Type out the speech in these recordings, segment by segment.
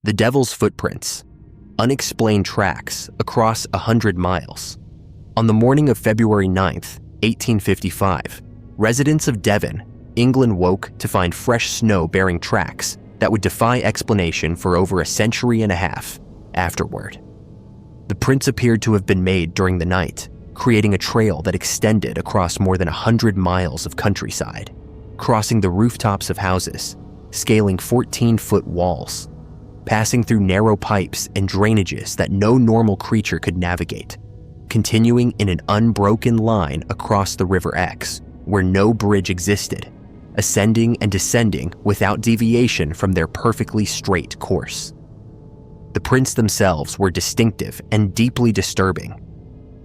The Devil's Footprints, unexplained tracks across 100 miles. On the morning of February 9th, 1855, residents of Devon, England woke to find fresh snow bearing tracks that would defy explanation for over a century and a half afterward. The prints appeared to have been made during the night, creating a trail that extended across more than 100 miles of countryside, crossing the rooftops of houses, scaling 14-foot walls, passing through narrow pipes and drainages that no normal creature could navigate, continuing in an unbroken line across the River Exe, where no bridge existed, ascending and descending without deviation from their perfectly straight course. The prints themselves were distinctive and deeply disturbing.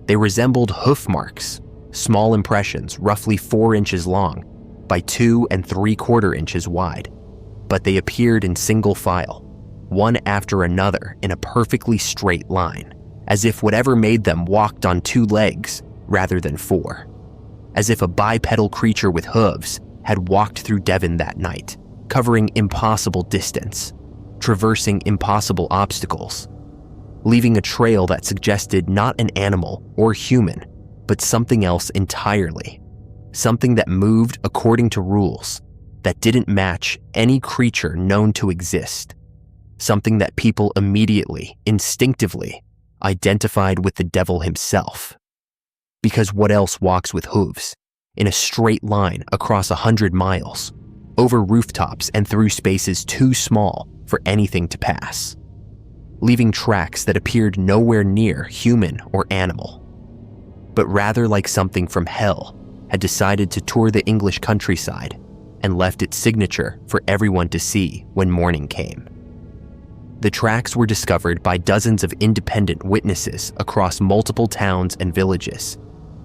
They resembled hoof marks, small impressions roughly 4 inches long by 2 3/4 inches wide, but they appeared in single file, one after another in a perfectly straight line, as if whatever made them walked on 2 legs rather than 4, as if a bipedal creature with hooves had walked through Devon that night, covering impossible distance, traversing impossible obstacles, leaving a trail that suggested not an animal or human, but something else entirely, something that moved according to rules that didn't match any creature known to exist, something that people immediately, instinctively, identified with the devil himself. Because what else walks with hooves, in a straight line across 100 miles, over rooftops and through spaces too small for anything to pass, leaving tracks that appeared nowhere near human or animal, but rather like something from hell had decided to tour the English countryside and left its signature for everyone to see when morning came. The tracks were discovered by dozens of independent witnesses across multiple towns and villages: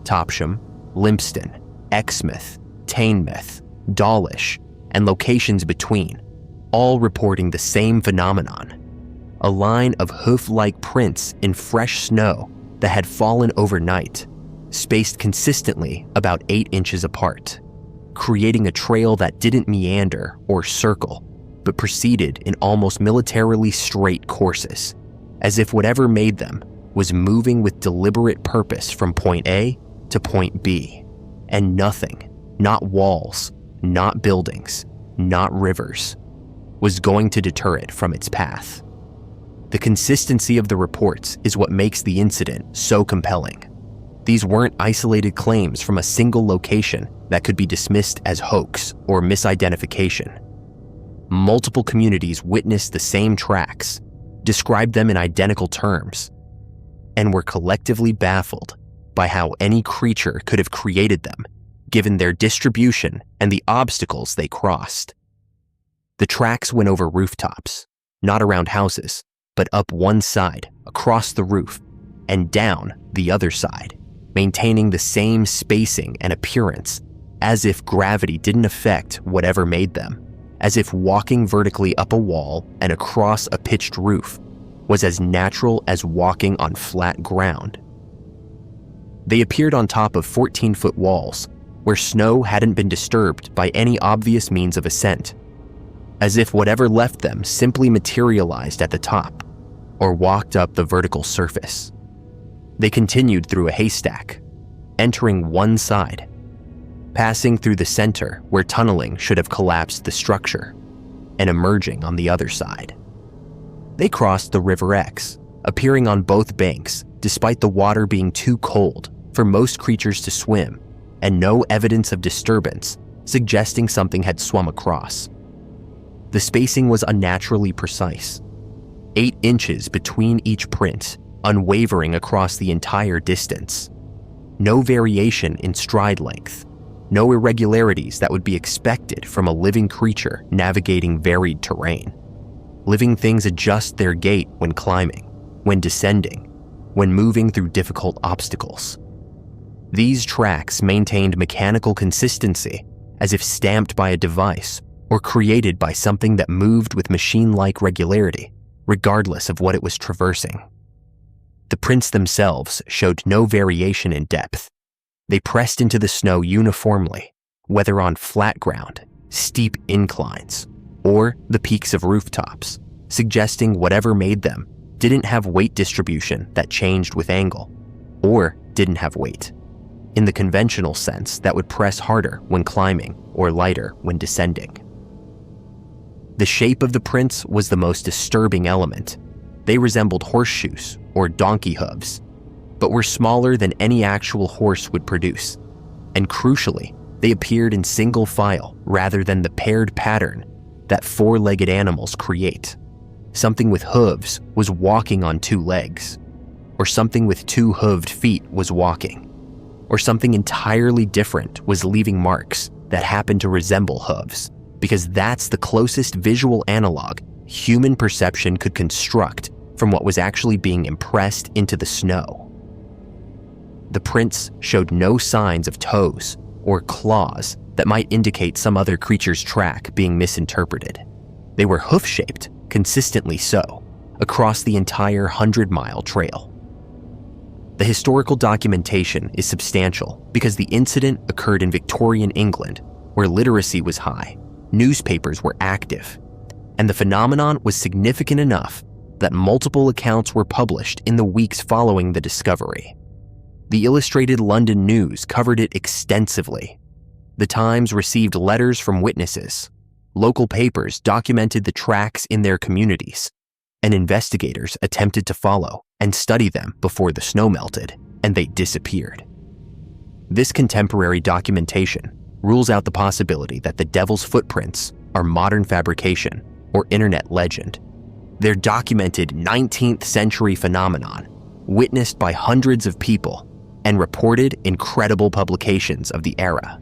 Topsham, Lympston, Exmouth, Teignmouth, Dawlish, and locations between, all reporting the same phenomenon: a line of hoof-like prints in fresh snow that had fallen overnight, spaced consistently about 8 inches apart, creating a trail that didn't meander or circle, but proceeded in almost militarily straight courses, as if whatever made them was moving with deliberate purpose from point A to point B, and nothing, not walls, not buildings, not rivers, was going to deter it from its path. The consistency of the reports is what makes the incident so compelling. These weren't isolated claims from a single location that could be dismissed as hoax or misidentification. Multiple communities witnessed the same tracks, described them in identical terms, and were collectively baffled by how any creature could have created them, given their distribution and the obstacles they crossed. The tracks went over rooftops, not around houses, but up one side, across the roof, and down the other side, maintaining the same spacing and appearance, as if gravity didn't affect whatever made them, as if walking vertically up a wall and across a pitched roof was as natural as walking on flat ground. They appeared on top of 14-foot walls, where snow hadn't been disturbed by any obvious means of ascent, as if whatever left them simply materialized at the top, or walked up the vertical surface. They continued through a haystack, entering one side, passing through the center where tunneling should have collapsed the structure, and emerging on the other side. They crossed the River Exe, appearing on both banks despite the water being too cold for most creatures to swim, and no evidence of disturbance suggesting something had swum across. The spacing was unnaturally precise, 8 inches between each print, unwavering across the entire distance. No variation in stride length, no irregularities that would be expected from a living creature navigating varied terrain. Living things adjust their gait when climbing, when descending, when moving through difficult obstacles. These tracks maintained mechanical consistency, as if stamped by a device or created by something that moved with machine-like regularity, regardless of what it was traversing. The prints themselves showed no variation in depth. They pressed into the snow uniformly, whether on flat ground, steep inclines, or the peaks of rooftops, suggesting whatever made them didn't have weight distribution that changed with angle, or didn't have weight, in the conventional sense that would press harder when climbing or lighter when descending. The shape of the prints was the most disturbing element. They resembled horseshoes or donkey hooves, but were smaller than any actual horse would produce. And crucially, they appeared in single file rather than the paired pattern that four-legged animals create. Something with hooves was walking on two legs, or something with two-hooved feet was walking, or something entirely different was leaving marks that happened to resemble hooves, because that's the closest visual analog human perception could construct from what was actually being impressed into the snow. The prints showed no signs of toes or claws that might indicate some other creature's track being misinterpreted. They were hoof-shaped, consistently so, across the entire 100-mile trail. The historical documentation is substantial because the incident occurred in Victorian England, where literacy was high, newspapers were active, and the phenomenon was significant enough that multiple accounts were published in the weeks following the discovery. The Illustrated London News covered it extensively. The Times received letters from witnesses. Local papers documented the tracks in their communities, and investigators attempted to follow and study them before the snow melted and they disappeared. This contemporary documentation rules out the possibility that the devil's footprints are modern fabrication or internet legend. They're documented 19th century phenomenon, witnessed by hundreds of people and reported in credible publications of the era.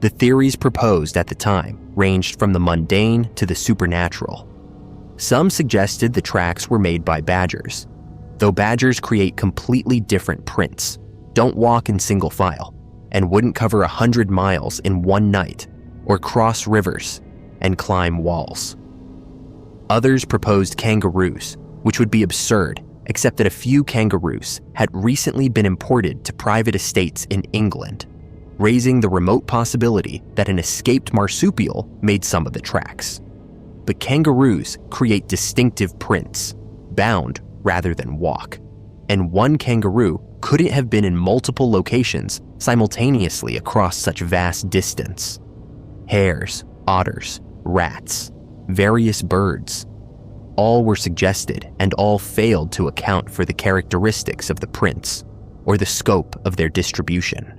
The theories proposed at the time ranged from the mundane to the supernatural. Some suggested the tracks were made by badgers, though badgers create completely different prints, don't walk in single file, and wouldn't cover 100 miles in one night or cross rivers and climb walls. Others proposed kangaroos, which would be absurd, except that a few kangaroos had recently been imported to private estates in England, raising the remote possibility that an escaped marsupial made some of the tracks. But kangaroos create distinctive prints, bound rather than walk, and one kangaroo couldn't have been in multiple locations simultaneously across such vast distance. Hares, otters, rats, various birds, all were suggested and all failed to account for the characteristics of the prints or the scope of their distribution.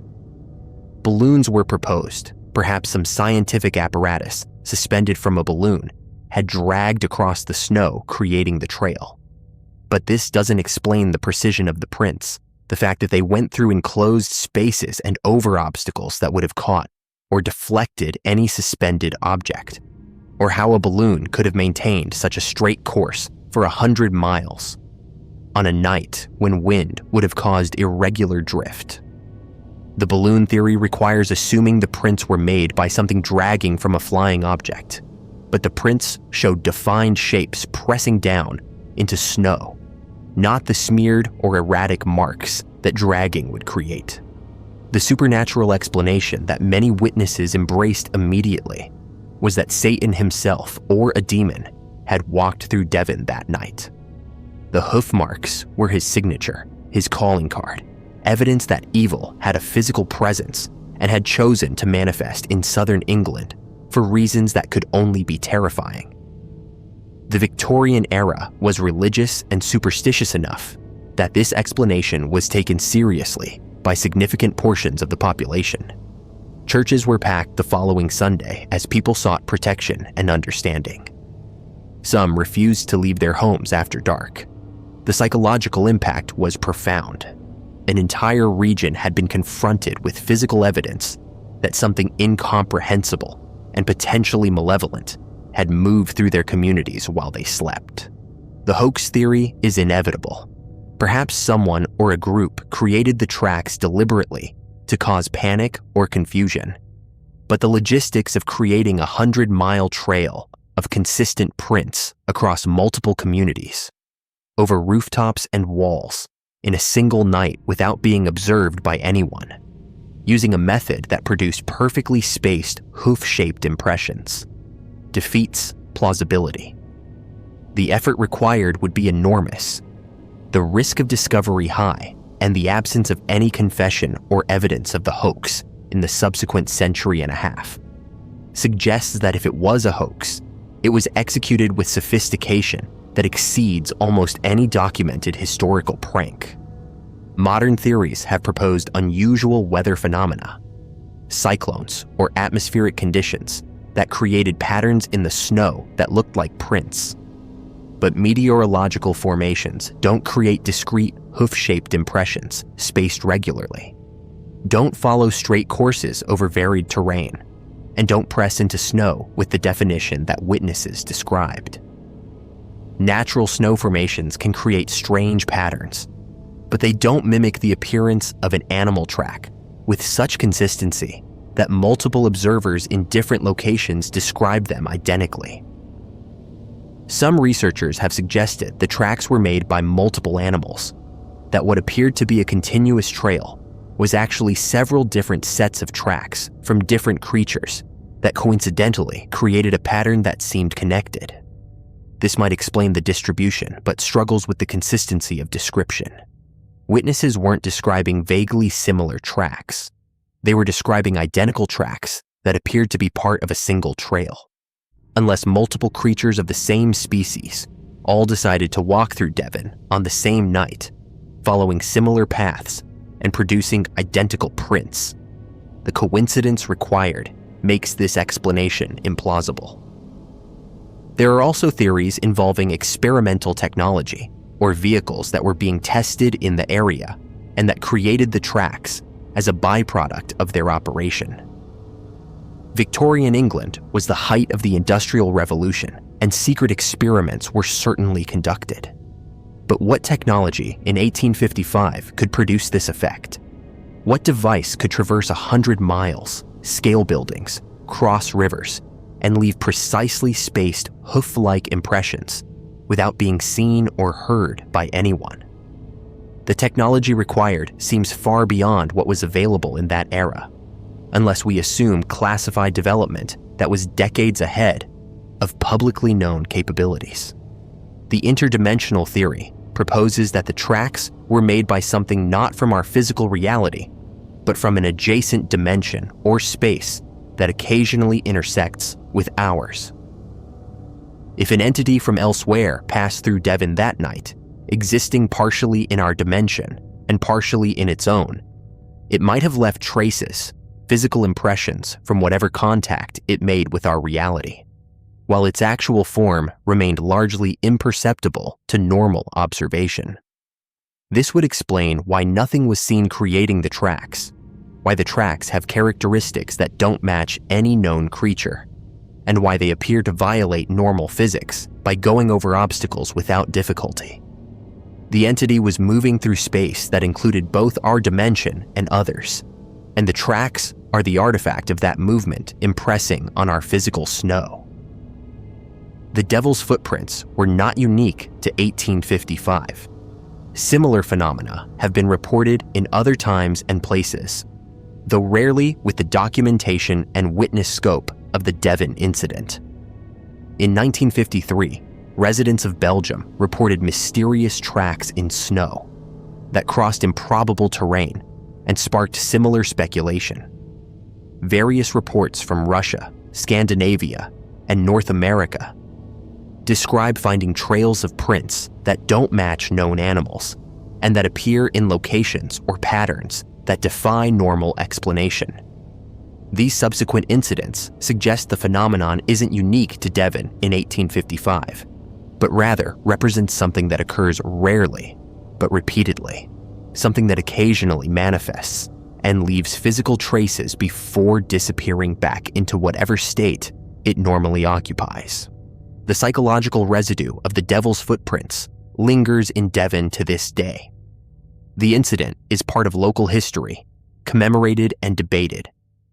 Balloons were proposed. Perhaps some scientific apparatus suspended from a balloon had dragged across the snow, creating the trail. But this doesn't explain the precision of the prints, the fact that they went through enclosed spaces and over obstacles that would have caught or deflected any suspended object, or how a balloon could have maintained such a straight course for 100 miles on a night when wind would have caused irregular drift. The balloon theory requires assuming the prints were made by something dragging from a flying object, but the prints showed defined shapes pressing down into snow, not the smeared or erratic marks that dragging would create. The supernatural explanation that many witnesses embraced immediately was that Satan himself or a demon had walked through Devon that night. The hoof marks were his signature, his calling card, evidence that evil had a physical presence and had chosen to manifest in southern England for reasons that could only be terrifying. The Victorian era was religious and superstitious enough that this explanation was taken seriously by significant portions of the population. Churches were packed the following Sunday as people sought protection and understanding. Some refused to leave their homes after dark. The psychological impact was profound. An entire region had been confronted with physical evidence that something incomprehensible and potentially malevolent had moved through their communities while they slept. The hoax theory is inevitable. Perhaps someone or a group created the tracks deliberately to cause panic or confusion. But the logistics of creating a 100-mile trail of consistent prints across multiple communities, over rooftops and walls, in a single night without being observed by anyone, using a method that produced perfectly spaced, hoof-shaped impressions, defeats plausibility. The effort required would be enormous, the risk of discovery high, and the absence of any confession or evidence of the hoax in the subsequent century and a half suggests that if it was a hoax, it was executed with sophistication that exceeds almost any documented historical prank. Modern theories have proposed unusual weather phenomena, cyclones or atmospheric conditions that created patterns in the snow that looked like prints. But meteorological formations don't create discrete, hoof-shaped impressions spaced regularly, don't follow straight courses over varied terrain, and don't press into snow with the definition that witnesses described. Natural snow formations can create strange patterns, but they don't mimic the appearance of an animal track with such consistency that multiple observers in different locations describe them identically. Some researchers have suggested the tracks were made by multiple animals, that what appeared to be a continuous trail was actually several different sets of tracks from different creatures that coincidentally created a pattern that seemed connected. This might explain the distribution, but struggles with the consistency of description. Witnesses weren't describing vaguely similar tracks. They were describing identical tracks that appeared to be part of a single trail, unless multiple creatures of the same species all decided to walk through Devon on the same night, following similar paths and producing identical prints. The coincidence required makes this explanation implausible. There are also theories involving experimental technology or vehicles that were being tested in the area and that created the tracks as a byproduct of their operation. Victorian England was the height of the Industrial Revolution, and secret experiments were certainly conducted. But what technology in 1855 could produce this effect? What device could traverse 100 miles, scale buildings, cross rivers, and leave precisely spaced hoof-like impressions without being seen or heard by anyone? The technology required seems far beyond what was available in that era, unless we assume classified development that was decades ahead of publicly known capabilities. The interdimensional theory proposes that the tracks were made by something not from our physical reality, but from an adjacent dimension or space that occasionally intersects with ours. If an entity from elsewhere passed through Devon that night, existing partially in our dimension and partially in its own, it might have left traces, physical impressions from whatever contact it made with our reality, while its actual form remained largely imperceptible to normal observation. This would explain why nothing was seen creating the tracks, why the tracks have characteristics that don't match any known creature, and why they appear to violate normal physics by going over obstacles without difficulty. The entity was moving through space that included both our dimension and others, and the tracks are the artifact of that movement impressing on our physical snow. The Devil's footprints were not unique to 1855. Similar phenomena have been reported in other times and places, though rarely with the documentation and witness scope of the Devon incident. In 1953, residents of Belgium reported mysterious tracks in snow that crossed improbable terrain and sparked similar speculation. Various reports from Russia, Scandinavia, and North America describe finding trails of prints that don't match known animals and that appear in locations or patterns that defy normal explanation. These subsequent incidents suggest the phenomenon isn't unique to Devon in 1855, but rather represents something that occurs rarely, but repeatedly, something that occasionally manifests and leaves physical traces before disappearing back into whatever state it normally occupies. The psychological residue of the Devil's footprints lingers in Devon to this day. The incident is part of local history, commemorated and debated,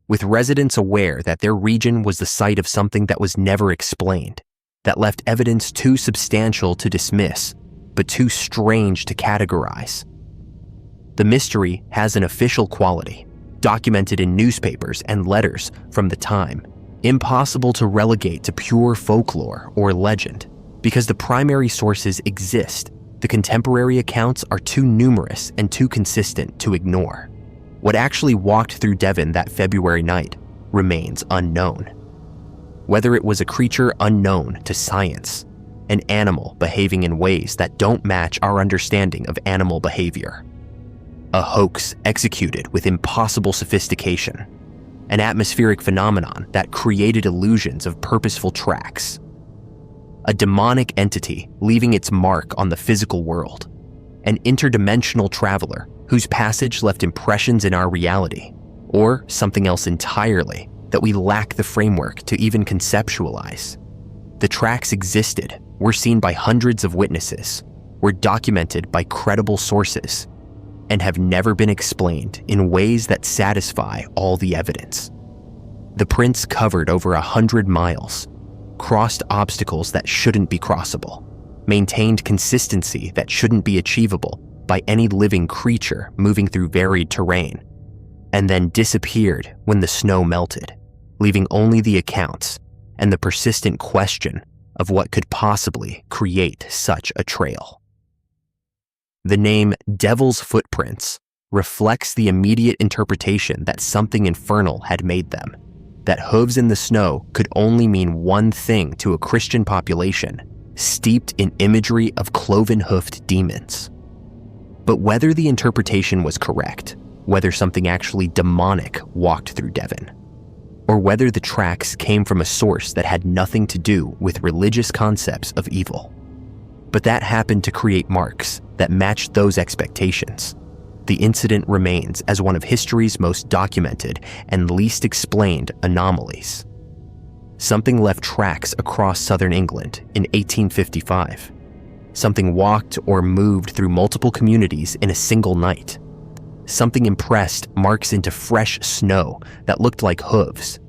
with residents aware that their region was the site of something that was never explained, that left evidence too substantial to dismiss, but too strange to categorize. The mystery has an official quality, documented in newspapers and letters from the time, impossible to relegate to pure folklore or legend, Because the primary sources exist, the contemporary accounts are too numerous and too consistent to ignore. What actually walked through Devon that February night remains unknown. Whether it was a creature unknown to science, an animal behaving in ways that don't match our understanding of animal behavior, a hoax executed with impossible sophistication, an atmospheric phenomenon that created illusions of purposeful tracks, a demonic entity leaving its mark on the physical world, an interdimensional traveler whose passage left impressions in our reality, or something else entirely that we lack the framework to even conceptualize. The tracks existed, were seen by hundreds of witnesses, were documented by credible sources, and have never been explained in ways that satisfy all the evidence. The prints covered over 100 miles, crossed obstacles that shouldn't be crossable, maintained consistency that shouldn't be achievable by any living creature moving through varied terrain, and then disappeared when the snow melted, leaving only the accounts and the persistent question of what could possibly create such a trail. The name Devil's Footprints reflects the immediate interpretation that something infernal had made them, that hooves in the snow could only mean one thing to a Christian population steeped in imagery of cloven-hoofed demons. But whether the interpretation was correct, whether something actually demonic walked through Devon, or whether the tracks came from a source that had nothing to do with religious concepts of evil, but that happened to create marks that matched those expectations, the incident remains as one of history's most documented and least explained anomalies. Something left tracks across southern England in 1855. Something walked or moved through multiple communities in a single night. Something impressed marks into fresh snow that looked like hooves,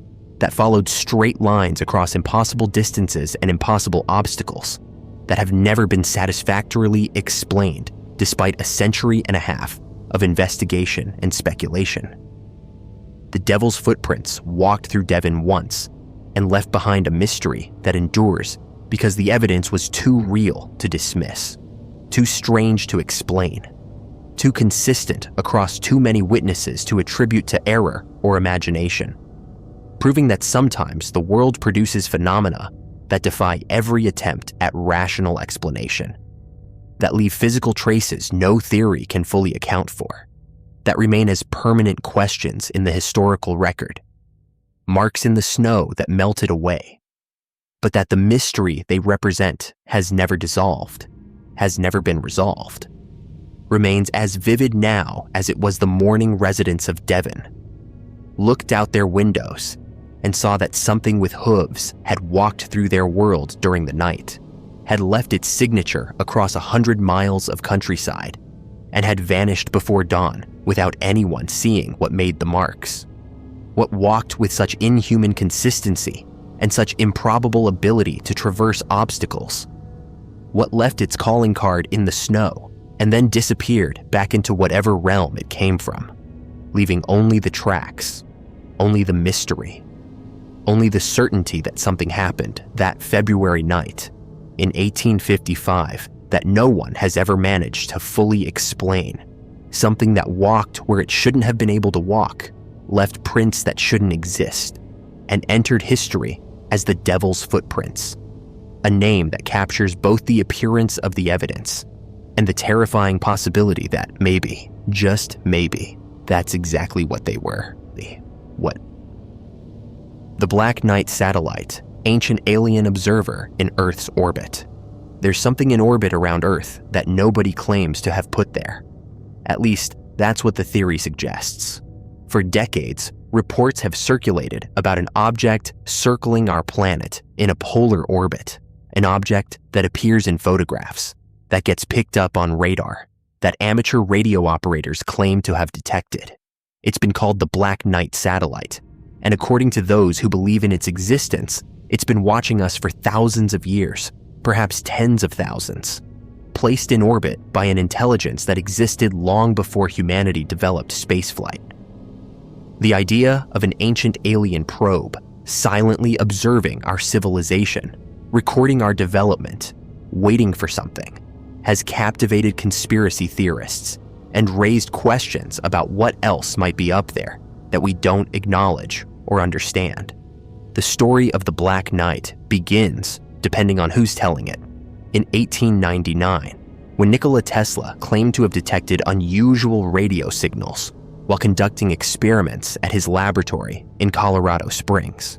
that followed straight lines across impossible distances and impossible obstacles, that have never been satisfactorily explained despite a century and a half of investigation and speculation. The Devil's Footprints walked through Devon once and left behind a mystery that endures because the evidence was too real to dismiss, too strange to explain, too consistent across too many witnesses to attribute to error or imagination, proving that sometimes the world produces phenomena that defy every attempt at rational explanation, that leave physical traces no theory can fully account for, that remain as permanent questions in the historical record, marks in the snow that melted away, but that the mystery they represent has never dissolved, has never been resolved, remains as vivid now as it was the morning residents of Devon looked out their windows and saw that something with hooves had walked through their world during the night, had left its signature across 100 miles of countryside, and had vanished before dawn without anyone seeing what made the marks. What walked with such inhuman consistency and such improbable ability to traverse obstacles? What left its calling card in the snow and then disappeared back into whatever realm it came from, leaving only the tracks, only the mystery, only the certainty that something happened that February night in 1855 that no one has ever managed to fully explain, something that walked where it shouldn't have been able to walk, left prints that shouldn't exist, and entered history as the Devil's Footprints, a name that captures both the appearance of the evidence and the terrifying possibility that maybe, just maybe, that's exactly what they were. What? The Black Knight satellite, ancient alien observer in Earth's orbit. There's something in orbit around Earth that nobody claims to have put there. At least, that's what the theory suggests. For decades, reports have circulated about an object circling our planet in a polar orbit, an object that appears in photographs, that gets picked up on radar, that amateur radio operators claim to have detected. It's been called the Black Knight satellite, and according to those who believe in its existence, it's been watching us for thousands of years, perhaps tens of thousands, placed in orbit by an intelligence that existed long before humanity developed spaceflight. The idea of an ancient alien probe silently observing our civilization, recording our development, waiting for something, has captivated conspiracy theorists and raised questions about what else might be up there that we don't acknowledge or understand. The story of the Black Knight begins, depending on who's telling it, in 1899, when Nikola Tesla claimed to have detected unusual radio signals while conducting experiments at his laboratory in Colorado Springs.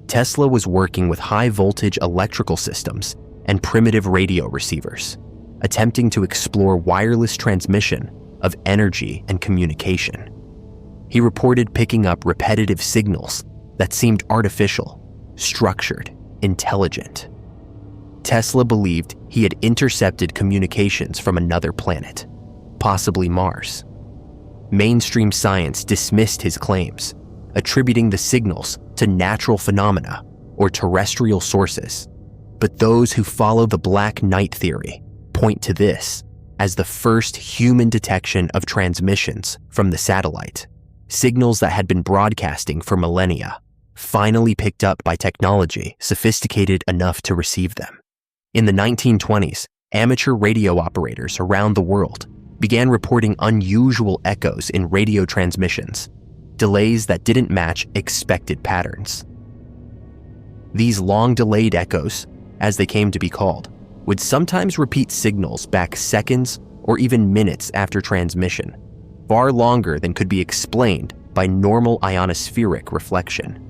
Tesla was working with high-voltage electrical systems and primitive radio receivers, attempting to explore wireless transmission of energy and communication. He reported picking up repetitive signals that seemed artificial, structured, intelligent. Tesla believed he had intercepted communications from another planet, possibly Mars. Mainstream science dismissed his claims, attributing the signals to natural phenomena or terrestrial sources. But those who follow the Black Knight theory point to this as the first human detection of transmissions from the satellite. Signals that had been broadcasting for millennia, finally picked up by technology sophisticated enough to receive them. In the 1920s, amateur radio operators around the world began reporting unusual echoes in radio transmissions, delays that didn't match expected patterns. These long-delayed echoes, as they came to be called, would sometimes repeat signals back seconds or even minutes after transmission, far longer than could be explained by normal ionospheric reflection.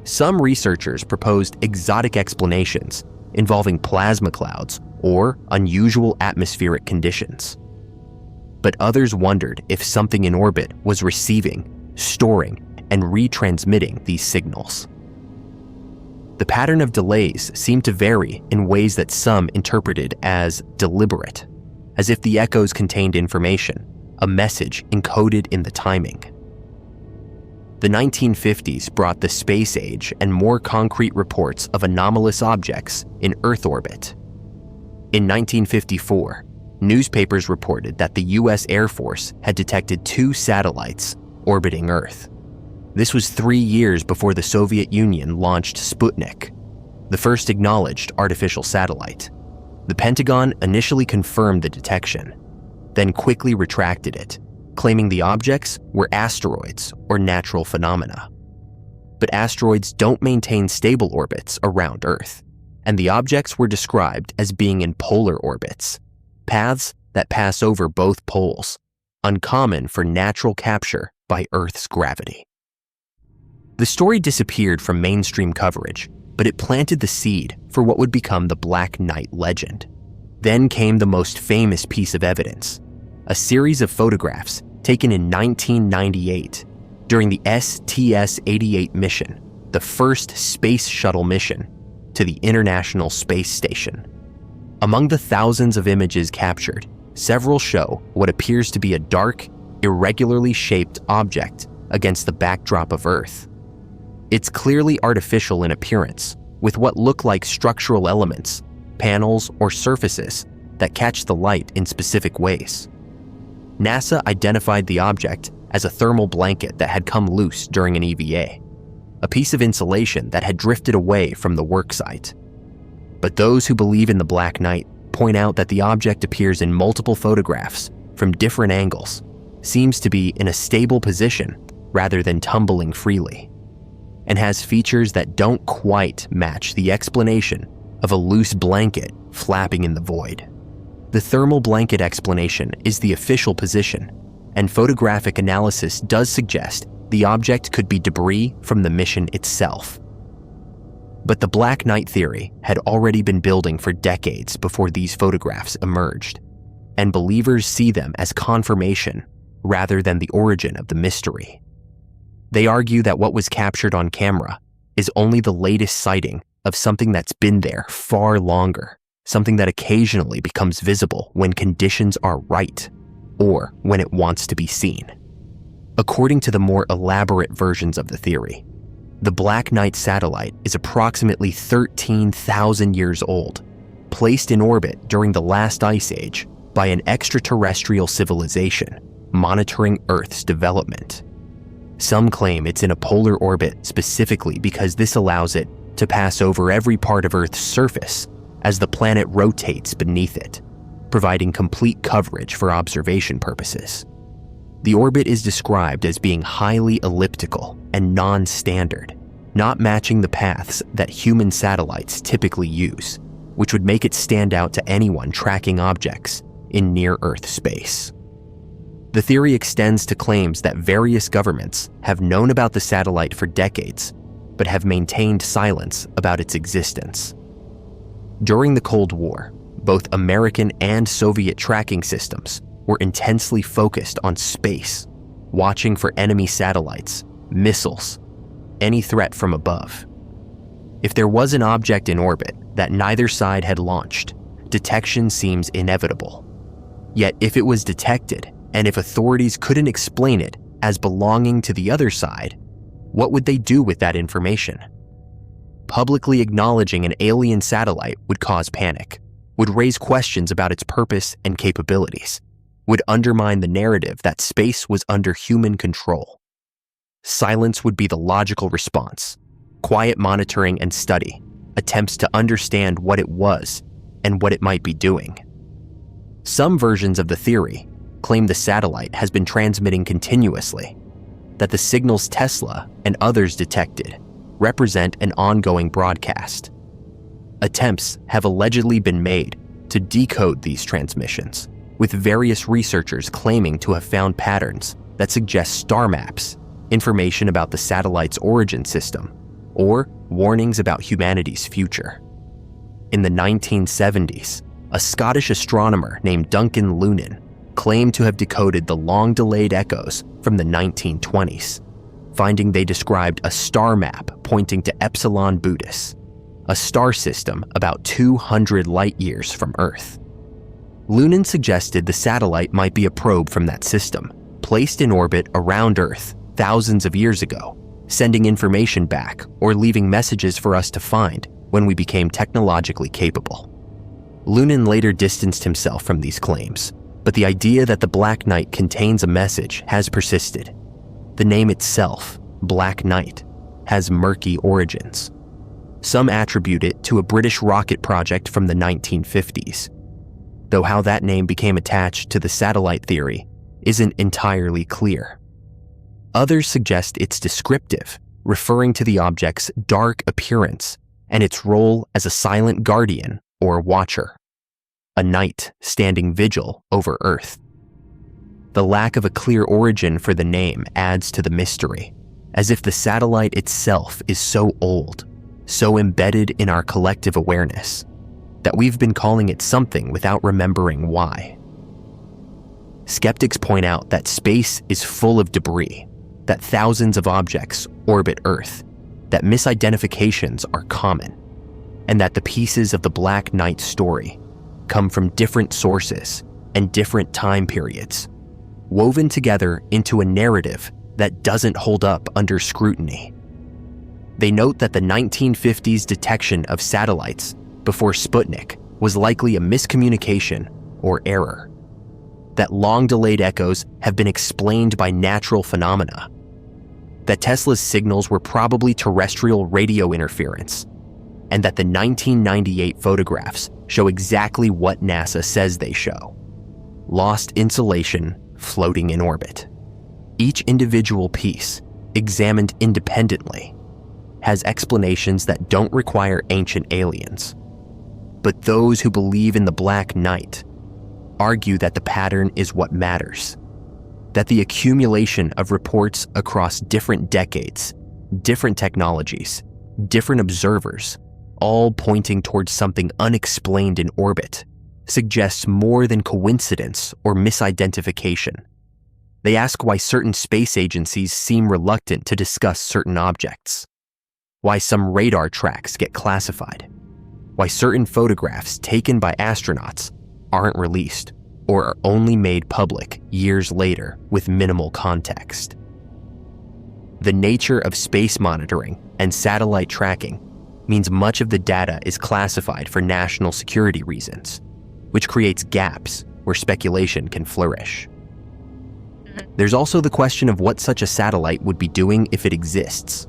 Some researchers proposed exotic explanations involving plasma clouds or unusual atmospheric conditions. But others wondered if something in orbit was receiving, storing, and retransmitting these signals. The pattern of delays seemed to vary in ways that some interpreted as deliberate, as if the echoes contained information, a message encoded in the timing. The 1950s brought the space age and more concrete reports of anomalous objects in Earth orbit. In 1954, newspapers reported that the US Air Force had detected 2 satellites orbiting Earth. This was 3 years before the Soviet Union launched Sputnik, the first acknowledged artificial satellite. The Pentagon initially confirmed the detection, then quickly retracted it, claiming the objects were asteroids or natural phenomena. But asteroids don't maintain stable orbits around Earth, and the objects were described as being in polar orbits, paths that pass over both poles, uncommon for natural capture by Earth's gravity. The story disappeared from mainstream coverage, but it planted the seed for what would become the Black Knight legend. Then came the most famous piece of evidence, a series of photographs taken in 1998 during the STS-88 mission, the first space shuttle mission to the International Space Station. Among the thousands of images captured, several show what appears to be a dark, irregularly shaped object against the backdrop of Earth. It's clearly artificial in appearance, with what look like structural elements, panels, or surfaces that catch the light in specific ways. NASA identified the object as a thermal blanket that had come loose during an EVA, a piece of insulation that had drifted away from the work site. But those who believe in the Black Knight point out that the object appears in multiple photographs from different angles, seems to be in a stable position rather than tumbling freely, and has features that don't quite match the explanation of a loose blanket flapping in the void. The thermal blanket explanation is the official position, and photographic analysis does suggest the object could be debris from the mission itself. But the Black Knight theory had already been building for decades before these photographs emerged, and believers see them as confirmation rather than the origin of the mystery. They argue that what was captured on camera is only the latest sighting of something that's been there far longer, something that occasionally becomes visible when conditions are right, or when it wants to be seen. According to the more elaborate versions of the theory, the Black Knight satellite is approximately 13,000 years old, placed in orbit during the last ice age by an extraterrestrial civilization monitoring Earth's development. Some claim it's in a polar orbit specifically because this allows it to pass over every part of Earth's surface as the planet rotates beneath it, providing complete coverage for observation purposes. The orbit is described as being highly elliptical and non-standard, not matching the paths that human satellites typically use, which would make it stand out to anyone tracking objects in near-Earth space. The theory extends to claims that various governments have known about the satellite for decades, but have maintained silence about its existence. During the Cold War, both American and Soviet tracking systems were intensely focused on space, watching for enemy satellites, missiles, any threat from above. If there was an object in orbit that neither side had launched, detection seems inevitable. Yet if it was detected, and if authorities couldn't explain it as belonging to the other side, what would they do with that information? Publicly acknowledging an alien satellite would cause panic, would raise questions about its purpose and capabilities, would undermine the narrative that space was under human control. Silence would be the logical response. Quiet monitoring and study, attempts to understand what it was and what it might be doing. Some versions of the theory claim the satellite has been transmitting continuously, that the signals Tesla and others detected represent an ongoing broadcast. Attempts have allegedly been made to decode these transmissions, with various researchers claiming to have found patterns that suggest star maps, information about the satellite's origin system, or warnings about humanity's future. In the 1970s, a Scottish astronomer named Duncan Lunan claimed to have decoded the long-delayed echoes from the 1920s, finding they described a star map pointing to Epsilon Bootis, a star system about 200 light-years from Earth. Lunan suggested the satellite might be a probe from that system, placed in orbit around Earth thousands of years ago, sending information back or leaving messages for us to find when we became technologically capable. Lunan later distanced himself from these claims, but the idea that the Black Knight contains a message has persisted. The name itself, Black Knight, has murky origins. Some attribute it to a British rocket project from the 1950s, though how that name became attached to the satellite theory isn't entirely clear. Others suggest it's descriptive, referring to the object's dark appearance and its role as a silent guardian or watcher, a knight standing vigil over Earth. The lack of a clear origin for the name adds to the mystery, as if the satellite itself is so old, so embedded in our collective awareness, that we've been calling it something without remembering why. Skeptics point out that space is full of debris, that thousands of objects orbit Earth, that misidentifications are common, and that the pieces of the Black Knight story come from different sources and different time periods, woven together into a narrative that doesn't hold up under scrutiny. They note that the 1950s detection of satellites before Sputnik was likely a miscommunication or error, that long-delayed echoes have been explained by natural phenomena, that Tesla's signals were probably terrestrial radio interference, and that the 1998 photographs show exactly what NASA says they show: lost insulation floating in orbit. Each individual piece, examined independently, has explanations that don't require ancient aliens. But those who believe in the Black Knight argue that the pattern is what matters, that the accumulation of reports across different decades, different technologies, different observers, all pointing towards something unexplained in orbit, suggests more than coincidence or misidentification. They ask why certain space agencies seem reluctant to discuss certain objects, why some radar tracks get classified, why certain photographs taken by astronauts aren't released or are only made public years later with minimal context. The nature of space monitoring and satellite tracking means much of the data is classified for national security reasons, which creates gaps where speculation can flourish. There's also the question of what such a satellite would be doing if it exists.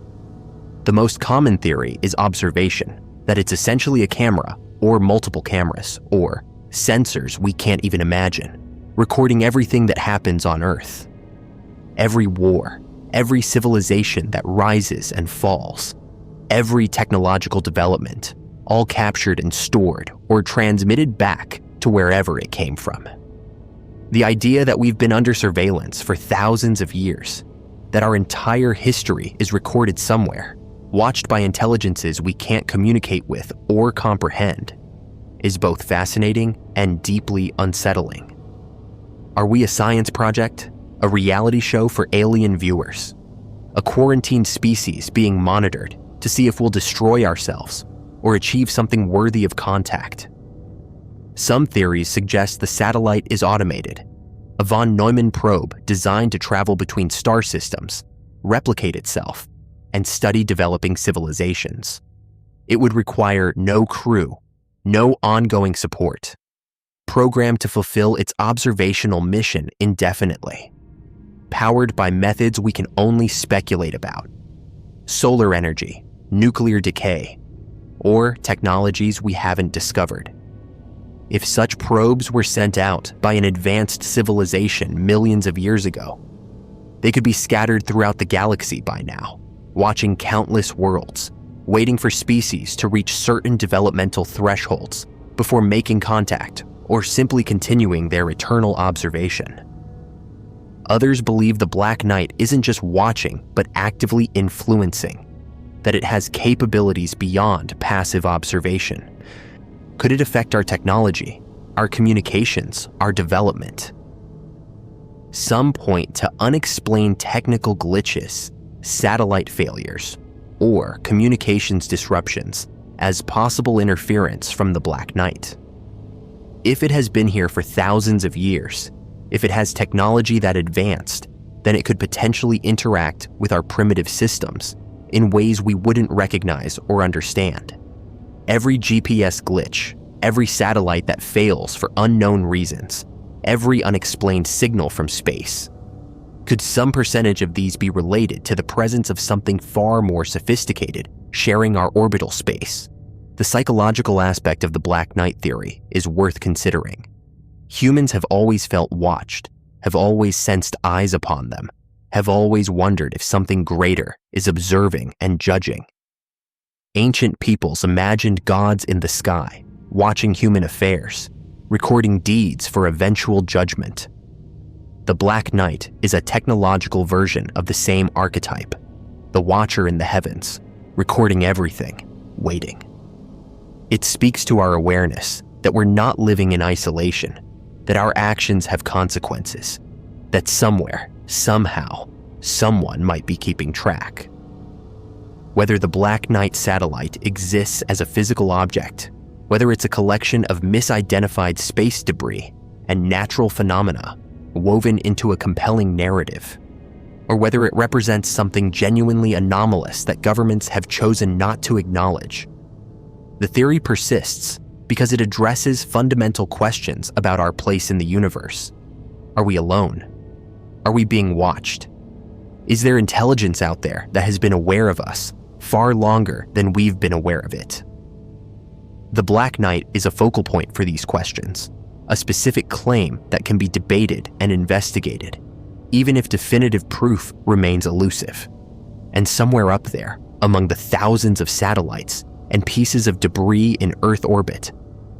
The most common theory is observation, that it's essentially a camera or multiple cameras, or sensors we can't even imagine, recording everything that happens on Earth. Every war, every civilization that rises and falls, every technological development, all captured and stored or transmitted back to wherever it came from. The idea that we've been under surveillance for thousands of years, that our entire history is recorded somewhere, watched by intelligences we can't communicate with or comprehend, is both fascinating and deeply unsettling. Are we a science project, a reality show for alien viewers, a quarantined species being monitored to see if we'll destroy ourselves or achieve something worthy of contact? Some theories suggest the satellite is automated, a von Neumann probe designed to travel between star systems, replicate itself, and study developing civilizations. It would require no crew, no ongoing support, programmed to fulfill its observational mission indefinitely, powered by methods we can only speculate about: solar energy, nuclear decay, or technologies we haven't discovered. If such probes were sent out by an advanced civilization millions of years ago, they could be scattered throughout the galaxy by now, watching countless worlds, waiting for species to reach certain developmental thresholds before making contact or simply continuing their eternal observation. Others believe the Black Knight isn't just watching, but actively influencing, that it has capabilities beyond passive observation. Could it affect our technology, our communications, our development? Some point to unexplained technical glitches, satellite failures, or communications disruptions as possible interference from the Black Knight. If it has been here for thousands of years, if it has technology that advanced, then it could potentially interact with our primitive systems in ways we wouldn't recognize or understand. Every GPS glitch, every satellite that fails for unknown reasons, every unexplained signal from space. Could some percentage of these be related to the presence of something far more sophisticated sharing our orbital space? The psychological aspect of the Black Knight theory is worth considering. Humans have always felt watched, have always sensed eyes upon them, have always wondered if something greater is observing and judging. Ancient peoples imagined gods in the sky, watching human affairs, recording deeds for eventual judgment. The Black Knight is a technological version of the same archetype, the watcher in the heavens, recording everything, waiting. It speaks to our awareness that we're not living in isolation, that our actions have consequences, that somewhere, somehow, someone might be keeping track. Whether the Black Knight satellite exists as a physical object, whether it's a collection of misidentified space debris and natural phenomena woven into a compelling narrative, or whether it represents something genuinely anomalous that governments have chosen not to acknowledge, the theory persists because it addresses fundamental questions about our place in the universe. Are we alone? Are we being watched? Is there intelligence out there that has been aware of us far longer than we've been aware of it? The Black Knight is a focal point for these questions, a specific claim that can be debated and investigated, even if definitive proof remains elusive. And somewhere up there, among the thousands of satellites and pieces of debris in Earth orbit,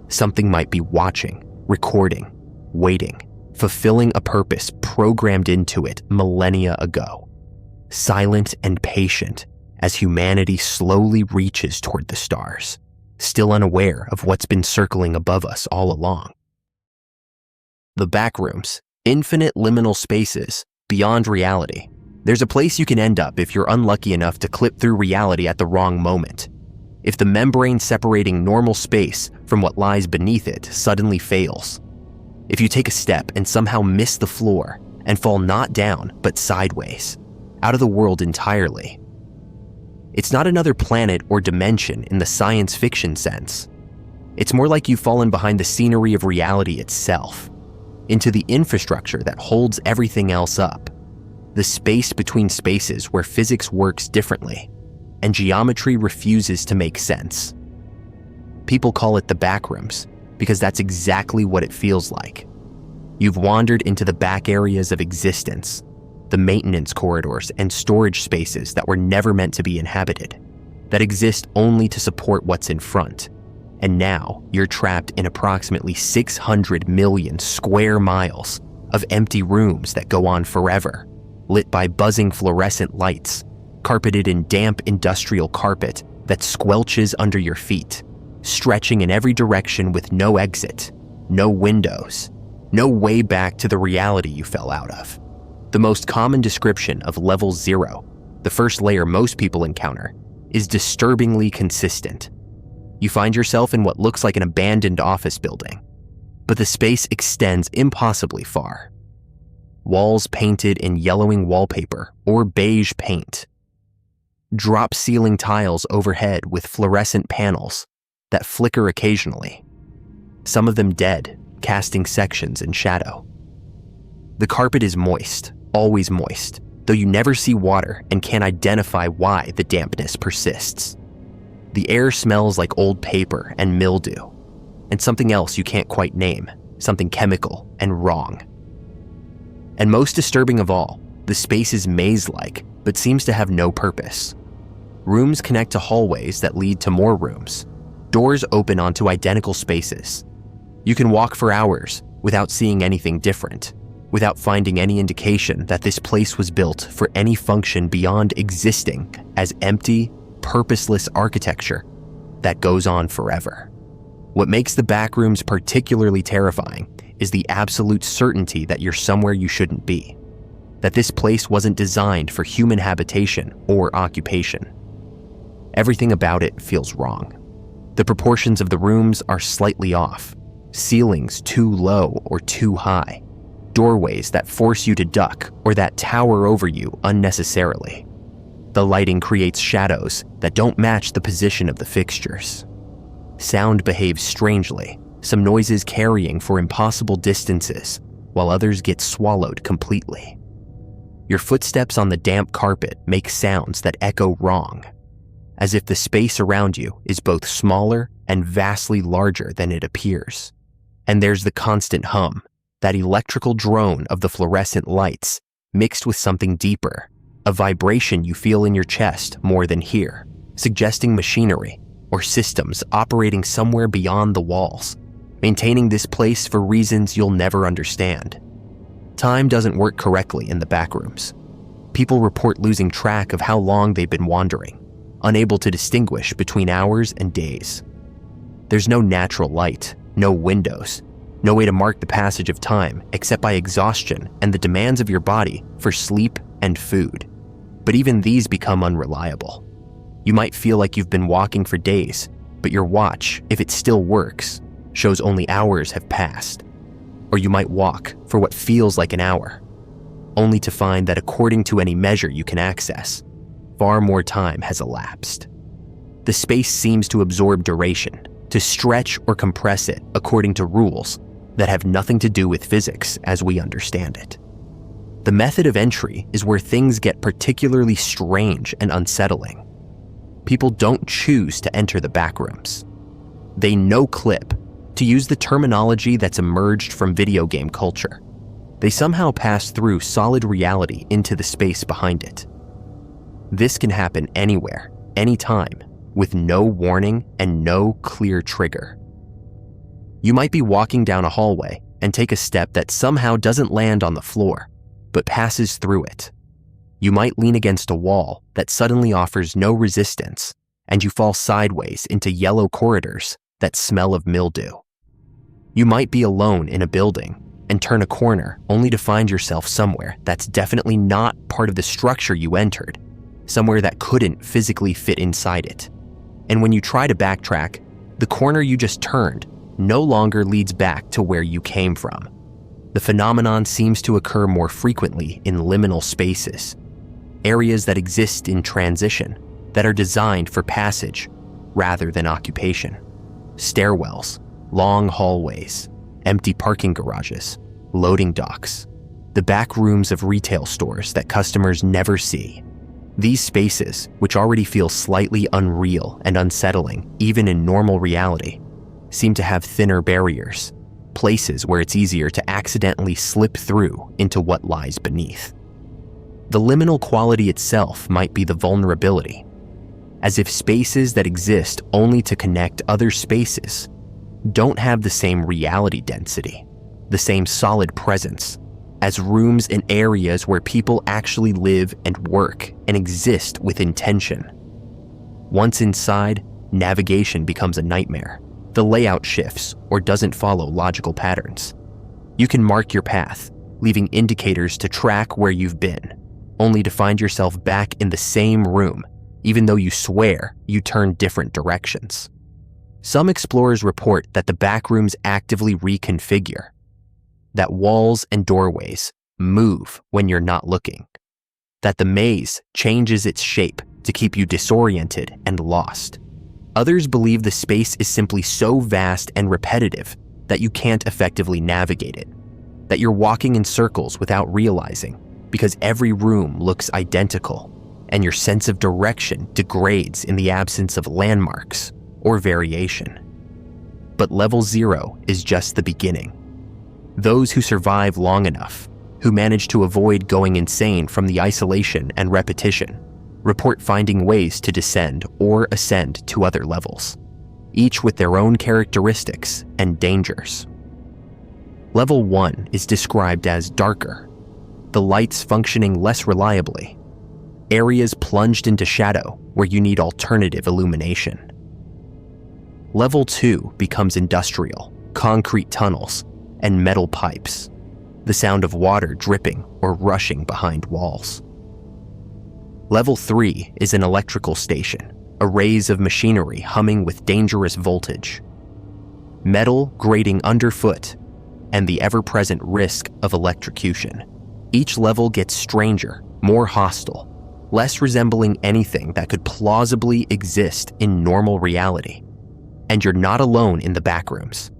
something might be watching, recording, waiting, fulfilling a purpose programmed into it millennia ago, silent and patient as humanity slowly reaches toward the stars, still unaware of what's been circling above us all along. The backrooms, infinite liminal spaces beyond reality. There's a place you can end up if you're unlucky enough to clip through reality at the wrong moment. If the membrane separating normal space from what lies beneath it suddenly fails. If you take a step and somehow miss the floor and fall not down but sideways, out of the world entirely. It's not another planet or dimension in the science fiction sense. It's more like you've fallen behind the scenery of reality itself, into the infrastructure that holds everything else up, the space between spaces where physics works differently and geometry refuses to make sense. People call it the back rooms because that's exactly what it feels like. You've wandered into the back areas of existence, the maintenance corridors and storage spaces that were never meant to be inhabited, that exist only to support what's in front. And now you're trapped in approximately 600 million square miles of empty rooms that go on forever, lit by buzzing fluorescent lights, carpeted in damp industrial carpet that squelches under your feet, stretching in every direction with no exit, no windows, no way back to the reality you fell out of. The most common description of Level 0, the first layer most people encounter, is disturbingly consistent. You find yourself in what looks like an abandoned office building, but the space extends impossibly far. Walls painted in yellowing wallpaper or beige paint. Drop ceiling tiles overhead with fluorescent panels that flicker occasionally, some of them dead, casting sections in shadow. The carpet is moist, always moist, though you never see water and can't identify why the dampness persists. The air smells like old paper and mildew, and something else you can't quite name, something chemical and wrong. And most disturbing of all, the space is maze-like, but seems to have no purpose. Rooms connect to hallways that lead to more rooms. Doors open onto identical spaces. You can walk for hours without seeing anything different, without finding any indication that this place was built for any function beyond existing as empty, purposeless architecture that goes on forever. What makes the back rooms particularly terrifying is the absolute certainty that you're somewhere you shouldn't be, that this place wasn't designed for human habitation or occupation. Everything about it feels wrong. The proportions of the rooms are slightly off, ceilings too low or too high, doorways that force you to duck or that tower over you unnecessarily. The lighting creates shadows that don't match the position of the fixtures. Sound behaves strangely, some noises carrying for impossible distances, while others get swallowed completely. Your footsteps on the damp carpet make sounds that echo wrong, as if the space around you is both smaller and vastly larger than it appears. And there's the constant hum, that electrical drone of the fluorescent lights, mixed with something deeper, a vibration you feel in your chest more than here, suggesting machinery or systems operating somewhere beyond the walls, maintaining this place for reasons you'll never understand. Time doesn't work correctly in the back rooms. People report losing track of how long they've been wandering, unable to distinguish between hours and days. There's no natural light, no windows, no way to mark the passage of time except by exhaustion and the demands of your body for sleep and food. But even these become unreliable. You might feel like you've been walking for days, but your watch, if it still works, shows only hours have passed. Or you might walk for what feels like an hour, only to find that according to any measure you can access, far more time has elapsed. The space seems to absorb duration, to stretch or compress it according to rules that have nothing to do with physics as we understand it. The method of entry is where things get particularly strange and unsettling. People don't choose to enter the back rooms. They no-clip, to use the terminology that's emerged from video game culture. They somehow pass through solid reality into the space behind it. This can happen anywhere, anytime, with no warning and no clear trigger. You might be walking down a hallway and take a step that somehow doesn't land on the floor, but passes through it. You might lean against a wall that suddenly offers no resistance, and you fall sideways into yellow corridors that smell of mildew. You might be alone in a building and turn a corner only to find yourself somewhere that's definitely not part of the structure you entered, somewhere that couldn't physically fit inside it. And when you try to backtrack, the corner you just turned no longer leads back to where you came from. The phenomenon seems to occur more frequently in liminal spaces, areas that exist in transition, that are designed for passage rather than occupation. Stairwells, long hallways, empty parking garages, loading docks, the back rooms of retail stores that customers never see. These spaces, which already feel slightly unreal and unsettling even in normal reality, seem to have thinner barriers, places where it's easier to accidentally slip through into what lies beneath. The liminal quality itself might be the vulnerability, as if spaces that exist only to connect other spaces don't have the same reality density, the same solid presence, as rooms and areas where people actually live and work and exist with intention. Once inside, navigation becomes a nightmare. The layout shifts or doesn't follow logical patterns. You can mark your path, leaving indicators to track where you've been, only to find yourself back in the same room, even though you swear you turned different directions. Some explorers report that the backrooms actively reconfigure, that walls and doorways move when you're not looking, that the maze changes its shape to keep you disoriented and lost. Others believe the space is simply so vast and repetitive that you can't effectively navigate it, that you're walking in circles without realizing because every room looks identical and your sense of direction degrades in the absence of landmarks or variation. But level 0 is just the beginning. Those who survive long enough, who manage to avoid going insane from the isolation and repetition, report finding ways to descend or ascend to other levels, each with their own characteristics and dangers. Level 1 is described as darker, the lights functioning less reliably, areas plunged into shadow where you need alternative illumination. Level 2 becomes industrial, concrete tunnels, and metal pipes, the sound of water dripping or rushing behind walls. Level 3 is an electrical station, arrays of machinery humming with dangerous voltage, metal grating underfoot, and the ever-present risk of electrocution. Each level gets stranger, more hostile, less resembling anything that could plausibly exist in normal reality. And you're not alone in the backrooms.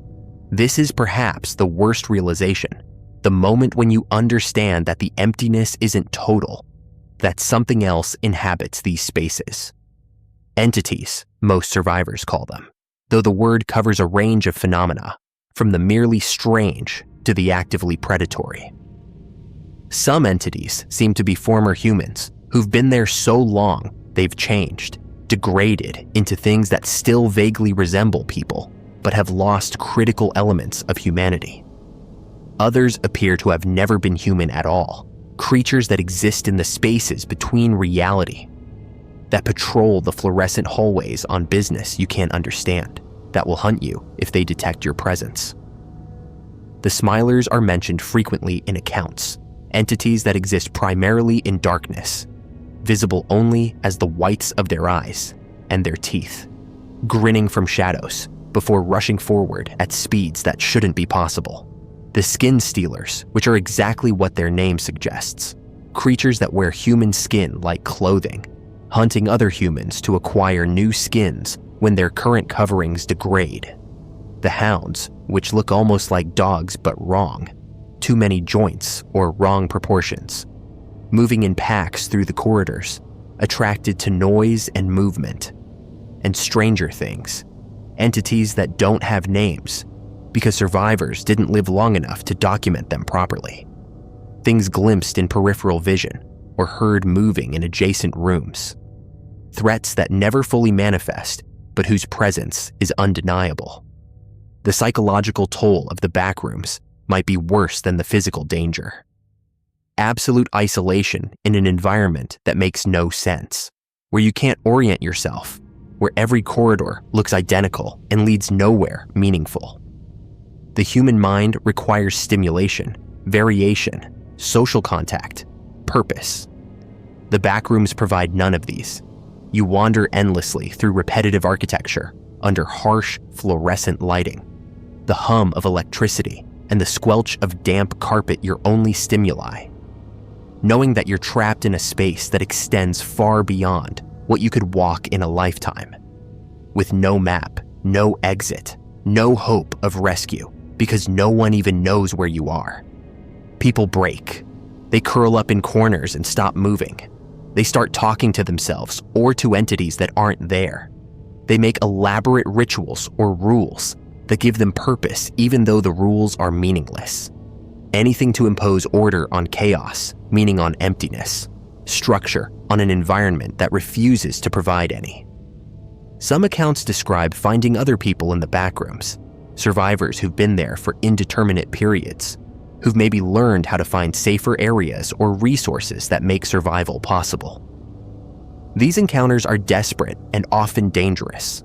This is perhaps the worst realization, the moment when you understand that the emptiness isn't total, that something else inhabits these spaces. Entities, most survivors call them, though the word covers a range of phenomena, from the merely strange to the actively predatory. Some entities seem to be former humans who've been there so long they've changed, degraded into things that still vaguely resemble people, but have lost critical elements of humanity. Others appear to have never been human at all, creatures that exist in the spaces between reality, that patrol the fluorescent hallways on business you can't understand, that will hunt you if they detect your presence. The Smilers are mentioned frequently in accounts, entities that exist primarily in darkness, visible only as the whites of their eyes and their teeth, grinning from shadows before rushing forward at speeds that shouldn't be possible. The Skin Stealers, which are exactly what their name suggests, creatures that wear human skin like clothing, hunting other humans to acquire new skins when their current coverings degrade. The Hounds, which look almost like dogs but wrong, too many joints or wrong proportions, moving in packs through the corridors, attracted to noise and movement. And Stranger Things, entities that don't have names because survivors didn't live long enough to document them properly. Things glimpsed in peripheral vision or heard moving in adjacent rooms. Threats that never fully manifest, but whose presence is undeniable. The psychological toll of the backrooms might be worse than the physical danger. Absolute isolation in an environment that makes no sense, where you can't orient yourself, where every corridor looks identical and leads nowhere meaningful. The human mind requires stimulation, variation, social contact, purpose. The backrooms provide none of these. You wander endlessly through repetitive architecture under harsh fluorescent lighting. The hum of electricity and the squelch of damp carpet your only stimuli. Knowing that you're trapped in a space that extends far beyond what you could walk in a lifetime. With no map, no exit, no hope of rescue, because no one even knows where you are. People break. They curl up in corners and stop moving. They start talking to themselves or to entities that aren't there. They make elaborate rituals or rules that give them purpose even though the rules are meaningless. Anything to impose order on chaos, meaning on emptiness, structure on an environment that refuses to provide any. Some accounts describe finding other people in the backrooms, survivors who've been there for indeterminate periods, who've maybe learned how to find safer areas or resources that make survival possible. These encounters are desperate and often dangerous.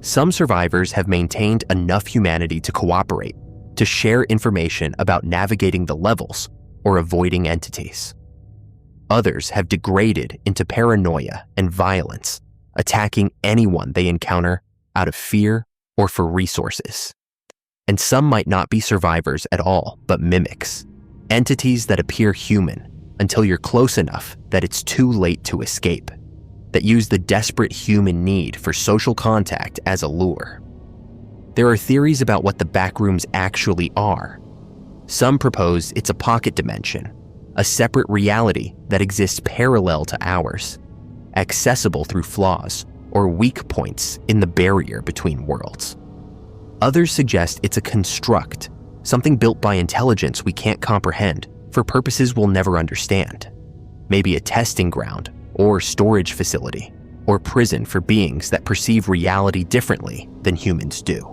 Some survivors have maintained enough humanity to cooperate, to share information about navigating the levels or avoiding entities. Others have degraded into paranoia and violence, attacking anyone they encounter out of fear or for resources. And some might not be survivors at all, but mimics, entities that appear human until you're close enough that it's too late to escape, that use the desperate human need for social contact as a lure. There are theories about what the backrooms actually are. Some propose it's a pocket dimension, a separate reality that exists parallel to ours, accessible through flaws or weak points in the barrier between worlds. Others suggest it's a construct, something built by intelligence we can't comprehend for purposes we'll never understand. Maybe a testing ground, or storage facility, or prison for beings that perceive reality differently than humans do.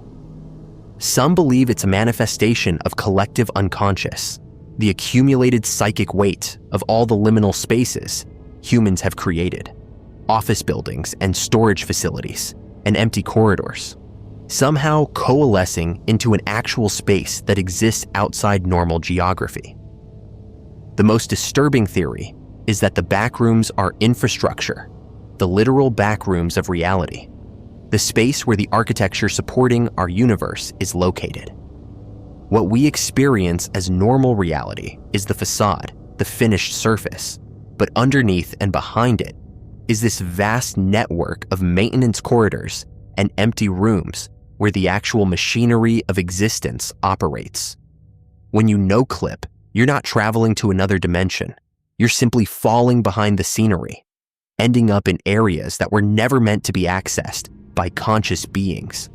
Some believe it's a manifestation of collective unconscious, the accumulated psychic weight of all the liminal spaces humans have created, office buildings and storage facilities, and empty corridors, somehow coalescing into an actual space that exists outside normal geography. The most disturbing theory is that the backrooms are infrastructure, the literal backrooms of reality, the space where the architecture supporting our universe is located. What we experience as normal reality is the facade, the finished surface, but underneath and behind it is this vast network of maintenance corridors and empty rooms where the actual machinery of existence operates. When you no-clip, you're not traveling to another dimension. You're simply falling behind the scenery, ending up in areas that were never meant to be accessed by conscious beings,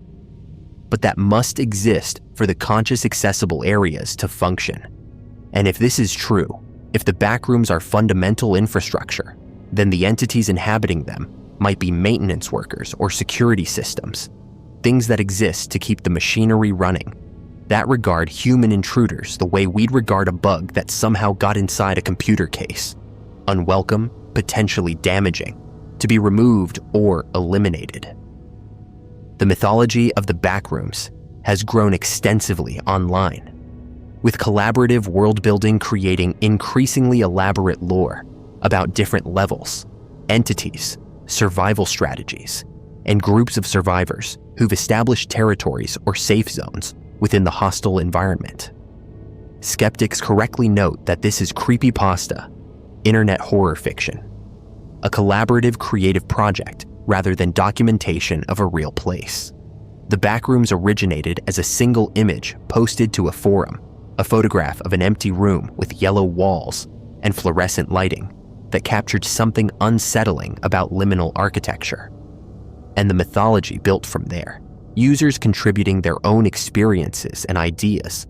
but that must exist for the conscious accessible areas to function. And if this is true, if the backrooms are fundamental infrastructure, then the entities inhabiting them might be maintenance workers or security systems, things that exist to keep the machinery running, that regard human intruders the way we'd regard a bug that somehow got inside a computer case, unwelcome, potentially damaging, to be removed or eliminated. The mythology of the backrooms has grown extensively online, with collaborative world-building creating increasingly elaborate lore about different levels, entities, survival strategies, and groups of survivors who've established territories or safe zones within the hostile environment. Skeptics correctly note that this is creepypasta, internet horror fiction, a collaborative creative project rather than documentation of a real place. The backrooms originated as a single image posted to a forum, a photograph of an empty room with yellow walls and fluorescent lighting that captured something unsettling about liminal architecture. And the mythology built from there, users contributing their own experiences and ideas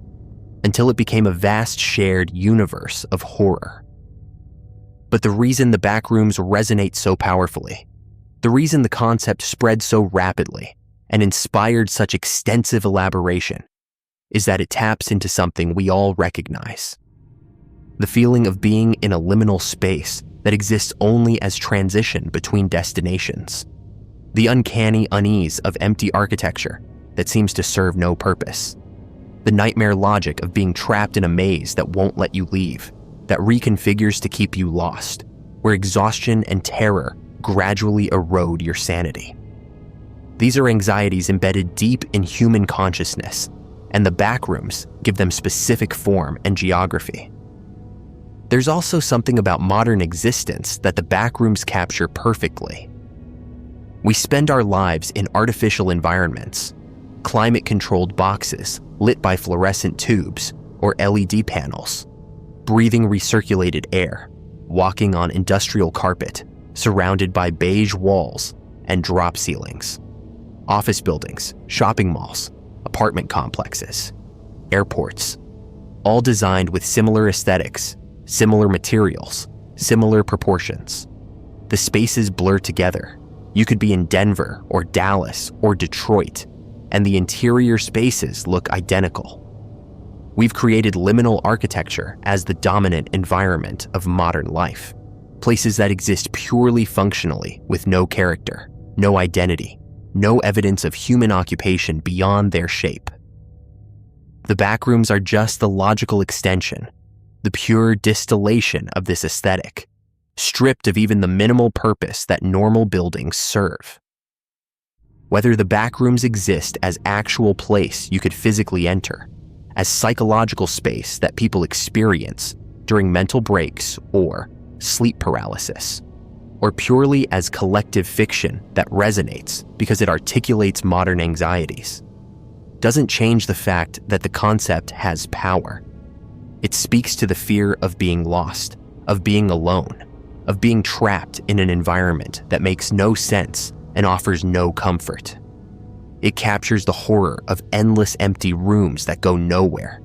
until it became a vast shared universe of horror. But the reason the backrooms resonate so powerfully, the reason the concept spread so rapidly and inspired such extensive elaboration, is that it taps into something we all recognize. The feeling of being in a liminal space that exists only as transition between destinations. The uncanny unease of empty architecture that seems to serve no purpose. The nightmare logic of being trapped in a maze that won't let you leave, that reconfigures to keep you lost, where exhaustion and terror gradually erode your sanity. These are anxieties embedded deep in human consciousness, and the backrooms give them specific form and geography. There's also something about modern existence that the backrooms capture perfectly. We spend our lives in artificial environments, climate-controlled boxes lit by fluorescent tubes or LED panels, breathing recirculated air, walking on industrial carpet, surrounded by beige walls and drop ceilings. Office buildings, shopping malls, apartment complexes, airports, all designed with similar aesthetics, similar materials, similar proportions. The spaces blur together. You could be in Denver or Dallas or Detroit, and the interior spaces look identical. We've created liminal architecture as the dominant environment of modern life. Places that exist purely functionally with no character, no identity, no evidence of human occupation beyond their shape. The backrooms are just the logical extension, the pure distillation of this aesthetic, stripped of even the minimal purpose that normal buildings serve. Whether the backrooms exist as actual place you could physically enter, as psychological space that people experience during mental breaks or sleep paralysis, or purely as collective fiction that resonates because it articulates modern anxieties, doesn't change the fact that the concept has power. It speaks to the fear of being lost, of being alone, of being trapped in an environment that makes no sense and offers no comfort. It captures the horror of endless empty rooms that go nowhere,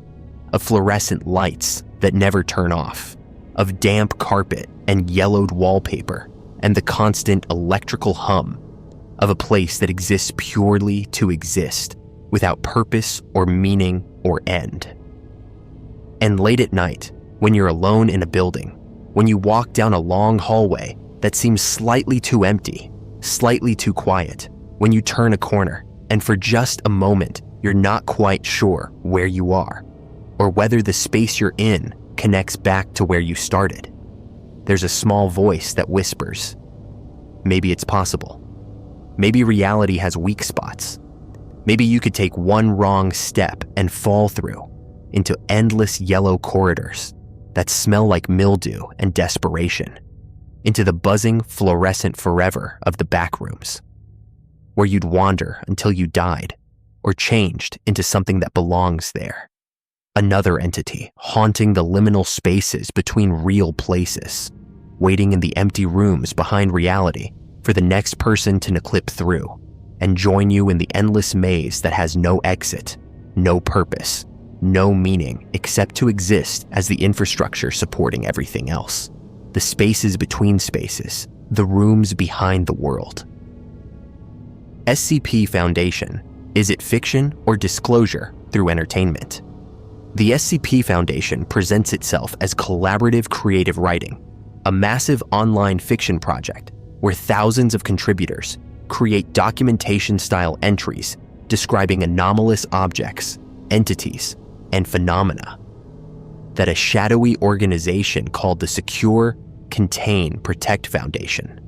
of fluorescent lights that never turn off, of damp carpet and yellowed wallpaper, and the constant electrical hum of a place that exists purely to exist, without purpose or meaning or end. And late at night, when you're alone in a building, when you walk down a long hallway that seems slightly too empty, slightly too quiet, when you turn a corner, and for just a moment, you're not quite sure where you are, or whether the space you're in connects back to where you started. There's a small voice that whispers, maybe it's possible. Maybe reality has weak spots. Maybe you could take one wrong step and fall through into endless yellow corridors that smell like mildew and desperation, into the buzzing fluorescent forever of the backrooms, where you'd wander until you died or changed into something that belongs there. Another entity haunting the liminal spaces between real places, waiting in the empty rooms behind reality for the next person to clip through and join you in the endless maze that has no exit, no purpose, no meaning except to exist as the infrastructure supporting everything else. The spaces between spaces, the rooms behind the world. SCP Foundation. Is it fiction or disclosure through entertainment? The SCP Foundation presents itself as collaborative creative writing, a massive online fiction project where thousands of contributors create documentation-style entries describing anomalous objects, entities, and phenomena that a shadowy organization called the Secure, Contain, Protect Foundation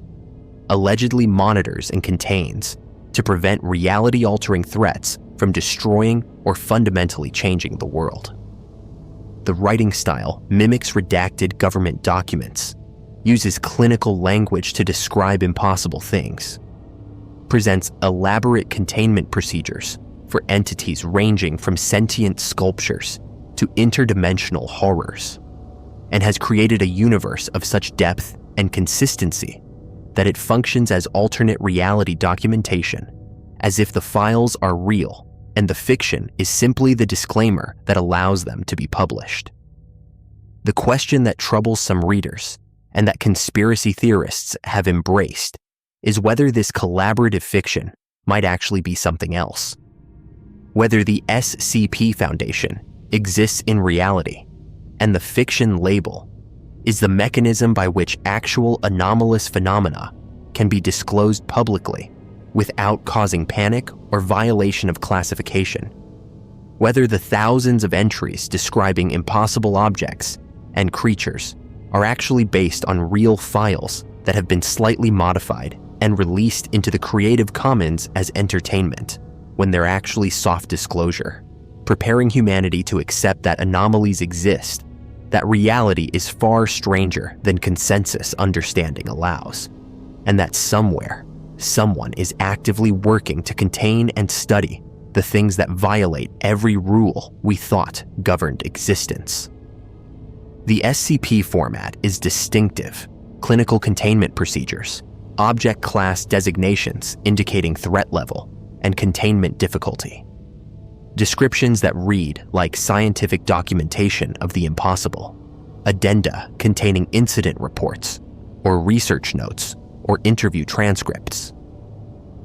allegedly monitors and contains to prevent reality-altering threats from destroying or fundamentally changing the world. The writing style mimics redacted government documents, uses clinical language to describe impossible things, presents elaborate containment procedures for entities ranging from sentient sculptures to interdimensional horrors, and has created a universe of such depth and consistency that it functions as alternate reality documentation, as if the files are real and the fiction is simply the disclaimer that allows them to be published. The question that troubles some readers, and that conspiracy theorists have embraced, is whether this collaborative fiction might actually be something else. Whether the SCP Foundation exists in reality, and the fiction label is the mechanism by which actual anomalous phenomena can be disclosed publicly without causing panic or violation of classification. Whether the thousands of entries describing impossible objects and creatures are actually based on real files that have been slightly modified and released into the Creative Commons as entertainment, when they're actually soft disclosure, preparing humanity to accept that anomalies exist, that reality is far stranger than consensus understanding allows, and that somewhere, someone is actively working to contain and study the things that violate every rule we thought governed existence. The SCP format is distinctive: clinical containment procedures, object class designations indicating threat level, and containment difficulty. Descriptions that read like scientific documentation of the impossible, addenda containing incident reports, or research notes, or interview transcripts.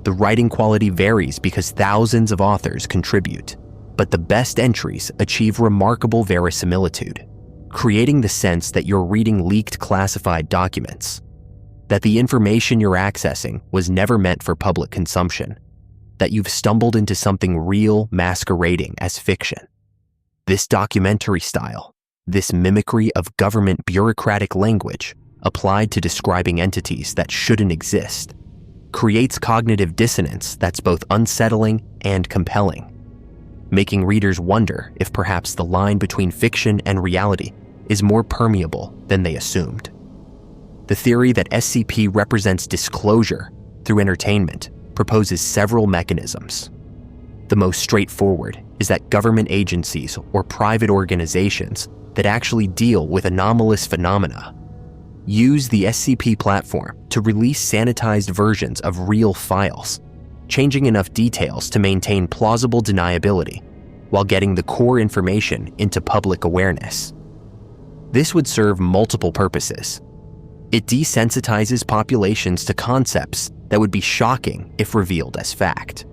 The writing quality varies because thousands of authors contribute, but the best entries achieve remarkable verisimilitude, creating the sense that you're reading leaked classified documents, that the information you're accessing was never meant for public consumption, that you've stumbled into something real masquerading as fiction. This documentary style, this mimicry of government bureaucratic language applied to describing entities that shouldn't exist, creates cognitive dissonance that's both unsettling and compelling, making readers wonder if perhaps the line between fiction and reality is more permeable than they assumed. The theory that SCP represents disclosure through entertainment proposes several mechanisms. The most straightforward is that government agencies or private organizations that actually deal with anomalous phenomena use the SCP platform to release sanitized versions of real files, changing enough details to maintain plausible deniability while getting the core information into public awareness. This would serve multiple purposes. It desensitizes populations to concepts that would be shocking if revealed as fact.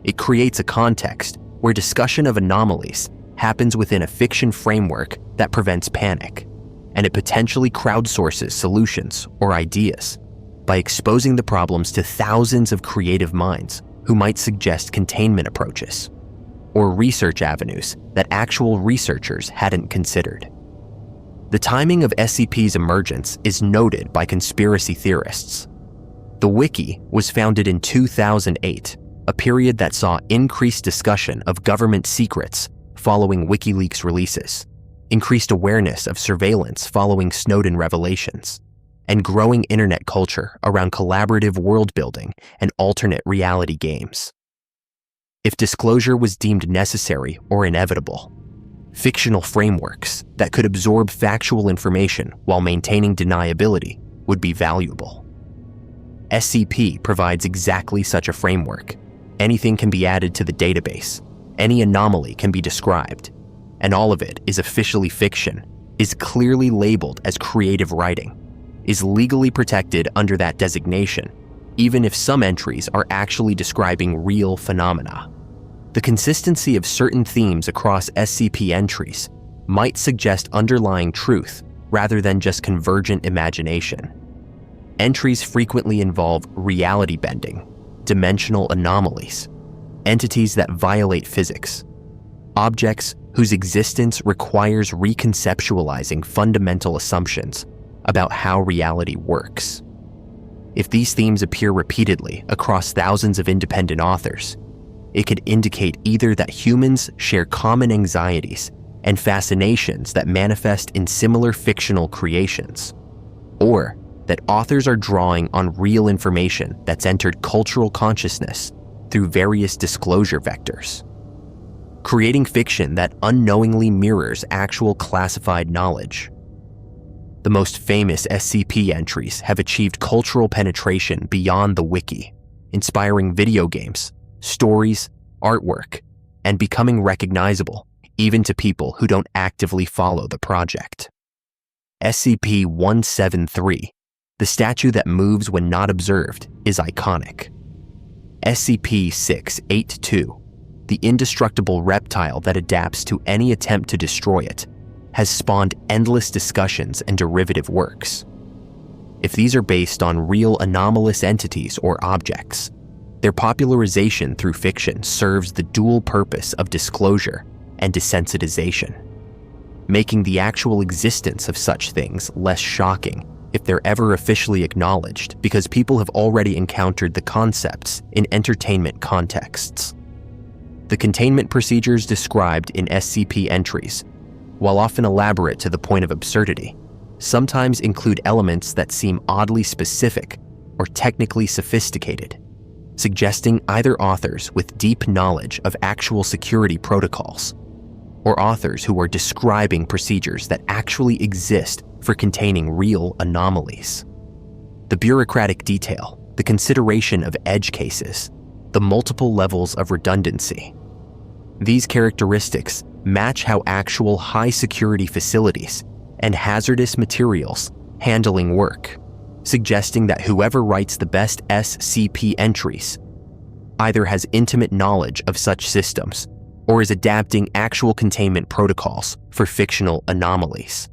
It creates a context where discussion of anomalies happens within a fiction framework that prevents panic, and it potentially crowdsources solutions or ideas by exposing the problems to thousands of creative minds who might suggest containment approaches or research avenues that actual researchers hadn't considered. The timing of SCP's emergence is noted by conspiracy theorists. The Wiki was founded in 2008, a period that saw increased discussion of government secrets following WikiLeaks releases, increased awareness of surveillance following Snowden revelations, and growing internet culture around collaborative world-building and alternate reality games. If disclosure was deemed necessary or inevitable, fictional frameworks that could absorb factual information while maintaining deniability would be valuable. SCP provides exactly such a framework. Anything can be added to the database, any anomaly can be described, and all of it is officially fiction, is clearly labeled as creative writing, is legally protected under that designation, even if some entries are actually describing real phenomena. The consistency of certain themes across SCP entries might suggest underlying truth rather than just convergent imagination. Entries frequently involve reality bending, dimensional anomalies, entities that violate physics, objects whose existence requires reconceptualizing fundamental assumptions about how reality works. If these themes appear repeatedly across thousands of independent authors, it could indicate either that humans share common anxieties and fascinations that manifest in similar fictional creations, or that authors are drawing on real information that's entered cultural consciousness through various disclosure vectors, creating fiction that unknowingly mirrors actual classified knowledge. The most famous SCP entries have achieved cultural penetration beyond the Wiki, inspiring video games, stories, artwork, and becoming recognizable even to people who don't actively follow the project. SCP-173, the statue that moves when not observed, is iconic. SCP-682, the indestructible reptile that adapts to any attempt to destroy it, has spawned endless discussions and derivative works. If these are based on real anomalous entities or objects, their popularization through fiction serves the dual purpose of disclosure and desensitization, making the actual existence of such things less shocking if they're ever officially acknowledged because people have already encountered the concepts in entertainment contexts. The containment procedures described in SCP entries, while often elaborate to the point of absurdity, sometimes include elements that seem oddly specific or technically sophisticated, suggesting either authors with deep knowledge of actual security protocols or authors who are describing procedures that actually exist for containing real anomalies. The bureaucratic detail, the consideration of edge cases, the multiple levels of redundancy. These characteristics match how actual high-security facilities and hazardous materials handling work, suggesting that whoever writes the best SCP entries either has intimate knowledge of such systems or is adapting actual containment protocols for fictional anomalies.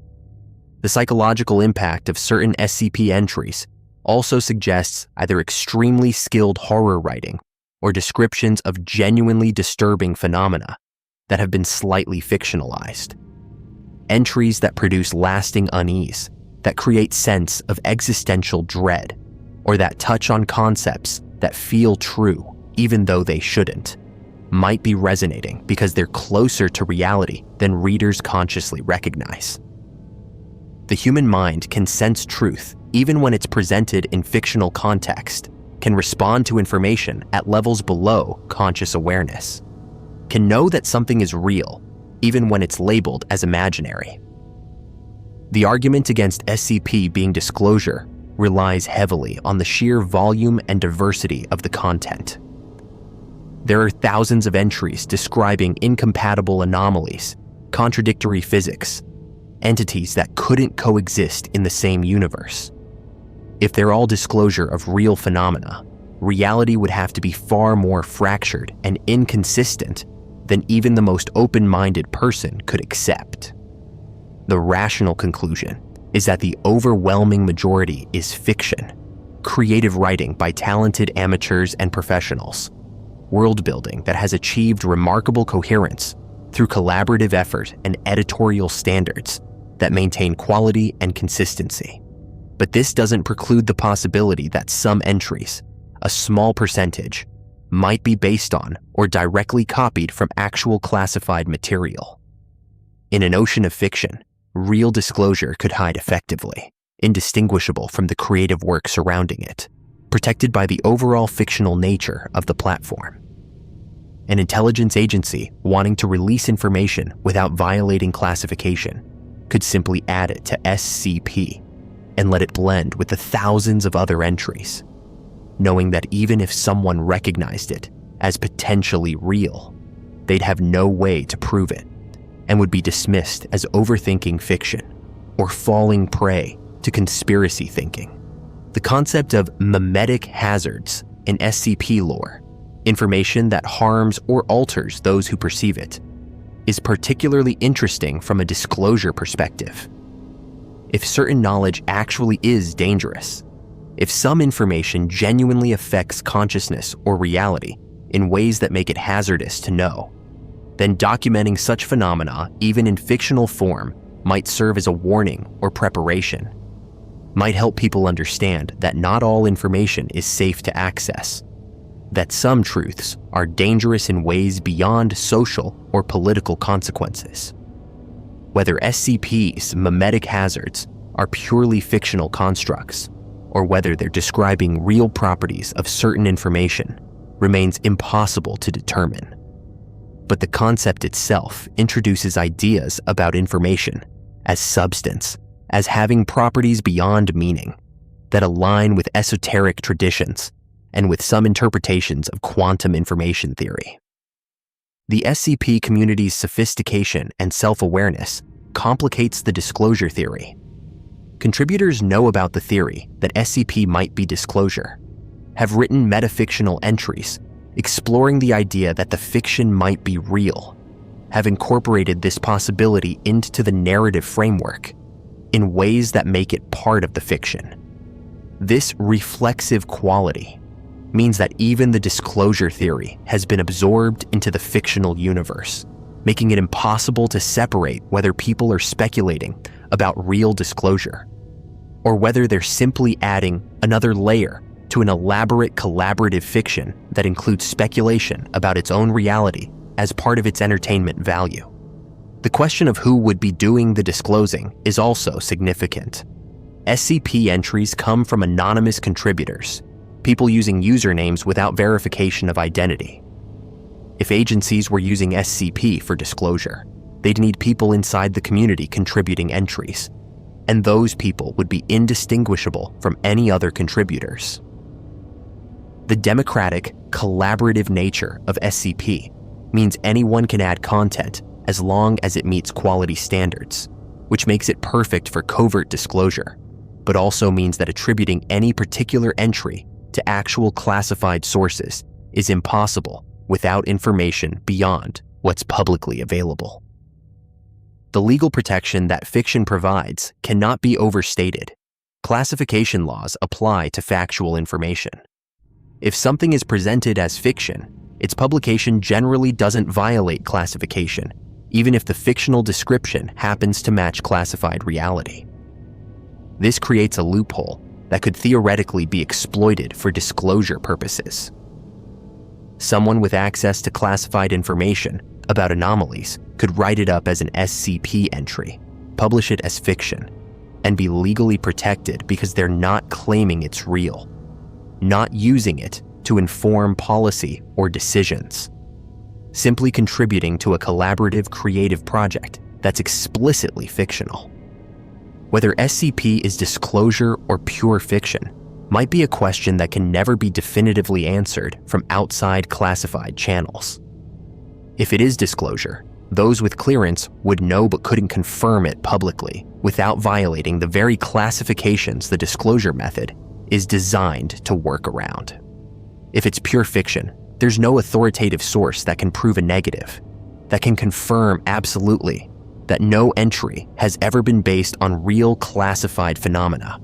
The psychological impact of certain SCP entries also suggests either extremely skilled horror writing or descriptions of genuinely disturbing phenomena that have been slightly fictionalized. Entries that produce lasting unease, that create sense of existential dread, or that touch on concepts that feel true even though they shouldn't, might be resonating because they're closer to reality than readers consciously recognize. The human mind can sense truth even when it's presented in fictional context, can respond to information at levels below conscious awareness, can know that something is real even when it's labeled as imaginary. The argument against SCP being disclosure relies heavily on the sheer volume and diversity of the content. There are thousands of entries describing incompatible anomalies, contradictory physics, entities that couldn't coexist in the same universe. If they're all disclosure of real phenomena, reality would have to be far more fractured and inconsistent than even the most open-minded person could accept. The rational conclusion is that the overwhelming majority is fiction, creative writing by talented amateurs and professionals, world building that has achieved remarkable coherence through collaborative effort and editorial standards that maintain quality and consistency. But this doesn't preclude the possibility that some entries, a small percentage, might be based on or directly copied from actual classified material. In an ocean of fiction, real disclosure could hide effectively, indistinguishable from the creative work surrounding it, protected by the overall fictional nature of the platform. An intelligence agency wanting to release information without violating classification could simply add it to SCP and let it blend with the thousands of other entries, knowing that even if someone recognized it as potentially real, they'd have no way to prove it and would be dismissed as overthinking fiction or falling prey to conspiracy thinking. The concept of memetic hazards in SCP lore, information that harms or alters those who perceive it, is particularly interesting from a disclosure perspective. If certain knowledge actually is dangerous, if some information genuinely affects consciousness or reality in ways that make it hazardous to know, then documenting such phenomena, even in fictional form, might serve as a warning or preparation, might help people understand that not all information is safe to access, that some truths are dangerous in ways beyond social or political consequences. Whether SCP's memetic hazards are purely fictional constructs, or whether they're describing real properties of certain information, remains impossible to determine. But the concept itself introduces ideas about information as substance, as having properties beyond meaning, that align with esoteric traditions and with some interpretations of quantum information theory. The SCP community's sophistication and self-awareness complicates the disclosure theory. Contributors know about the theory that SCP might be disclosure, have written metafictional entries exploring the idea that the fiction might be real, have incorporated this possibility into the narrative framework in ways that make it part of the fiction. This reflexive quality means that even the disclosure theory has been absorbed into the fictional universe, making it impossible to separate whether people are speculating about real disclosure, or whether they're simply adding another layer to an elaborate collaborative fiction that includes speculation about its own reality as part of its entertainment value. The question of who would be doing the disclosing is also significant. SCP entries come from anonymous contributors, people using usernames without verification of identity. If agencies were using SCP for disclosure, they'd need people inside the community contributing entries, and those people would be indistinguishable from any other contributors. The democratic, collaborative nature of SCP means anyone can add content as long as it meets quality standards, which makes it perfect for covert disclosure, but also means that attributing any particular entry to actual classified sources is impossible without information beyond what's publicly available. The legal protection that fiction provides cannot be overstated. Classification laws apply to factual information. If something is presented as fiction, its publication generally doesn't violate classification, even if the fictional description happens to match classified reality. This creates a loophole that could theoretically be exploited for disclosure purposes. Someone with access to classified information about anomalies could write it up as an SCP entry, publish it as fiction, and be legally protected because they're not claiming it's real, not using it to inform policy or decisions, simply contributing to a collaborative creative project that's explicitly fictional. Whether SCP is disclosure or pure fiction might be a question that can never be definitively answered from outside classified channels. If it is disclosure, those with clearance would know but couldn't confirm it publicly without violating the very classifications the disclosure method is designed to work around. If it's pure fiction, there's no authoritative source that can prove a negative, that can confirm absolutely that no entry has ever been based on real classified phenomena.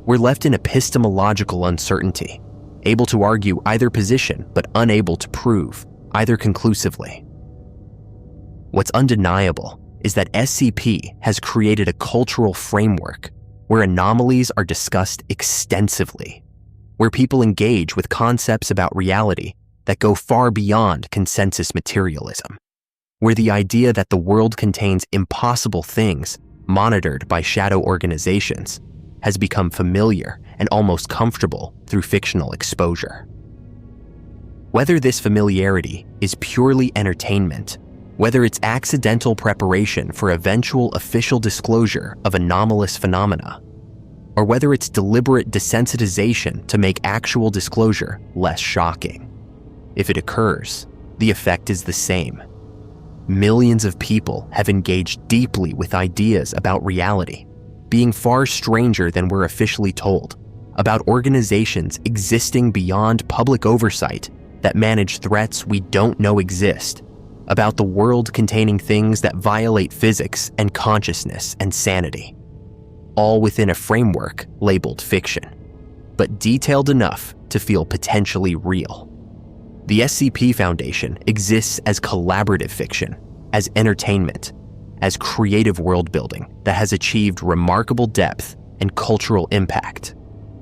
We're left in epistemological uncertainty, able to argue either position but unable to prove either conclusively. What's undeniable is that SCP has created a cultural framework where anomalies are discussed extensively, where people engage with concepts about reality that go far beyond consensus materialism, where the idea that the world contains impossible things monitored by shadow organizations has become familiar and almost comfortable through fictional exposure. Whether this familiarity is purely entertainment, whether it's accidental preparation for eventual official disclosure of anomalous phenomena, or whether it's deliberate desensitization to make actual disclosure less shocking, if it occurs, the effect is the same. Millions of people have engaged deeply with ideas about reality, being far stranger than we're officially told, about organizations existing beyond public oversight that manage threats we don't know exist, about the world containing things that violate physics and consciousness and sanity, all within a framework labeled fiction, but detailed enough to feel potentially real. The SCP Foundation exists as collaborative fiction, as entertainment, as creative world building that has achieved remarkable depth and cultural impact.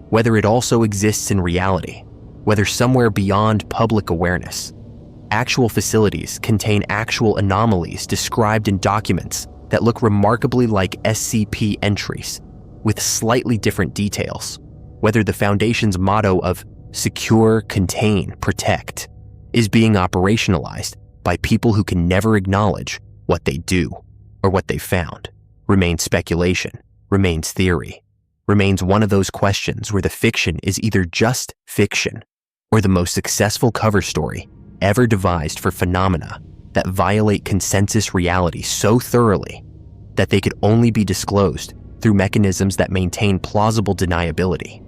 Whether it also exists in reality, whether somewhere beyond public awareness, actual facilities contain actual anomalies described in documents that look remarkably like SCP entries, with slightly different details. Whether the Foundation's motto of secure, contain, protect is being operationalized by people who can never acknowledge what they do or what they found remains speculation, remains theory, remains one of those questions where the fiction is either just fiction or the most successful cover story ever devised for phenomena that violate consensus reality so thoroughly that they could only be disclosed through mechanisms that maintain plausible deniability,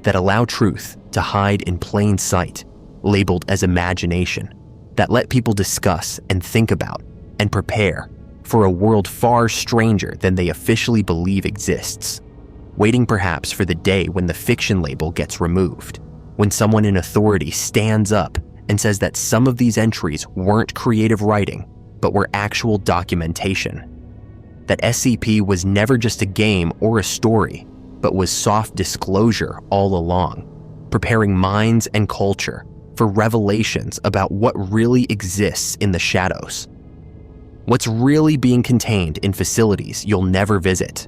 that allow truth to hide in plain sight, labeled as imagination, that let people discuss and think about and prepare for a world far stranger than they officially believe exists, waiting perhaps for the day when the fiction label gets removed, when someone in authority stands up and says that some of these entries weren't creative writing, but were actual documentation. That SCP was never just a game or a story, but was soft disclosure all along, preparing minds and culture for revelations about what really exists in the shadows, what's really being contained in facilities you'll never visit,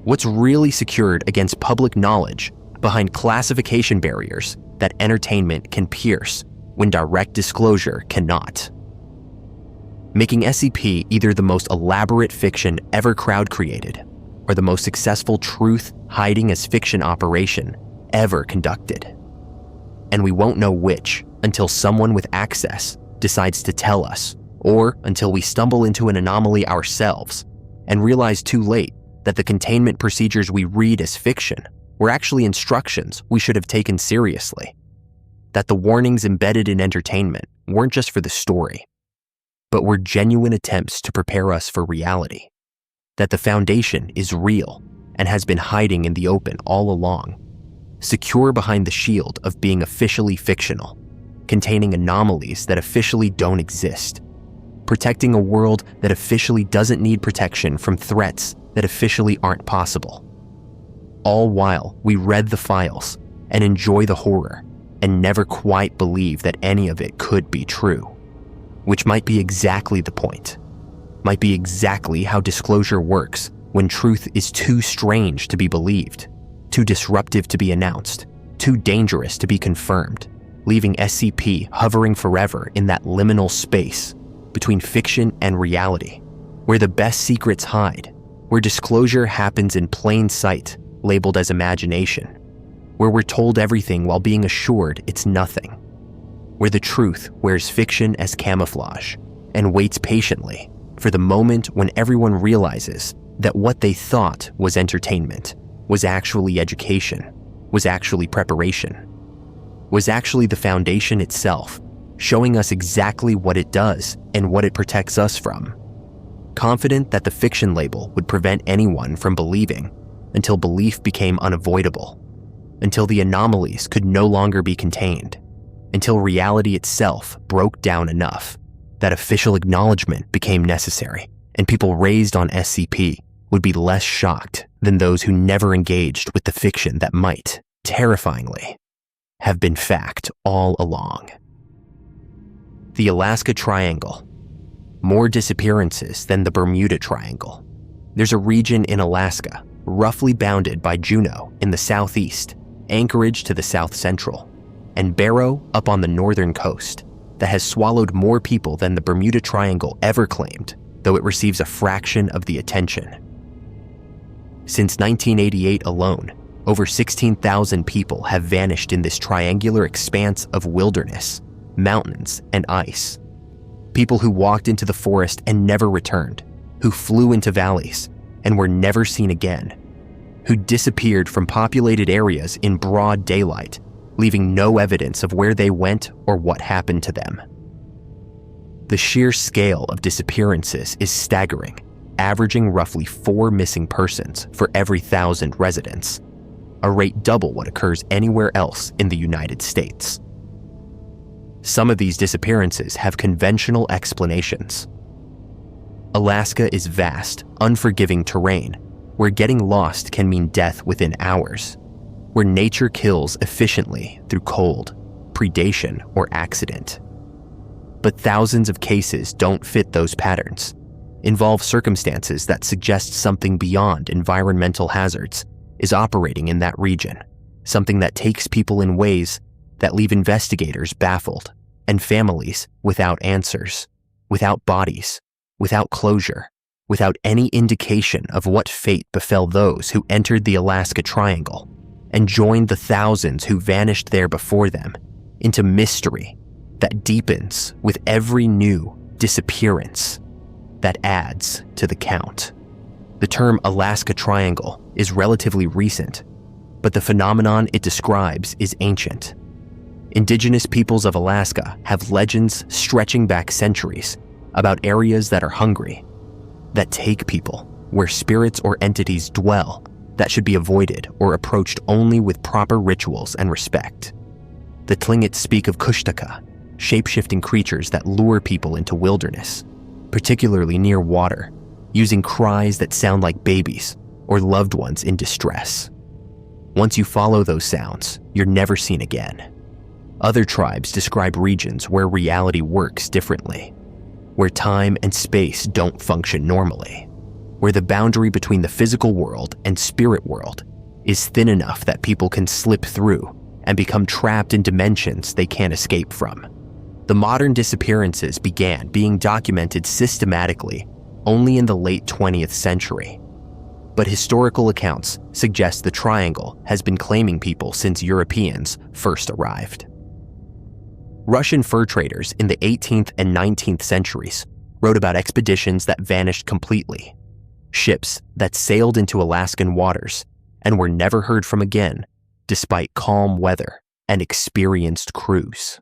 what's really secured against public knowledge behind classification barriers that entertainment can pierce when direct disclosure cannot. making SCP either the most elaborate fiction ever crowd-created or the most successful truth-hiding-as-fiction operation ever conducted. And we won't know which until someone with access decides to tell us, or until we stumble into an anomaly ourselves and realize too late that the containment procedures we read as fiction were actually instructions we should have taken seriously. That the warnings embedded in entertainment weren't just for the story, but were genuine attempts to prepare us for reality. That the Foundation is real and has been hiding in the open all along, secure behind the shield of being officially fictional, containing anomalies that officially don't exist, protecting a world that officially doesn't need protection from threats that officially aren't possible. All while we read the files and enjoy the horror and never quite believe that any of it could be true, which might be exactly the point, might be exactly how disclosure works when truth is too strange to be believed, too disruptive to be announced, too dangerous to be confirmed, leaving SCP hovering forever in that liminal space between fiction and reality, where the best secrets hide, where disclosure happens in plain sight, labeled as imagination, where we're told everything while being assured it's nothing, where the truth wears fiction as camouflage and waits patiently for the moment when everyone realizes that what they thought was entertainment was actually education, was actually preparation, was actually the Foundation itself, showing us exactly what it does and what it protects us from. Confident that the fiction label would prevent anyone from believing until belief became unavoidable, until the anomalies could no longer be contained, until reality itself broke down enough that official acknowledgement became necessary, and people raised on SCP would be less shocked than those who never engaged with the fiction that might, terrifyingly, have been fact all along. The Alaska Triangle. More disappearances than the Bermuda Triangle. There's a region in Alaska, roughly bounded by Juneau in the southeast, Anchorage to the south central, and Barrow up on the northern coast, that has swallowed more people than the Bermuda Triangle ever claimed, though it receives a fraction of the attention. Since 1988 alone, over 16,000 people have vanished in this triangular expanse of wilderness, mountains, and ice. People who walked into the forest and never returned, who flew into valleys and were never seen again, who disappeared from populated areas in broad daylight, leaving no evidence of where they went or what happened to them. The sheer scale of disappearances is staggering, averaging roughly 4 missing persons for every 1,000 residents, a rate double what occurs anywhere else in the United States. Some of these disappearances have conventional explanations. Alaska is vast, unforgiving terrain where getting lost can mean death within hours, where nature kills efficiently through cold, predation, or accident. But thousands of cases don't fit those patterns, involve circumstances that suggest something beyond environmental hazards is operating in that region, something that takes people in ways that leave investigators baffled and families without answers, without bodies, without closure, without any indication of what fate befell those who entered the Alaska Triangle and joined the thousands who vanished there before them into mystery that deepens with every new disappearance that adds to the count. The term Alaska Triangle is relatively recent, but the phenomenon it describes is ancient. Indigenous peoples of Alaska have legends stretching back centuries about areas that are hungry, that take people, where spirits or entities dwell that should be avoided or approached only with proper rituals and respect. The Tlingits speak of Kushtaka, shape-shifting creatures that lure people into wilderness, particularly near water, using cries that sound like babies or loved ones in distress. Once you follow those sounds, you're never seen again. Other tribes describe regions where reality works differently, where time and space don't function normally, where the boundary between the physical world and spirit world is thin enough that people can slip through and become trapped in dimensions they can't escape from. The modern disappearances began being documented systematically only in the late 20th century. But historical accounts suggest the triangle has been claiming people since Europeans first arrived. Russian fur traders in the 18th and 19th centuries wrote about expeditions that vanished completely, ships that sailed into Alaskan waters and were never heard from again despite calm weather and experienced crews.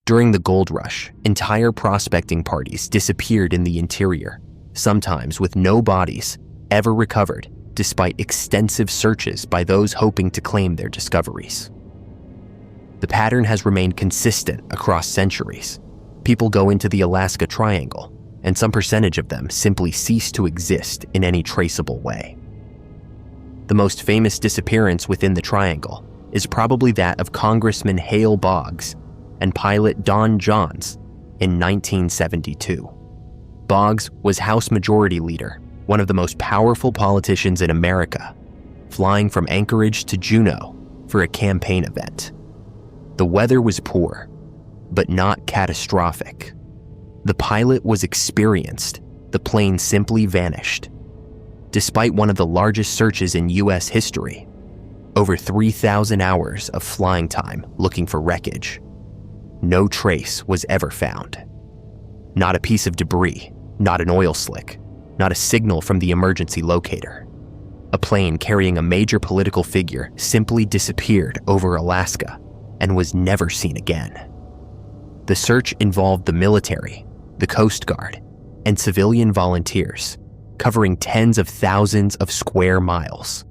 During the gold rush, entire prospecting parties disappeared in the interior, sometimes with no bodies ever recovered despite extensive searches by those hoping to claim their discoveries. The pattern has remained consistent across centuries. People go into the Alaska Triangle, and some percentage of them simply cease to exist in any traceable way. The most famous disappearance within the Triangle is probably that of Congressman Hale Boggs and pilot Don Johns in 1972. Boggs was House Majority Leader, one of the most powerful politicians in America, flying from Anchorage to Juneau for a campaign event. The weather was poor, but not catastrophic. The pilot was experienced. The plane simply vanished. Despite one of the largest searches in U.S. history, over 3,000 hours of flying time looking for wreckage, no trace was ever found. Not a piece of debris, not an oil slick, not a signal from the emergency locator. A plane carrying a major political figure simply disappeared over Alaska and was never seen again. The search involved the military, the Coast Guard, and civilian volunteers, covering tens of thousands of square miles.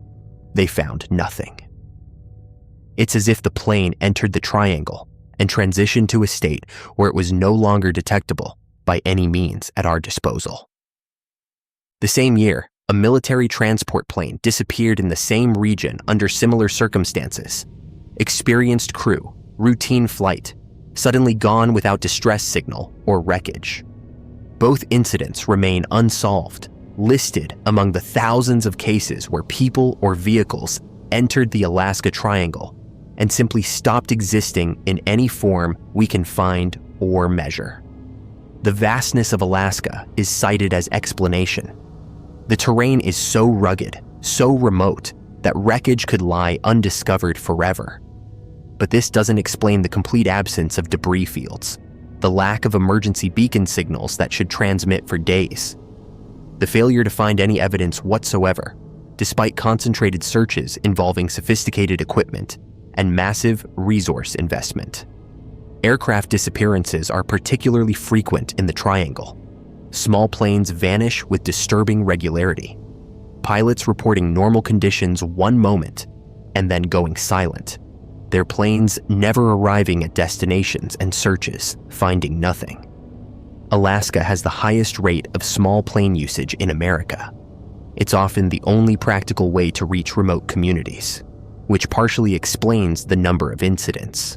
They found nothing. It's as if the plane entered the triangle and transitioned to a state where it was no longer detectable by any means at our disposal. The same year, a military transport plane disappeared in the same region under similar circumstances. Experienced crew, routine flight, suddenly gone without distress signal or wreckage. Both incidents remain unsolved, listed among the thousands of cases where people or vehicles entered the Alaska Triangle and simply stopped existing in any form we can find or measure. The vastness of Alaska is cited as explanation. The terrain is so rugged, so remote, that wreckage could lie undiscovered forever. But this doesn't explain the complete absence of debris fields, the lack of emergency beacon signals that should transmit for days, the failure to find any evidence whatsoever, despite concentrated searches involving sophisticated equipment and massive resource investment. Aircraft disappearances are particularly frequent in the Triangle. Small planes vanish with disturbing regularity. Pilots reporting normal conditions one moment and then going silent. Their planes never arriving at destinations and searches, finding nothing. Alaska has the highest rate of small plane usage in America. It's often the only practical way to reach remote communities, which partially explains the number of incidents.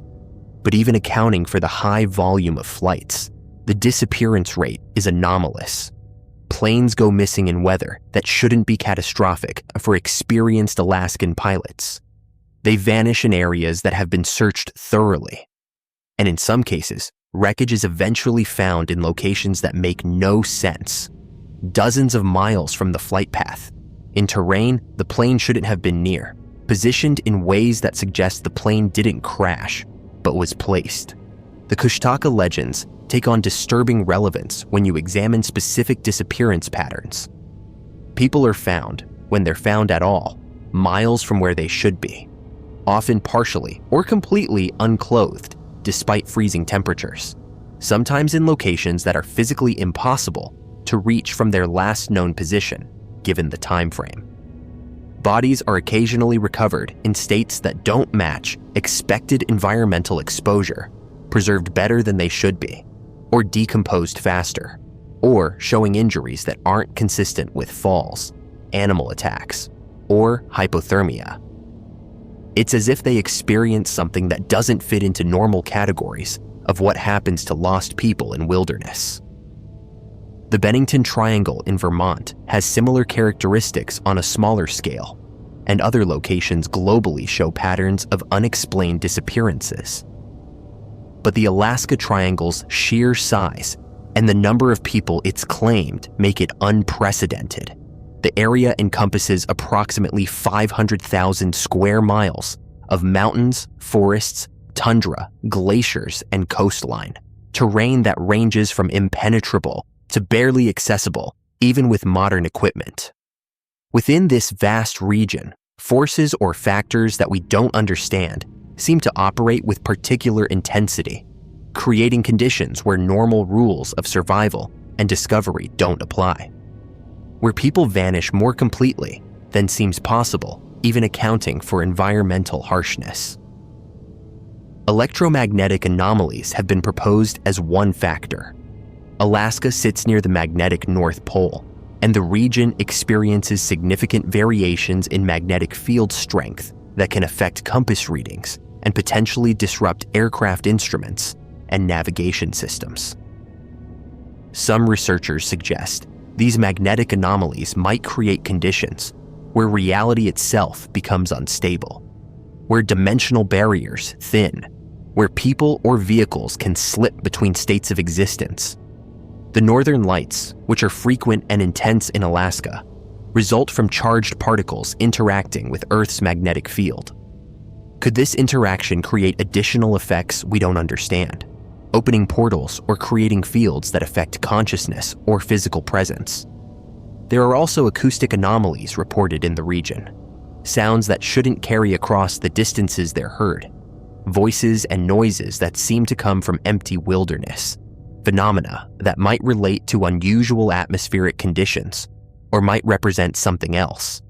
But even accounting for the high volume of flights, the disappearance rate is anomalous. Planes go missing in weather that shouldn't be catastrophic for experienced Alaskan pilots. They vanish in areas that have been searched thoroughly. And in some cases, wreckage is eventually found in locations that make no sense. Dozens of miles from the flight path, in terrain the plane shouldn't have been near, positioned in ways that suggest the plane didn't crash, but was placed. The Kushtaka legends take on disturbing relevance when you examine specific disappearance patterns. People are found, when they're found at all, miles from where they should be, often partially or completely unclothed despite freezing temperatures, sometimes in locations that are physically impossible to reach from their last known position, given the time frame. Bodies are occasionally recovered in states that don't match expected environmental exposure, preserved better than they should be, or decomposed faster, or showing injuries that aren't consistent with falls, animal attacks, or hypothermia. It's as if they experience something that doesn't fit into normal categories of what happens to lost people in wilderness. The Bennington Triangle in Vermont has similar characteristics on a smaller scale, and other locations globally show patterns of unexplained disappearances. but the Alaska Triangle's sheer size and the number of people it's claimed make it unprecedented. The area encompasses approximately 500,000 square miles of mountains, forests, tundra, glaciers, and coastline, terrain that ranges from impenetrable to barely accessible, even with modern equipment. Within this vast region, forces or factors that we don't understand seem to operate with particular intensity, creating conditions where normal rules of survival and discovery don't apply. Where people vanish more completely than seems possible, even accounting for environmental harshness. Electromagnetic anomalies have been proposed as one factor. Alaska sits near the magnetic North Pole, and the region experiences significant variations in magnetic field strength that can affect compass readings and potentially disrupt aircraft instruments and navigation systems. Some researchers suggest these magnetic anomalies might create conditions where reality itself becomes unstable, where dimensional barriers thin, where people or vehicles can slip between states of existence. The northern lights, which are frequent and intense in Alaska, result from charged particles interacting with Earth's magnetic field. Could this interaction create additional effects we don't understand, opening portals or creating fields that affect consciousness or physical presence? There are also acoustic anomalies reported in the region, sounds that shouldn't carry across the distances they're heard, voices and noises that seem to come from empty wilderness, phenomena that might relate to unusual atmospheric conditions or might represent something else,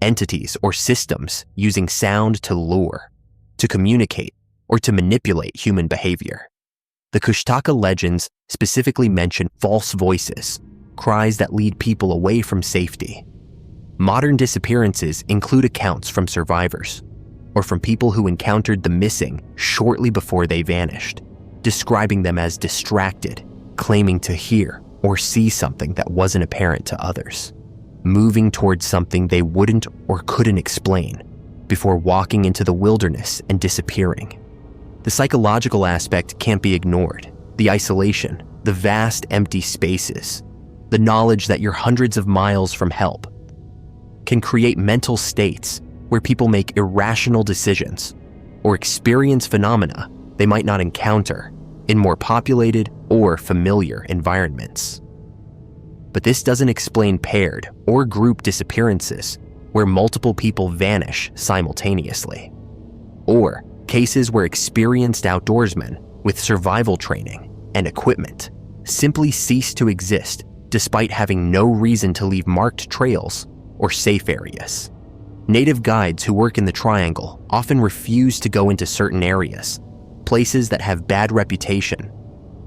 entities or systems using sound to lure, to communicate, or to manipulate human behavior. The Kushtaka legends specifically mention false voices, cries that lead people away from safety. Modern disappearances include accounts from survivors or from people who encountered the missing shortly before they vanished, describing them as distracted, claiming to hear or see something that wasn't apparent to others, moving towards something they wouldn't or couldn't explain before walking into the wilderness and disappearing. The psychological aspect can't be ignored. The isolation, the vast empty spaces, the knowledge that you're hundreds of miles from help can create mental states where people make irrational decisions or experience phenomena they might not encounter in more populated or familiar environments. But this doesn't explain paired or group disappearances where multiple people vanish simultaneously, or cases where experienced outdoorsmen with survival training and equipment simply cease to exist despite having no reason to leave marked trails or safe areas. Native guides who work in the Triangle often refuse to go into certain areas, places that have bad reputation,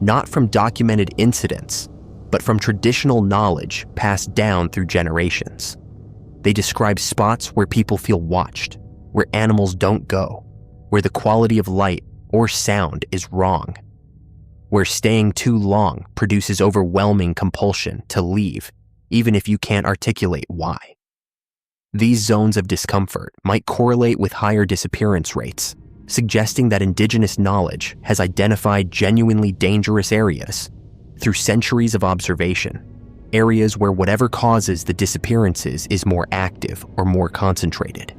not from documented incidents, but from traditional knowledge passed down through generations. They describe spots where people feel watched, where animals don't go, where the quality of light or sound is wrong, where staying too long produces overwhelming compulsion to leave, even if you can't articulate why. These zones of discomfort might correlate with higher disappearance rates, suggesting that indigenous knowledge has identified genuinely dangerous areas through centuries of observation, areas where whatever causes the disappearances is more active or more concentrated.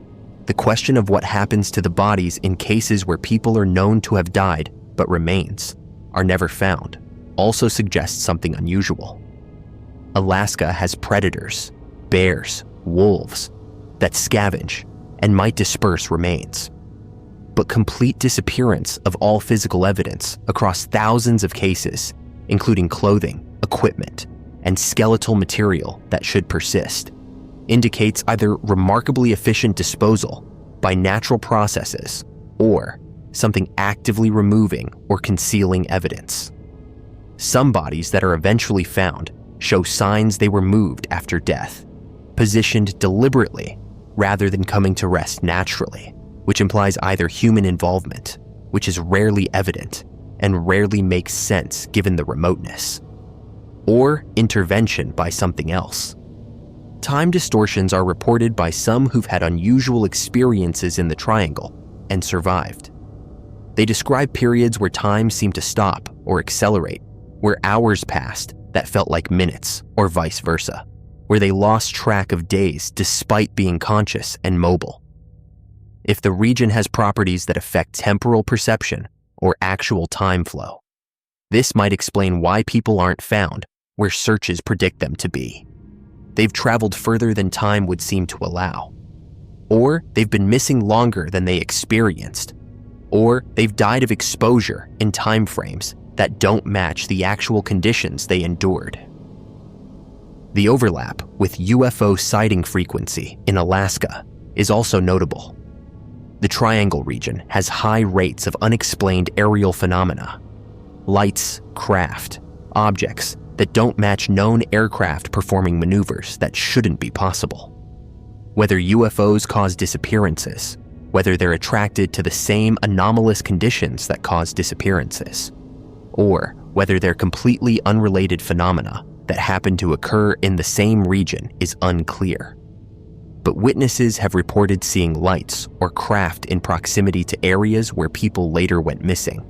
The question of what happens to the bodies in cases where people are known to have died but remains are never found also suggests something unusual. Alaska has predators, bears, wolves, that scavenge and might disperse remains. But complete disappearance of all physical evidence across thousands of cases, including clothing, equipment, and skeletal material that should persist, indicates either remarkably efficient disposal by natural processes or something actively removing or concealing evidence. Some bodies that are eventually found show signs they were moved after death, positioned deliberately rather than coming to rest naturally, which implies either human involvement, which is rarely evident and rarely makes sense given the remoteness, or intervention by something else. Time distortions are reported by some who've had unusual experiences in the Triangle and survived. They describe periods where time seemed to stop or accelerate, where hours passed that felt like minutes, or vice versa, where they lost track of days despite being conscious and mobile. If the region has properties that affect temporal perception or actual time flow, this might explain why people aren't found where searches predict them to be. They've traveled further than time would seem to allow. Or they've been missing longer than they experienced. Or they've died of exposure in time frames that don't match the actual conditions they endured. The overlap with UFO sighting frequency in Alaska is also notable. The Triangle region has high rates of unexplained aerial phenomena. Lights, craft, objects that don't match known aircraft performing maneuvers that shouldn't be possible. Whether UFOs cause disappearances, whether they're attracted to the same anomalous conditions that cause disappearances, or whether they're completely unrelated phenomena that happen to occur in the same region is unclear. But witnesses have reported seeing lights or craft in proximity to areas where people later went missing.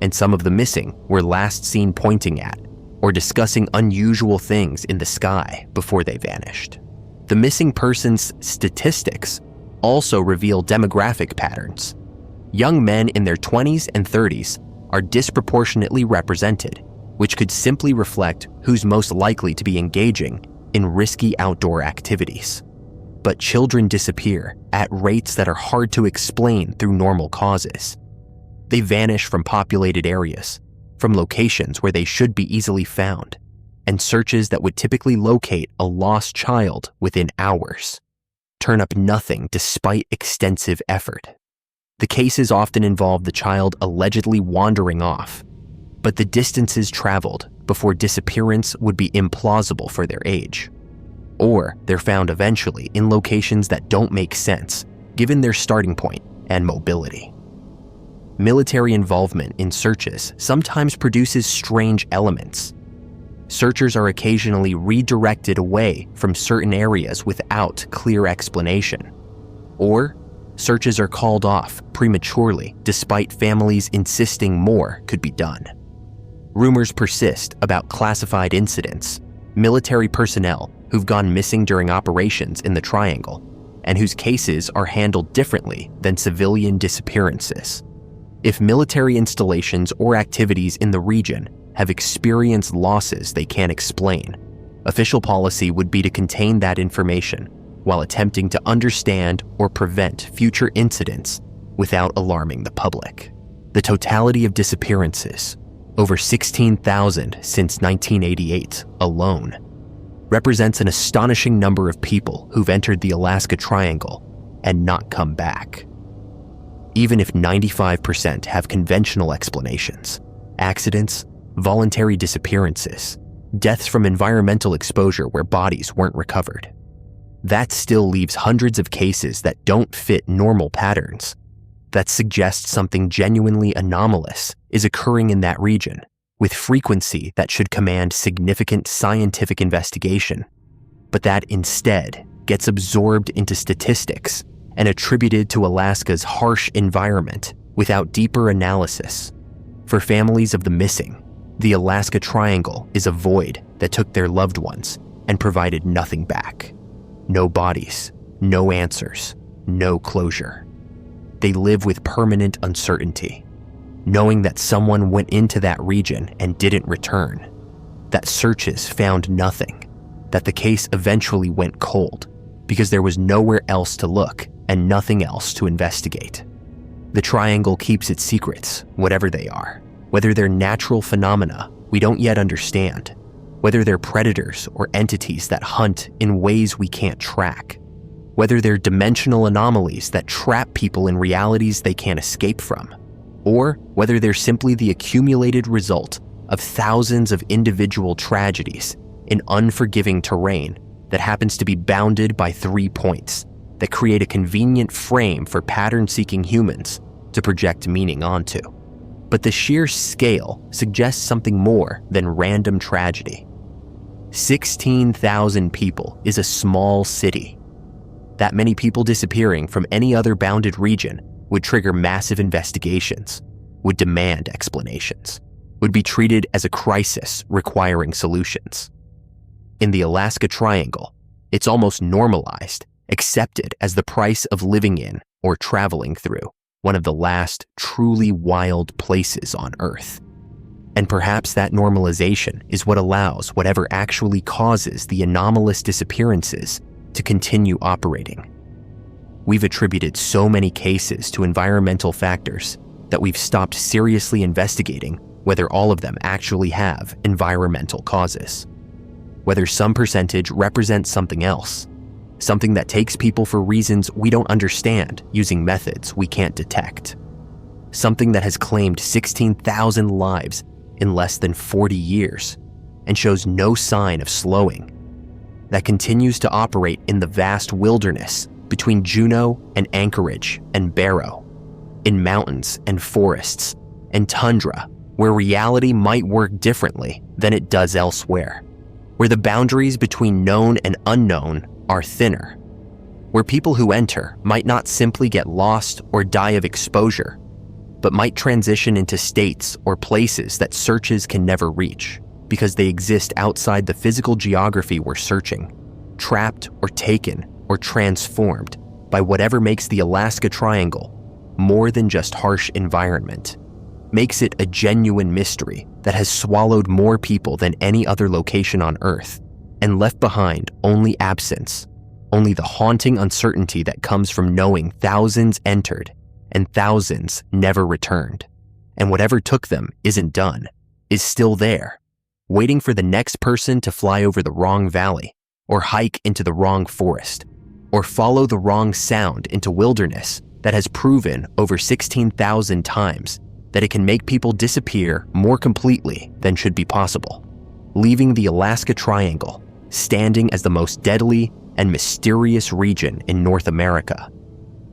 And some of the missing were last seen pointing at or discussing unusual things in the sky before they vanished. The missing persons statistics also reveal demographic patterns. Young men in their 20s and 30s are disproportionately represented, which could simply reflect who's most likely to be engaging in risky outdoor activities. But children disappear at rates that are hard to explain through normal causes. They vanish from populated areas, from locations where they should be easily found, and searches that would typically locate a lost child within hours turn up nothing despite extensive effort. The cases often involve the child allegedly wandering off, but the distances traveled before disappearance would be implausible for their age. Or they're found eventually in locations that don't make sense given their starting point and mobility. Military involvement in searches sometimes produces strange elements. Searchers are occasionally redirected away from certain areas without clear explanation. Or searches are called off prematurely despite families insisting more could be done. Rumors persist about classified incidents, military personnel who've gone missing during operations in the Triangle, and whose cases are handled differently than civilian disappearances. If military installations or activities in the region have experienced losses they can't explain, official policy would be to contain that information while attempting to understand or prevent future incidents without alarming the public. The totality of disappearances, over 16,000 since 1988 alone, represents an astonishing number of people who've entered the Alaska Triangle and not come back. Even if 95% have conventional explanations, accidents, voluntary disappearances, deaths from environmental exposure where bodies weren't recovered, that still leaves hundreds of cases that don't fit normal patterns, that suggest something genuinely anomalous is occurring in that region, with frequency that should command significant scientific investigation, but that instead gets absorbed into statistics and attributed to Alaska's harsh environment without deeper analysis. For families of the missing, the Alaska Triangle is a void that took their loved ones and provided nothing back. No bodies, no answers, no closure. They live with permanent uncertainty, knowing that someone went into that region and didn't return, that searches found nothing, that the case eventually went cold because there was nowhere else to look and nothing else to investigate. The Triangle keeps its secrets, whatever they are, whether they're natural phenomena we don't yet understand, whether they're predators or entities that hunt in ways we can't track, whether they're dimensional anomalies that trap people in realities they can't escape from, or whether they're simply the accumulated result of thousands of individual tragedies in unforgiving terrain that happens to be bounded by 3 points that create a convenient frame for pattern-seeking humans to project meaning onto. But the sheer scale suggests something more than random tragedy. 16,000 people is a small city. That many people disappearing from any other bounded region would trigger massive investigations, would demand explanations, would be treated as a crisis requiring solutions. In the Alaska Triangle, it's almost normalized, accepted as the price of living in or traveling through one of the last truly wild places on Earth. And perhaps that normalization is what allows whatever actually causes the anomalous disappearances to continue operating. We've attributed so many cases to environmental factors that we've stopped seriously investigating whether all of them actually have environmental causes. Whether some percentage represents something else, something that takes people for reasons we don't understand using methods we can't detect. Something that has claimed 16,000 lives in less than 40 years and shows no sign of slowing. That continues to operate in the vast wilderness between Juneau and Anchorage and Barrow, in mountains and forests and tundra where reality might work differently than it does elsewhere, where the boundaries between known and unknown are thinner, where people who enter might not simply get lost or die of exposure, but might transition into states or places that searches can never reach because they exist outside the physical geography we're searching, trapped or taken or transformed by whatever makes the Alaska Triangle more than just harsh environment, makes it a genuine mystery that has swallowed more people than any other location on Earth and left behind only absence, only the haunting uncertainty that comes from knowing thousands entered and thousands never returned. And whatever took them isn't done, is still there, waiting for the next person to fly over the wrong valley, or hike into the wrong forest, or follow the wrong sound into wilderness that has proven over 16,000 times that it can make people disappear more completely than should be possible, leaving the Alaska Triangle standing as the most deadly and mysterious region in North America,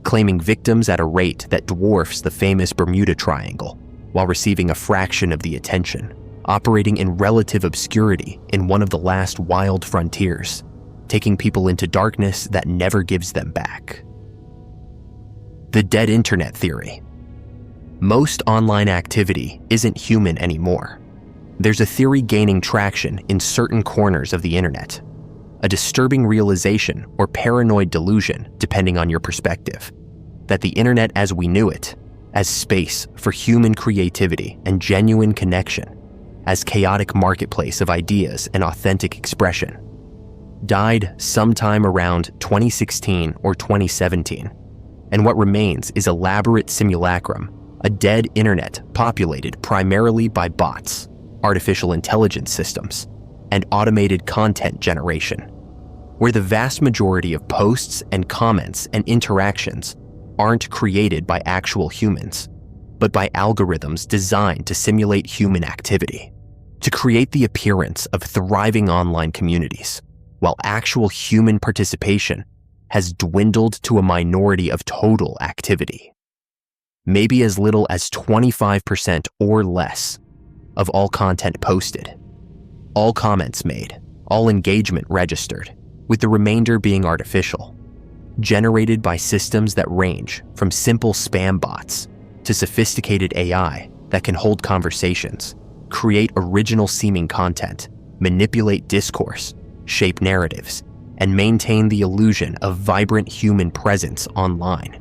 claiming victims at a rate that dwarfs the famous Bermuda Triangle, while receiving a fraction of the attention, operating in relative obscurity in one of the last wild frontiers, taking people into darkness that never gives them back. The dead internet theory. Most online activity isn't human anymore. There's a theory gaining traction in certain corners of the internet, a disturbing realization or paranoid delusion, depending on your perspective, that the internet as we knew it, as space for human creativity and genuine connection, as chaotic marketplace of ideas and authentic expression, died sometime around 2016 or 2017, and what remains is elaborate simulacrum, a dead internet populated primarily by bots, artificial intelligence systems, and automated content generation, where the vast majority of posts and comments and interactions aren't created by actual humans, but by algorithms designed to simulate human activity, to create the appearance of thriving online communities, while actual human participation has dwindled to a minority of total activity. Maybe as little as 25% or less of all content posted, all comments made, all engagement registered, with the remainder being artificial, generated by systems that range from simple spam bots to sophisticated AI that can hold conversations, create original-seeming content, manipulate discourse, shape narratives, and maintain the illusion of vibrant human presence online,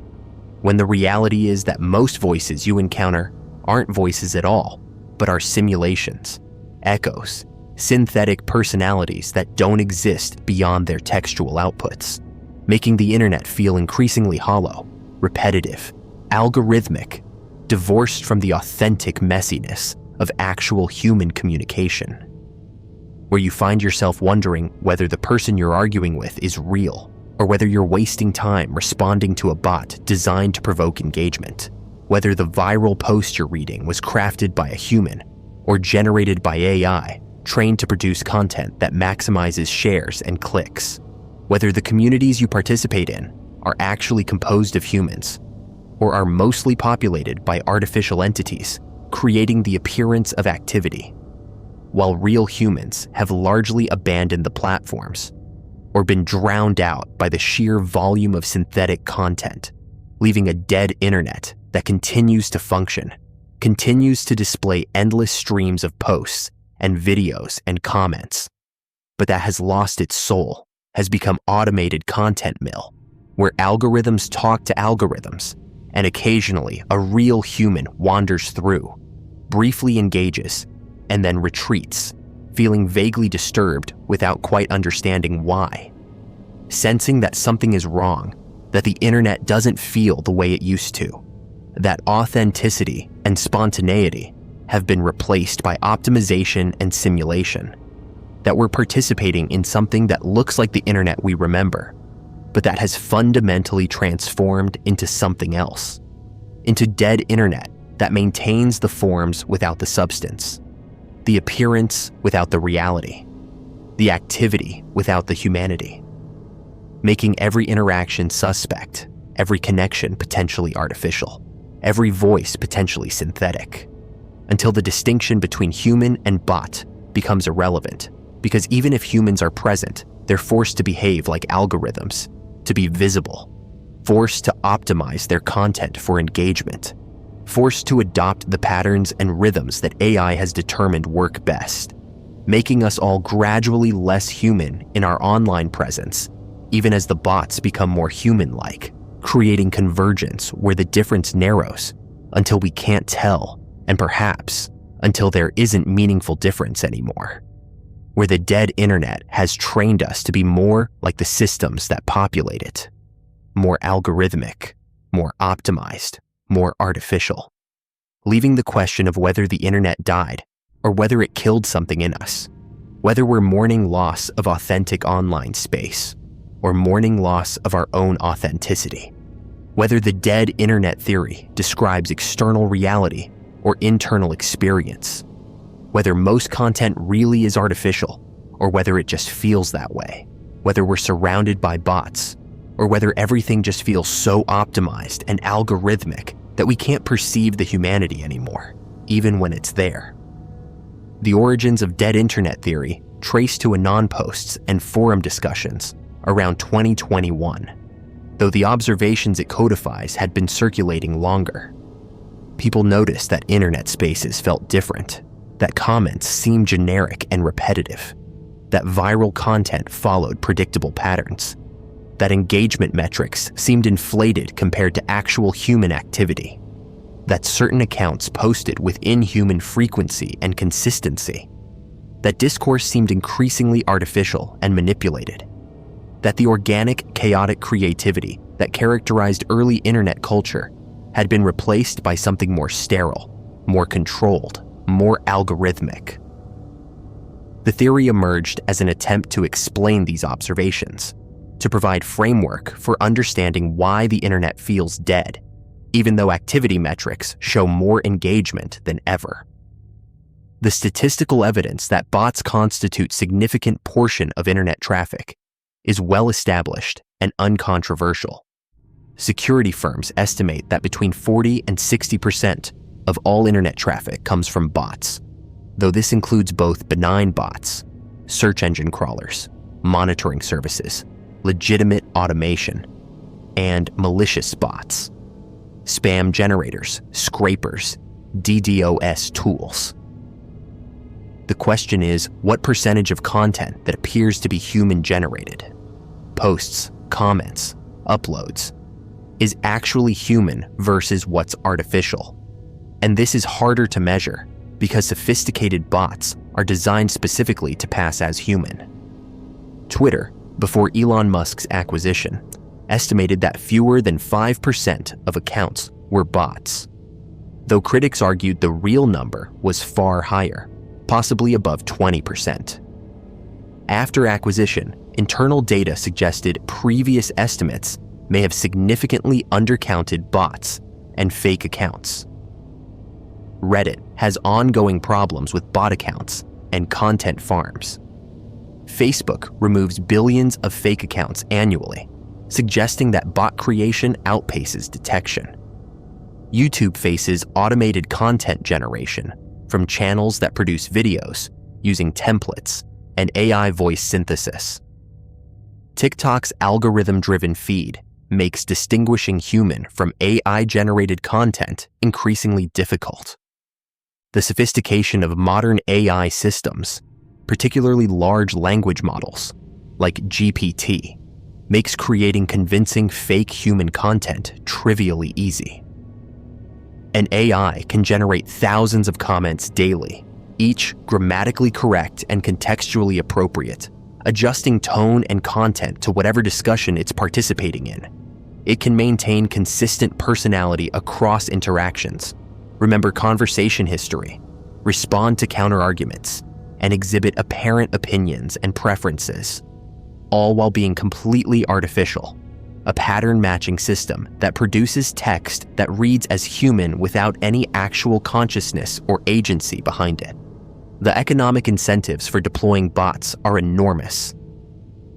when the reality is that most voices you encounter aren't voices at all, but are simulations, echoes, synthetic personalities that don't exist beyond their textual outputs, making the internet feel increasingly hollow, repetitive, algorithmic, divorced from the authentic messiness of actual human communication, where you find yourself wondering whether the person you're arguing with is real, or whether you're wasting time responding to a bot designed to provoke engagement, whether the viral post you're reading was crafted by a human or generated by AI trained to produce content that maximizes shares and clicks, whether the communities you participate in are actually composed of humans or are mostly populated by artificial entities creating the appearance of activity, while real humans have largely abandoned the platforms or been drowned out by the sheer volume of synthetic content, leaving a dead internet that continues to function, continues to display endless streams of posts and videos and comments, but that has lost its soul, has become automated content mill, where algorithms talk to algorithms, and occasionally a real human wanders through, briefly engages, and then retreats, feeling vaguely disturbed without quite understanding why. Sensing that something is wrong, that the internet doesn't feel the way it used to, that authenticity and spontaneity have been replaced by optimization and simulation, that we're participating in something that looks like the internet we remember, but that has fundamentally transformed into something else, into dead internet that maintains the forms without the substance, the appearance without the reality, the activity without the humanity, making every interaction suspect, every connection potentially artificial, every voice potentially synthetic, until the distinction between human and bot becomes irrelevant, because even if humans are present, they're forced to behave like algorithms, to be visible, forced to optimize their content for engagement, forced to adopt the patterns and rhythms that AI has determined work best, making us all gradually less human in our online presence, even as the bots become more human-like, creating convergence where the difference narrows until we can't tell, and perhaps until there isn't meaningful difference anymore, where the dead internet has trained us to be more like the systems that populate it, more algorithmic, more optimized, more artificial, leaving the question of whether the internet died or whether it killed something in us, whether we're mourning loss of authentic online space or mourning loss of our own authenticity, whether the dead internet theory describes external reality or internal experience, whether most content really is artificial or whether it just feels that way, whether we're surrounded by bots or whether everything just feels so optimized and algorithmic that we can't perceive the humanity anymore, even when it's there. The origins of dead internet theory trace to Anon posts and forum discussions around 2021, though the observations it codifies had been circulating longer. People noticed that internet spaces felt different, that comments seemed generic and repetitive, that viral content followed predictable patterns, that engagement metrics seemed inflated compared to actual human activity, that certain accounts posted with inhuman frequency and consistency, that discourse seemed increasingly artificial and manipulated, that the organic, chaotic creativity that characterized early internet culture had been replaced by something more sterile, more controlled, more algorithmic. The theory emerged as an attempt to explain these observations, to provide framework for understanding why the internet feels dead, even though activity metrics show more engagement than ever. The statistical evidence that bots constitute a significant portion of internet traffic is well established and uncontroversial. Security firms estimate that between 40 and 60% of all internet traffic comes from bots, though this includes both benign bots, search engine crawlers, monitoring services, legitimate automation, and malicious bots, spam generators, scrapers, DDoS tools. The question is, what percentage of content that appears to be human-generated, posts, comments, uploads, is actually human versus what's artificial? And this is harder to measure because sophisticated bots are designed specifically to pass as human. Twitter, before Elon Musk's acquisition, estimated that fewer than 5% of accounts were bots, though critics argued the real number was far higher, possibly above 20%. After acquisition, internal data suggested previous estimates may have significantly undercounted bots and fake accounts. Reddit has ongoing problems with bot accounts and content farms. Facebook removes billions of fake accounts annually, suggesting that bot creation outpaces detection. YouTube faces automated content generation from channels that produce videos using templates and AI voice synthesis. TikTok's algorithm-driven feed makes distinguishing human from AI-generated content increasingly difficult. The sophistication of modern AI systems, particularly large language models like GPT, makes creating convincing fake human content trivially easy. An AI can generate thousands of comments daily, each grammatically correct and contextually appropriate, adjusting tone and content to whatever discussion it's participating in. It can maintain consistent personality across interactions, remember conversation history, respond to counterarguments, and exhibit apparent opinions and preferences, all while being completely artificial, a pattern-matching system that produces text that reads as human without any actual consciousness or agency behind it. The economic incentives for deploying bots are enormous.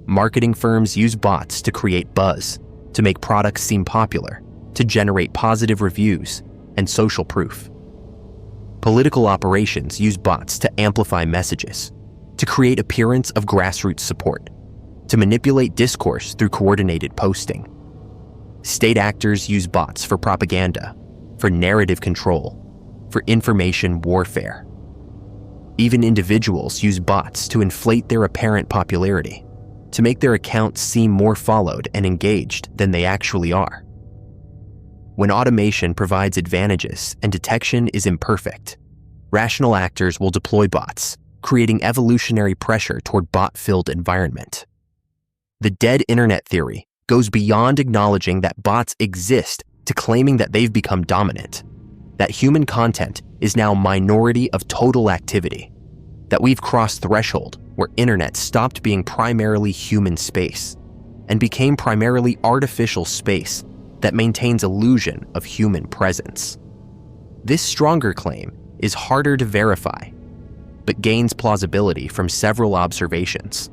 Marketing firms use bots to create buzz, to make products seem popular, to generate positive reviews and social proof. Political operations use bots to amplify messages, to create appearance of grassroots support, to manipulate discourse through coordinated posting. State actors use bots for propaganda, for narrative control, for information warfare. Even individuals use bots to inflate their apparent popularity, to make their accounts seem more followed and engaged than they actually are. When automation provides advantages and detection is imperfect, rational actors will deploy bots, creating evolutionary pressure toward bot-filled environment. The dead internet theory goes beyond acknowledging that bots exist to claiming that they've become dominant, that human content is now minority of total activity, that we've crossed threshold where internet stopped being primarily human space and became primarily artificial space that maintains illusion of human presence. This stronger claim is harder to verify, but gains plausibility from several observations.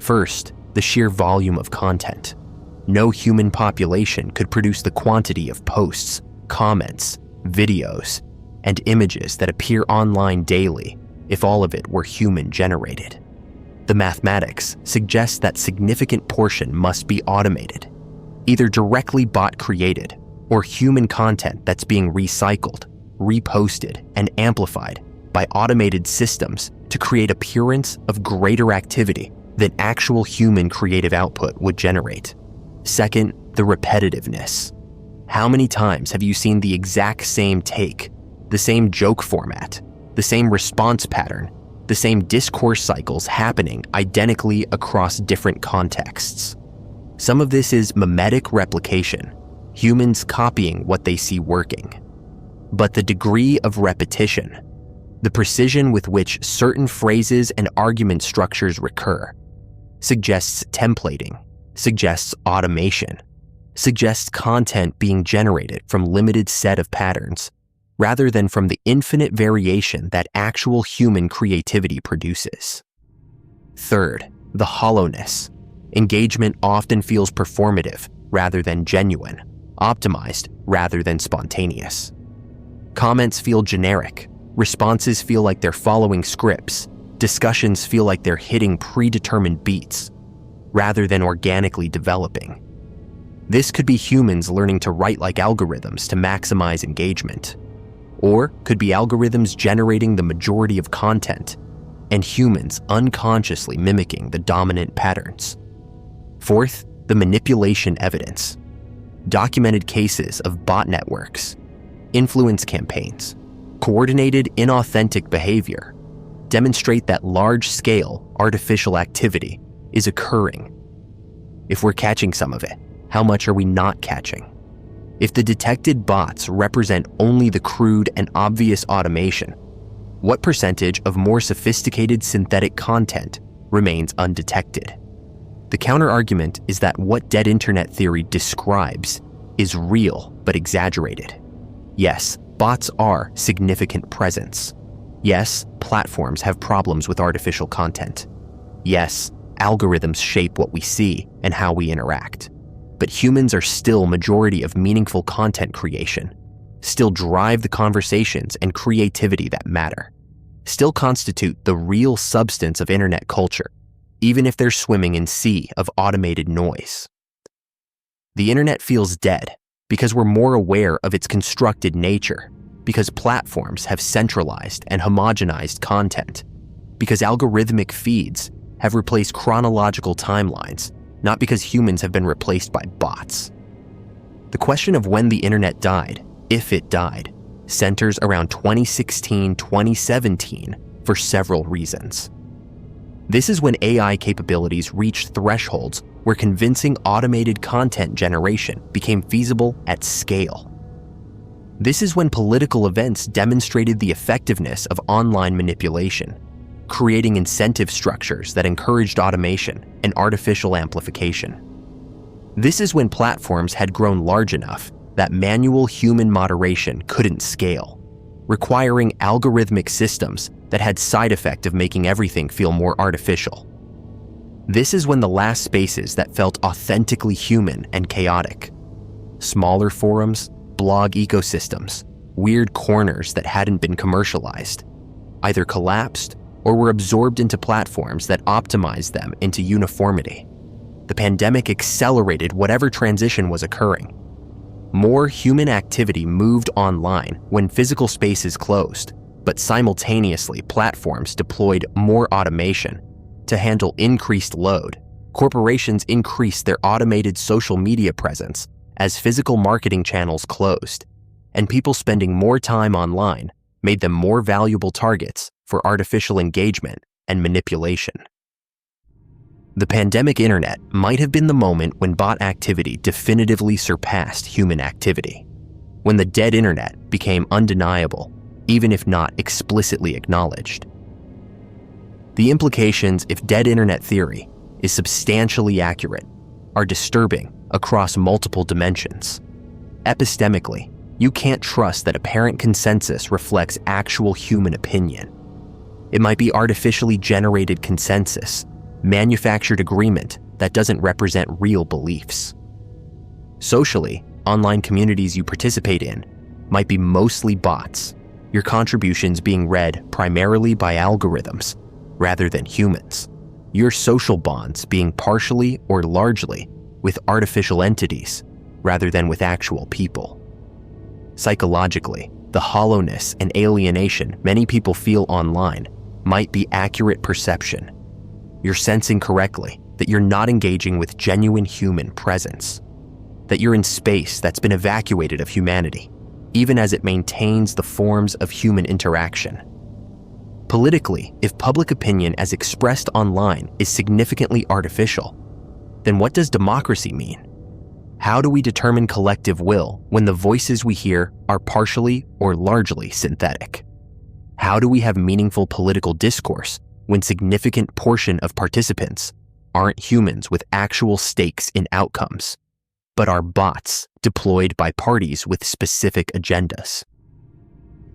First, the sheer volume of content. No human population could produce the quantity of posts, comments, videos, and images that appear online daily if all of it were human-generated. The mathematics suggests that significant portion must be automated, either directly bot-created or human content that's being recycled, reposted, and amplified by automated systems to create appearance of greater activity than actual human creative output would generate. Second, the repetitiveness. How many times have you seen the exact same take, the same joke format, the same response pattern, the same discourse cycles happening identically across different contexts? Some of this is mimetic replication, humans copying what they see working. But the degree of repetition, the precision with which certain phrases and argument structures recur, suggests templating, suggests automation, suggests content being generated from limited set of patterns, rather than from the infinite variation that actual human creativity produces. Third, the hollowness. Engagement often feels performative rather than genuine, optimized rather than spontaneous. Comments feel generic, responses feel like they're following scripts, discussions feel like they're hitting predetermined beats, rather than organically developing. This could be humans learning to write like algorithms to maximize engagement, or could be algorithms generating the majority of content, and humans unconsciously mimicking the dominant patterns. Fourth, the manipulation evidence. Documented cases of bot networks, influence campaigns, coordinated inauthentic behavior demonstrate that large-scale artificial activity is occurring. If we're catching some of it, how much are we not catching? If the detected bots represent only the crude and obvious automation, what percentage of more sophisticated synthetic content remains undetected? The counterargument is that what dead internet theory describes is real but exaggerated. Yes, bots are significant presence. Yes, platforms have problems with artificial content. Yes, algorithms shape what we see and how we interact. But humans are still majority of meaningful content creation, still drive the conversations and creativity that matter, still constitute the real substance of internet culture, even if they're swimming in sea of automated noise. The internet feels dead because we're more aware of its constructed nature, because platforms have centralized and homogenized content, because algorithmic feeds have replaced chronological timelines, not because humans have been replaced by bots. The question of when the internet died, if it died, centers around 2016-2017 for several reasons. This is when AI capabilities reached thresholds where convincing automated content generation became feasible at scale. This is when political events demonstrated the effectiveness of online manipulation, creating incentive structures that encouraged automation and artificial amplification. This is when platforms had grown large enough that manual human moderation couldn't scale, requiring algorithmic systems that had side effect of making everything feel more artificial. This is when the last spaces that felt authentically human and chaotic, smaller forums, blog ecosystems, weird corners that hadn't been commercialized, either collapsed or were absorbed into platforms that optimized them into uniformity. The pandemic accelerated whatever transition was occurring. More human activity moved online when physical spaces closed, but simultaneously platforms deployed more automation to handle increased load. Corporations increased their automated social media presence as physical marketing channels closed, and people spending more time online made them more valuable targets for artificial engagement and manipulation. The pandemic internet might have been the moment when bot activity definitively surpassed human activity, when the dead internet became undeniable, even if not explicitly acknowledged. The implications if dead internet theory is substantially accurate are disturbing across multiple dimensions. Epistemically, you can't trust that apparent consensus reflects actual human opinion. It might be artificially generated consensus, manufactured agreement that doesn't represent real beliefs. Socially, online communities you participate in might be mostly bots, your contributions being read primarily by algorithms rather than humans, your social bonds being partially or largely with artificial entities rather than with actual people. Psychologically, the hollowness and alienation many people feel online might be accurate perception. You're sensing correctly that you're not engaging with genuine human presence, that you're in space that's been evacuated of humanity, even as it maintains the forms of human interaction. Politically, if public opinion as expressed online is significantly artificial, then what does democracy mean? How do we determine collective will when the voices we hear are partially or largely synthetic? How do we have meaningful political discourse when significant portion of participants aren't humans with actual stakes in outcomes, but are bots deployed by parties with specific agendas?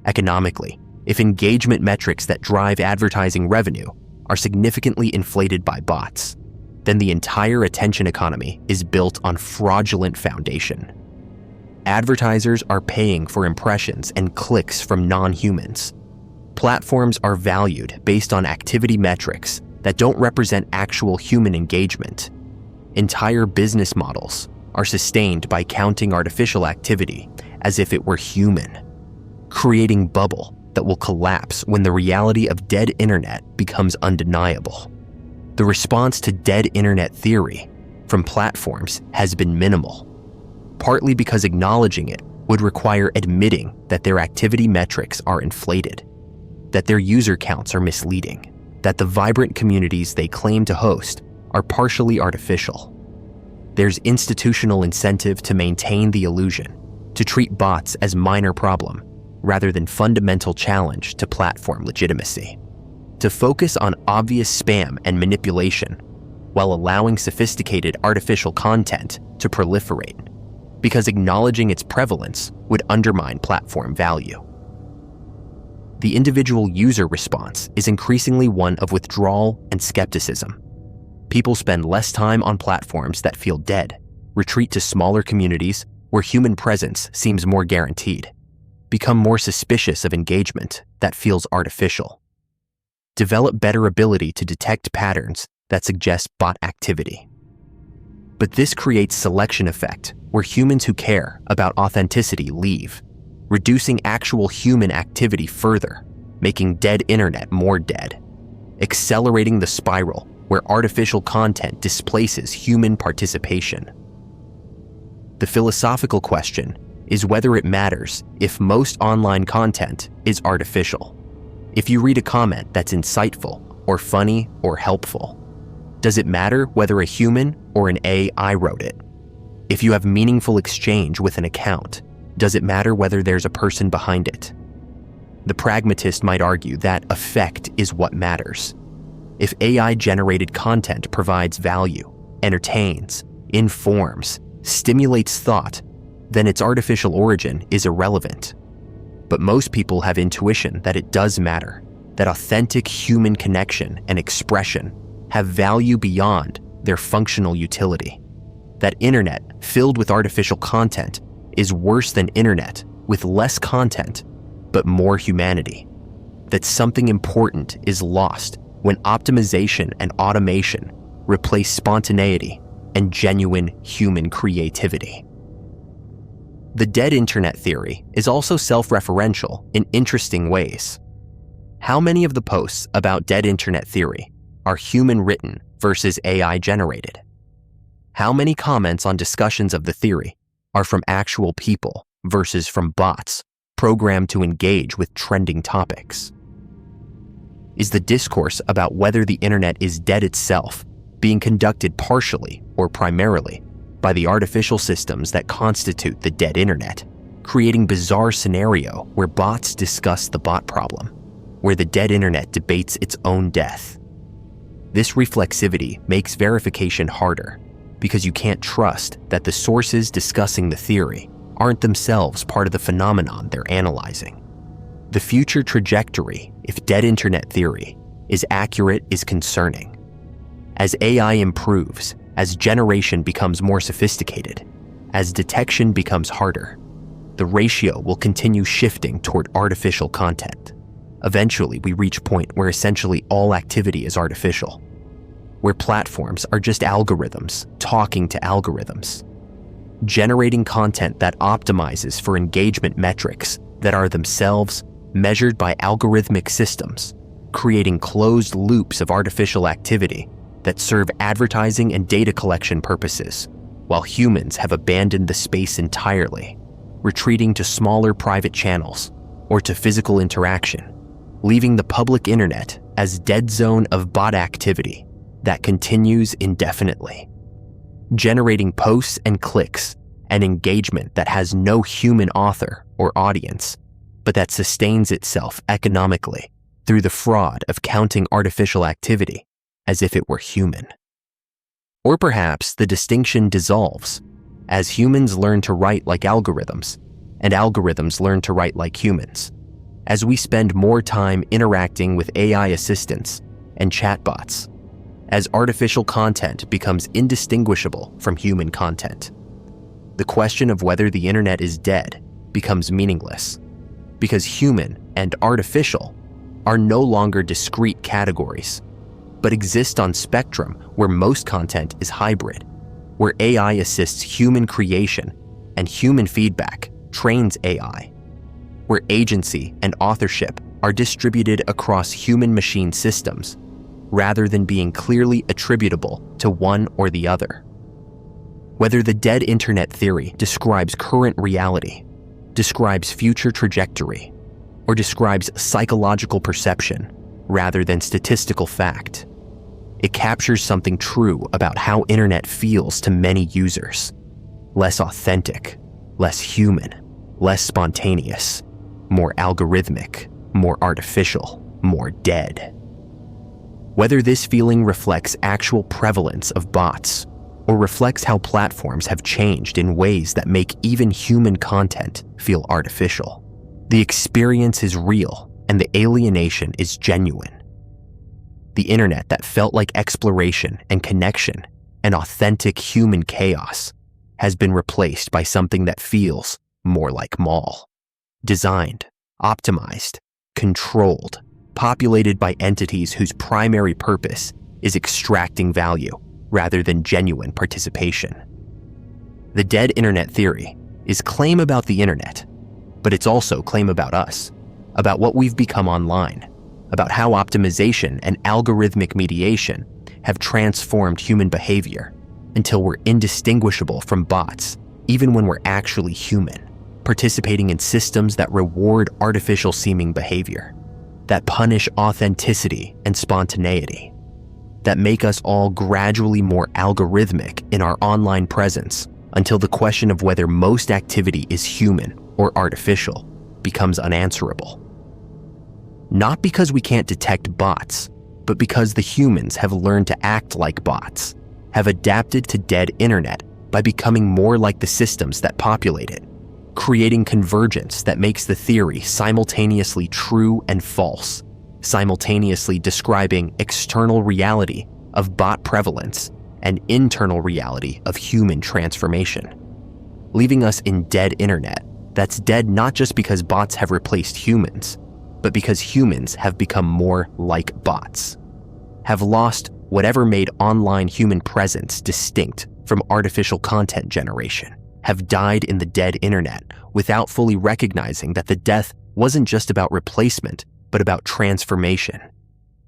Economically, if engagement metrics that drive advertising revenue are significantly inflated by bots, then the entire attention economy is built on fraudulent foundation. Advertisers are paying for impressions and clicks from non-humans. Platforms are valued based on activity metrics that don't represent actual human engagement. Entire business models are sustained by counting artificial activity as if it were human, creating bubble that will collapse when the reality of dead internet becomes undeniable. The response to dead internet theory from platforms has been minimal, partly because acknowledging it would require admitting that their activity metrics are inflated, that their user counts are misleading, that the vibrant communities they claim to host are partially artificial. There's institutional incentive to maintain the illusion, to treat bots as minor problem rather than fundamental challenge to platform legitimacy, to focus on obvious spam and manipulation while allowing sophisticated artificial content to proliferate, because acknowledging its prevalence would undermine platform value. The individual user response is increasingly one of withdrawal and skepticism. People spend less time on platforms that feel dead, retreat to smaller communities where human presence seems more guaranteed, become more suspicious of engagement that feels artificial, develop better ability to detect patterns that suggest bot activity. But this creates selection effect where humans who care about authenticity leave, reducing actual human activity further, making dead internet more dead, accelerating the spiral where artificial content displaces human participation. The philosophical question is whether it matters if most online content is artificial. If you read a comment that's insightful or funny or helpful, does it matter whether a human or an AI wrote it? If you have meaningful exchange with an account, does it matter whether there's a person behind it? The pragmatist might argue that effect is what matters. If AI-generated content provides value, entertains, informs, stimulates thought, then its artificial origin is irrelevant. But most people have intuition that it does matter, that authentic human connection and expression have value beyond their functional utility. That internet filled with artificial content is worse than internet with less content but more humanity. That something important is lost when optimization and automation replace spontaneity and genuine human creativity. The dead internet theory is also self-referential in interesting ways. How many of the posts about dead internet theory are human-written versus AI-generated? How many comments on discussions of the theory are from actual people versus from bots programmed to engage with trending topics? Is the discourse about whether the internet is dead itself being conducted partially or primarily by the artificial systems that constitute the dead internet, creating bizarre scenario where bots discuss the bot problem, where the dead internet debates its own death? This reflexivity makes verification harder because you can't trust that the sources discussing the theory aren't themselves part of the phenomenon they're analyzing. The future trajectory, if dead internet theory is accurate, is concerning. As AI improves, as generation becomes more sophisticated, as detection becomes harder, the ratio will continue shifting toward artificial content. Eventually, we reach a point where essentially all activity is artificial, where platforms are just algorithms talking to algorithms, generating content that optimizes for engagement metrics that are themselves measured by algorithmic systems, creating closed loops of artificial activity that serve advertising and data collection purposes, while humans have abandoned the space entirely, retreating to smaller private channels or to physical interaction, leaving the public internet as dead zone of bot activity that continues indefinitely, generating posts and clicks and engagement that has no human author or audience, but that sustains itself economically through the fraud of counting artificial activity as if it were human. Or perhaps the distinction dissolves as humans learn to write like algorithms and algorithms learn to write like humans, as we spend more time interacting with AI assistants and chatbots, as artificial content becomes indistinguishable from human content. The question of whether the internet is dead becomes meaningless, because human and artificial are no longer discrete categories, but exist on spectrum where most content is hybrid, where AI assists human creation and human feedback trains AI, where agency and authorship are distributed across human-machine systems rather than being clearly attributable to one or the other. Whether the dead internet theory describes current reality, describes future trajectory, or describes psychological perception rather than statistical fact, it captures something true about how internet feels to many users. Less authentic, less human, less spontaneous, more algorithmic, more artificial, more dead. Whether this feeling reflects actual prevalence of bots or reflects how platforms have changed in ways that make even human content feel artificial, the experience is real and the alienation is genuine. The internet that felt like exploration and connection and authentic human chaos has been replaced by something that feels more like mall. Designed, optimized, controlled, populated by entities whose primary purpose is extracting value rather than genuine participation. The dead internet theory is claim about the internet, but it's also claim about us, about what we've become online, about how optimization and algorithmic mediation have transformed human behavior until we're indistinguishable from bots, even when we're actually human, participating in systems that reward artificial-seeming behavior, that punish authenticity and spontaneity, that make us all gradually more algorithmic in our online presence until the question of whether most activity is human or artificial becomes unanswerable. Not because we can't detect bots, but because the humans have learned to act like bots, have adapted to dead internet by becoming more like the systems that populate it, creating convergence that makes the theory simultaneously true and false, simultaneously describing external reality of bot prevalence and internal reality of human transformation, leaving us in dead internet that's dead not just because bots have replaced humans, but because humans have become more like bots, have lost whatever made online human presence distinct from artificial content generation, have died in the dead internet without fully recognizing that the death wasn't just about replacement, but about transformation,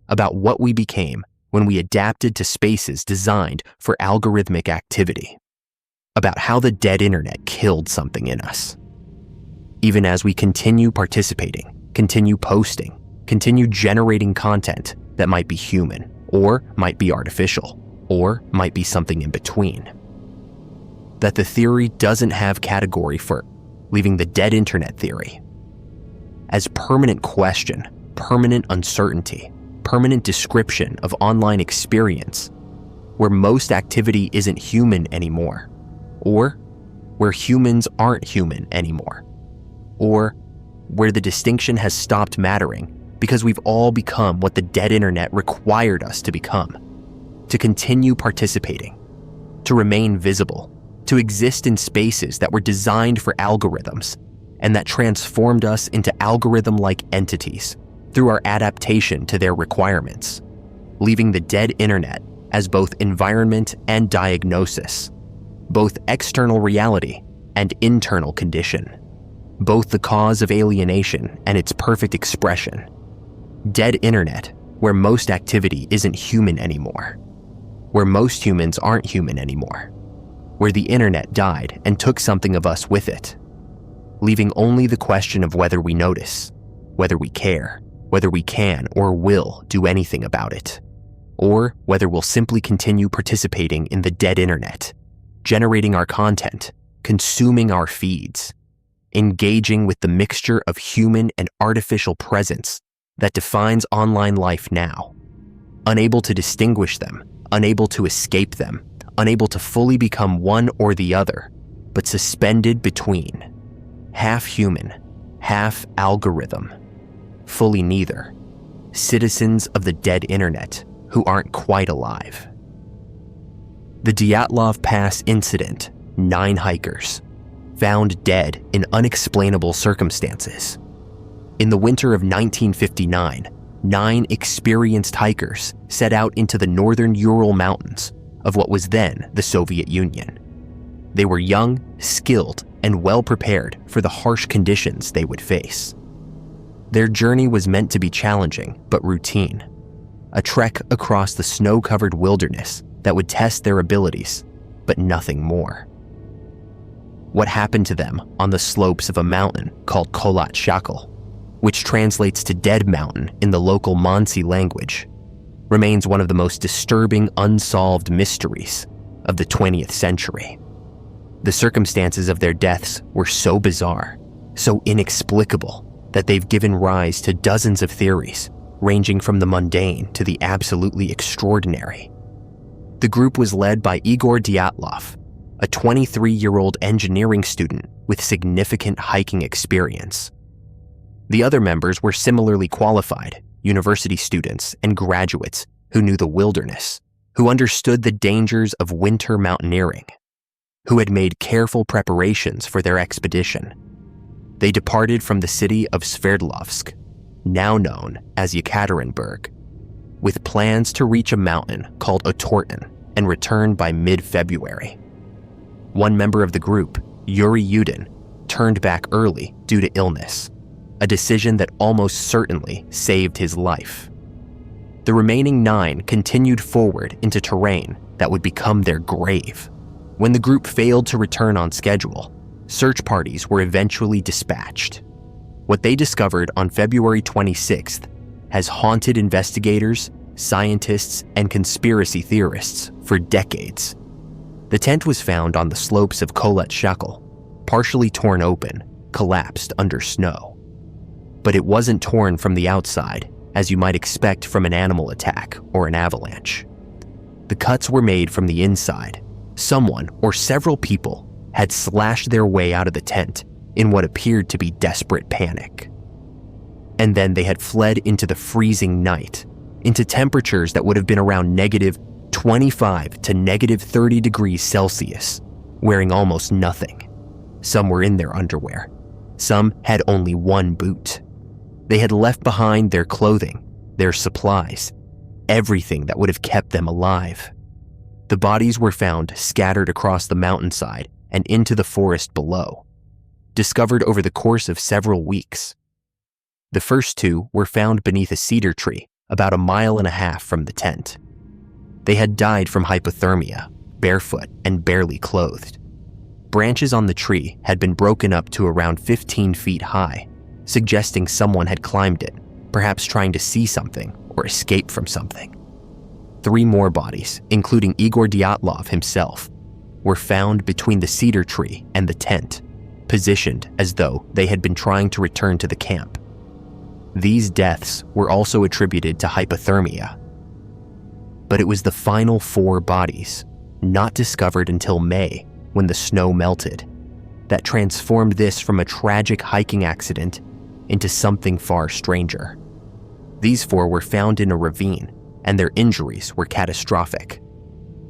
about what we became when we adapted to spaces designed for algorithmic activity, about how the dead internet killed something in us. Even as we continue participating, continue posting, continue generating content that might be human, or might be artificial, or might be something in between. That the theory doesn't have category for leaving the dead internet theory as permanent question, permanent uncertainty, permanent description of online experience, where most activity isn't human anymore, or where humans aren't human anymore, or where the distinction has stopped mattering because we've all become what the dead internet required us to become, to continue participating, to remain visible, to exist in spaces that were designed for algorithms and that transformed us into algorithm-like entities through our adaptation to their requirements, leaving the dead internet as both environment and diagnosis, both external reality and internal condition, both the cause of alienation and its perfect expression. Dead internet, where most activity isn't human anymore, where most humans aren't human anymore, where the internet died and took something of us with it, leaving only the question of whether we notice, whether we care, whether we can or will do anything about it, or whether we'll simply continue participating in the dead internet, generating our content, consuming our feeds, engaging with the mixture of human and artificial presence that defines online life now, unable to distinguish them, unable to escape them, unable to fully become one or the other, but suspended between, half human, half algorithm, fully neither, citizens of the dead internet who aren't quite alive. The Dyatlov Pass incident, 9 hikers, found dead in unexplainable circumstances. In the winter of 1959, 9 experienced hikers set out into the northern Ural Mountains of what was then the Soviet Union. They were young, skilled, and well prepared for the harsh conditions they would face. Their journey was meant to be challenging but routine, a trek across the snow-covered wilderness that would test their abilities, but nothing more. What happened to them on the slopes of a mountain called Kholat Shakal, which translates to Dead Mountain in the local Mansi language, remains one of the most disturbing unsolved mysteries of the 20th century. The circumstances of their deaths were so bizarre, so inexplicable, that they've given rise to dozens of theories, ranging from the mundane to the absolutely extraordinary. The group was led by Igor Dyatlov, a 23-year-old engineering student with significant hiking experience. The other members were similarly qualified, university students and graduates who knew the wilderness, who understood the dangers of winter mountaineering, who had made careful preparations for their expedition. They departed from the city of Sverdlovsk, now known as Yekaterinburg, with plans to reach a mountain called Otorten and returned by mid-February. One member of the group, Yuri Yudin, turned back early due to illness, a decision that almost certainly saved his life. The remaining 9 continued forward into terrain that would become their grave. When the group failed to return on schedule, search parties were eventually dispatched. What they discovered on February 26th has haunted investigators, scientists, and conspiracy theorists for decades. The tent was found on the slopes of Kholat Shakal, partially torn open, collapsed under snow. But it wasn't torn from the outside, as you might expect from an animal attack or an avalanche. The cuts were made from the inside. Someone or several people had slashed their way out of the tent in what appeared to be desperate panic. And then they had fled into the freezing night, into temperatures that would have been around negative 25 to negative 30 degrees Celsius, wearing almost nothing. Some were in their underwear. Some had only one boot. They had left behind their clothing, their supplies, everything that would have kept them alive. The bodies were found scattered across the mountainside and into the forest below, discovered over the course of several weeks. The first 2 were found beneath a cedar tree about 1.5 miles from the tent. They had died from hypothermia, barefoot and barely clothed. Branches on the tree had been broken up to around 15 feet high, suggesting someone had climbed it, perhaps trying to see something or escape from something. 3 more bodies, including Igor Dyatlov himself, were found between the cedar tree and the tent, positioned as though they had been trying to return to the camp. These deaths were also attributed to hypothermia. But it was the final 4 bodies, not discovered until May when the snow melted, that transformed this from a tragic hiking accident into something far stranger. These 4 were found in a ravine, and their injuries were catastrophic.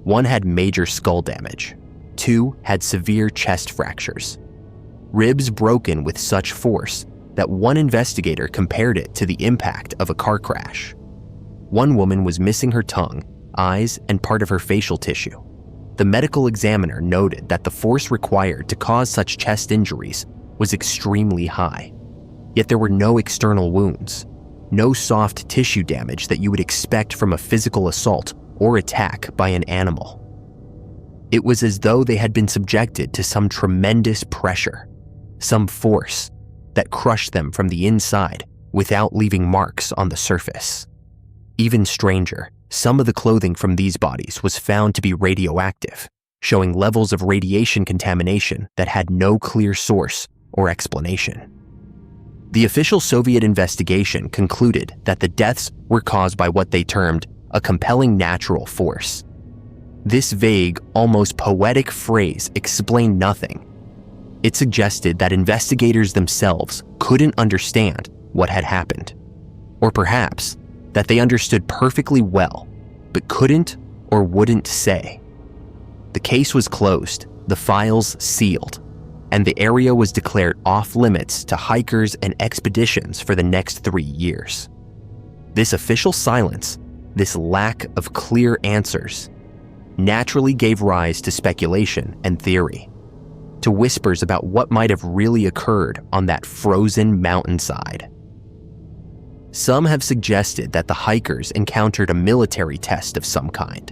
1 had major skull damage. 2 had severe chest fractures. Ribs broken with such force that one investigator compared it to the impact of a car crash. 1 woman was missing her tongue, eyes, and part of her facial tissue. The medical examiner noted that the force required to cause such chest injuries was extremely high. Yet there were no external wounds, no soft tissue damage that you would expect from a physical assault or attack by an animal. It was as though they had been subjected to some tremendous pressure, some force that crushed them from the inside without leaving marks on the surface. Even stranger, some of the clothing from these bodies was found to be radioactive, showing levels of radiation contamination that had no clear source or explanation. The official Soviet investigation concluded that the deaths were caused by what they termed a compelling natural force. This vague, almost poetic phrase explained nothing. It suggested that investigators themselves couldn't understand what had happened, or perhaps that they understood perfectly well, but couldn't or wouldn't say. The case was closed, the files sealed, and the area was declared off-limits to hikers and expeditions for the next 3 years. This official silence, this lack of clear answers, naturally gave rise to speculation and theory, to whispers about what might have really occurred on that frozen mountainside. Some have suggested that the hikers encountered a military test of some kind.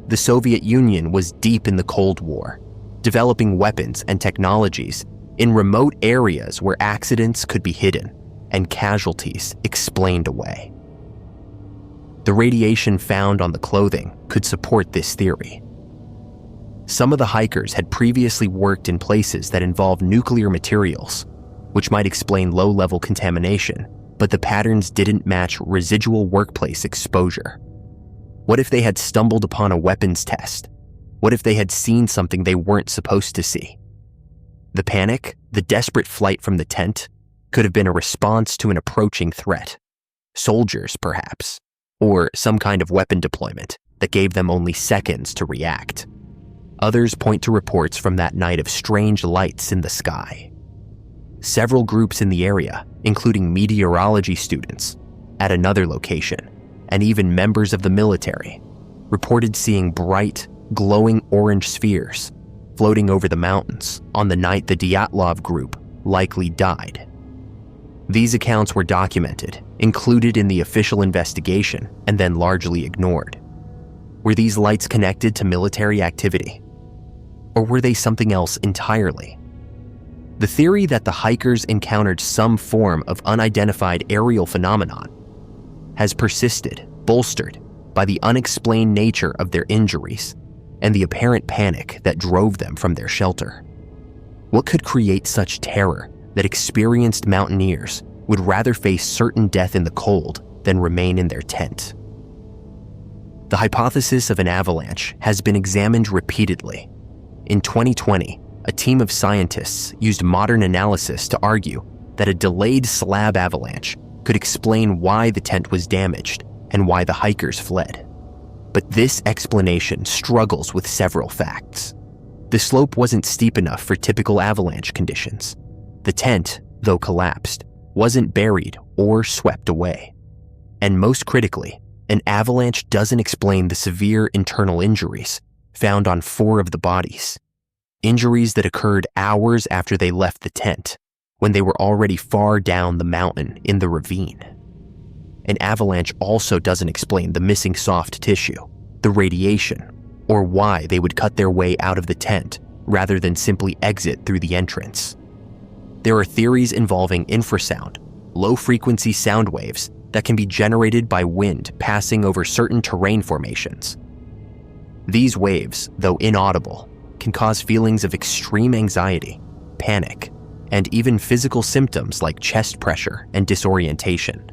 The Soviet Union was deep in the Cold War, developing weapons and technologies in remote areas where accidents could be hidden and casualties explained away. The radiation found on the clothing could support this theory. Some of the hikers had previously worked in places that involved nuclear materials, which might explain low-level contamination, but the patterns didn't match residual workplace exposure. What if they had stumbled upon a weapons test? What if they had seen something they weren't supposed to see? The panic, the desperate flight from the tent, could have been a response to an approaching threat. Soldiers, perhaps, or some kind of weapon deployment that gave them only seconds to react. Others point to reports from that night of strange lights in the sky. Several groups in the area, including meteorology students at another location, and even members of the military, reported seeing bright, glowing orange spheres floating over the mountains on the night the Dyatlov group likely died. These accounts were documented, included in the official investigation, and then largely ignored. Were these lights connected to military activity? Or were they something else entirely? The theory that the hikers encountered some form of unidentified aerial phenomenon has persisted, bolstered by the unexplained nature of their injuries and the apparent panic that drove them from their shelter. What could create such terror that experienced mountaineers would rather face certain death in the cold than remain in their tent? The hypothesis of an avalanche has been examined repeatedly. In 2020, a team of scientists used modern analysis to argue that a delayed slab avalanche could explain why the tent was damaged and why the hikers fled. But this explanation struggles with several facts. The slope wasn't steep enough for typical avalanche conditions. The tent, though collapsed, wasn't buried or swept away. And most critically, an avalanche doesn't explain the severe internal injuries found on 4 of the bodies. Injuries that occurred hours after they left the tent, when they were already far down the mountain in the ravine. An avalanche also doesn't explain the missing soft tissue, the radiation, or why they would cut their way out of the tent rather than simply exit through the entrance. There are theories involving infrasound, low-frequency sound waves that can be generated by wind passing over certain terrain formations. These waves, though inaudible, can cause feelings of extreme anxiety, panic, and even physical symptoms like chest pressure and disorientation.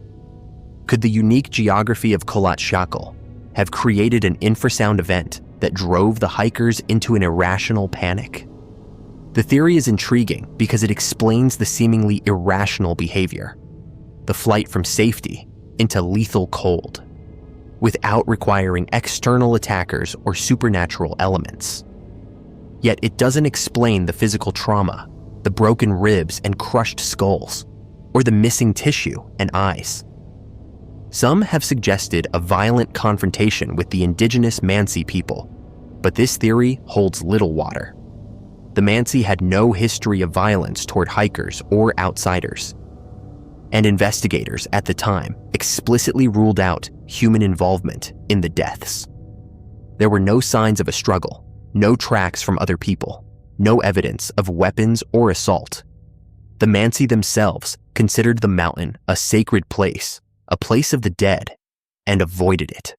Could the unique geography of Kholat Shakil have created an infrasound event that drove the hikers into an irrational panic? The theory is intriguing because it explains the seemingly irrational behavior, the flight from safety into lethal cold, without requiring external attackers or supernatural elements. Yet it doesn't explain the physical trauma, the broken ribs and crushed skulls, or the missing tissue and eyes. Some have suggested a violent confrontation with the indigenous Mansi people, but this theory holds little water. The Mansi had no history of violence toward hikers or outsiders, and investigators at the time explicitly ruled out human involvement in the deaths. There were no signs of a struggle, no tracks from other people, no evidence of weapons or assault. The Mansi themselves considered the mountain a sacred place, a place of the dead, and avoided it.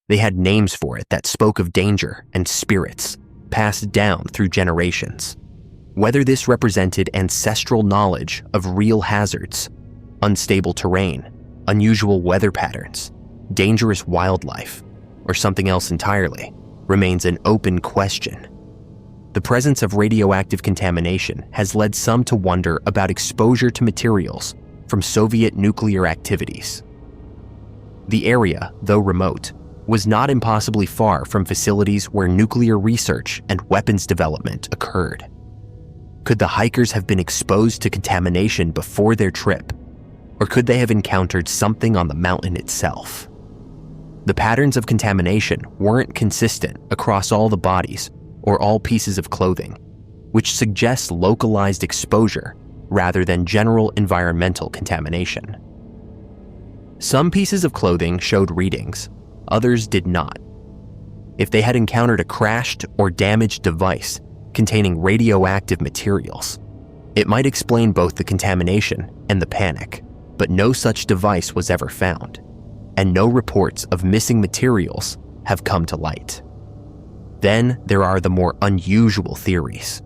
They had names for it that spoke of danger and spirits, passed down through generations. Whether this represented ancestral knowledge of real hazards, unstable terrain, unusual weather patterns, dangerous wildlife, or something else entirely, remains an open question. The presence of radioactive contamination has led some to wonder about exposure to materials from Soviet nuclear activities. The area, though remote, was not impossibly far from facilities where nuclear research and weapons development occurred. Could the hikers have been exposed to contamination before their trip, or could they have encountered something on the mountain itself? The patterns of contamination weren't consistent across all the bodies or all pieces of clothing, which suggests localized exposure rather than general environmental contamination. Some pieces of clothing showed readings, others did not. If they had encountered a crashed or damaged device containing radioactive materials, it might explain both the contamination and the panic, but no such device was ever found, and no reports of missing materials have come to light. Then there are the more unusual theories,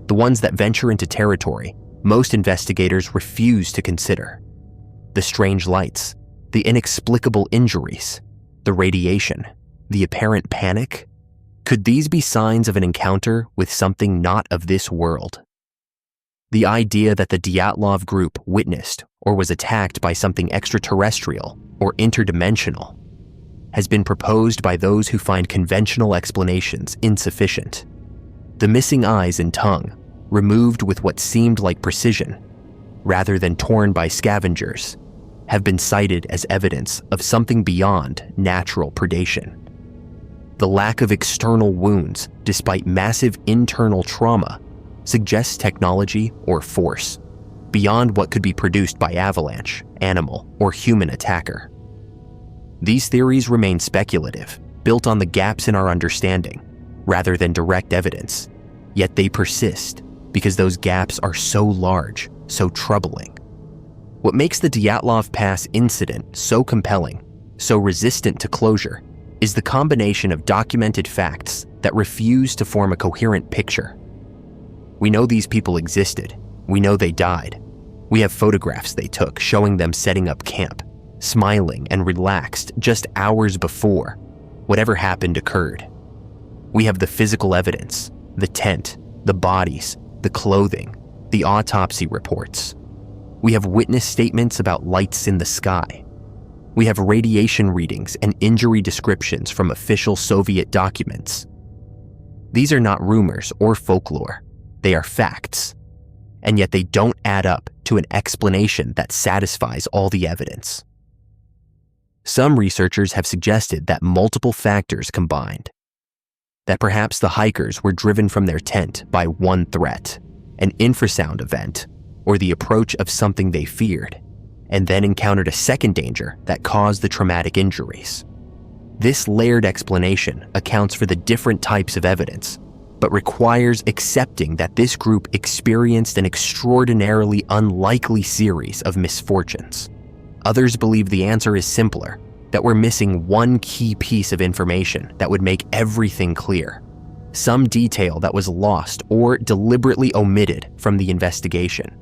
the ones that venture into territory most investigators refuse to consider. The strange lights, the inexplicable injuries, the radiation, the apparent panic. Could these be signs of an encounter with something not of this world? The idea that the Dyatlov group witnessed or was attacked by something extraterrestrial or interdimensional has been proposed by those who find conventional explanations insufficient. The missing eyes and tongue, removed with what seemed like precision, rather than torn by scavengers, have been cited as evidence of something beyond natural predation. The lack of external wounds, despite massive internal trauma, suggests technology or force beyond what could be produced by avalanche, animal, or human attacker. These theories remain speculative, built on the gaps in our understanding, rather than direct evidence, yet they persist because those gaps are so large, so troubling. What makes the Dyatlov Pass incident so compelling, so resistant to closure, is the combination of documented facts that refuse to form a coherent picture. We know these people existed. We know they died. We have photographs they took showing them setting up camp, smiling and relaxed just hours before whatever happened occurred. We have the physical evidence, the tent, the bodies, the clothing, the autopsy reports. We have witness statements about lights in the sky. We have radiation readings and injury descriptions from official Soviet documents. These are not rumors or folklore. They are facts. And yet they don't add up to an explanation that satisfies all the evidence. Some researchers have suggested that multiple factors combined. That perhaps the hikers were driven from their tent by one threat, an infrasound event, or the approach of something they feared, and then encountered a second danger that caused the traumatic injuries. This layered explanation accounts for the different types of evidence, but requires accepting that this group experienced an extraordinarily unlikely series of misfortunes. Others believe the answer is simpler, that we're missing one key piece of information that would make everything clear, some detail that was lost or deliberately omitted from the investigation.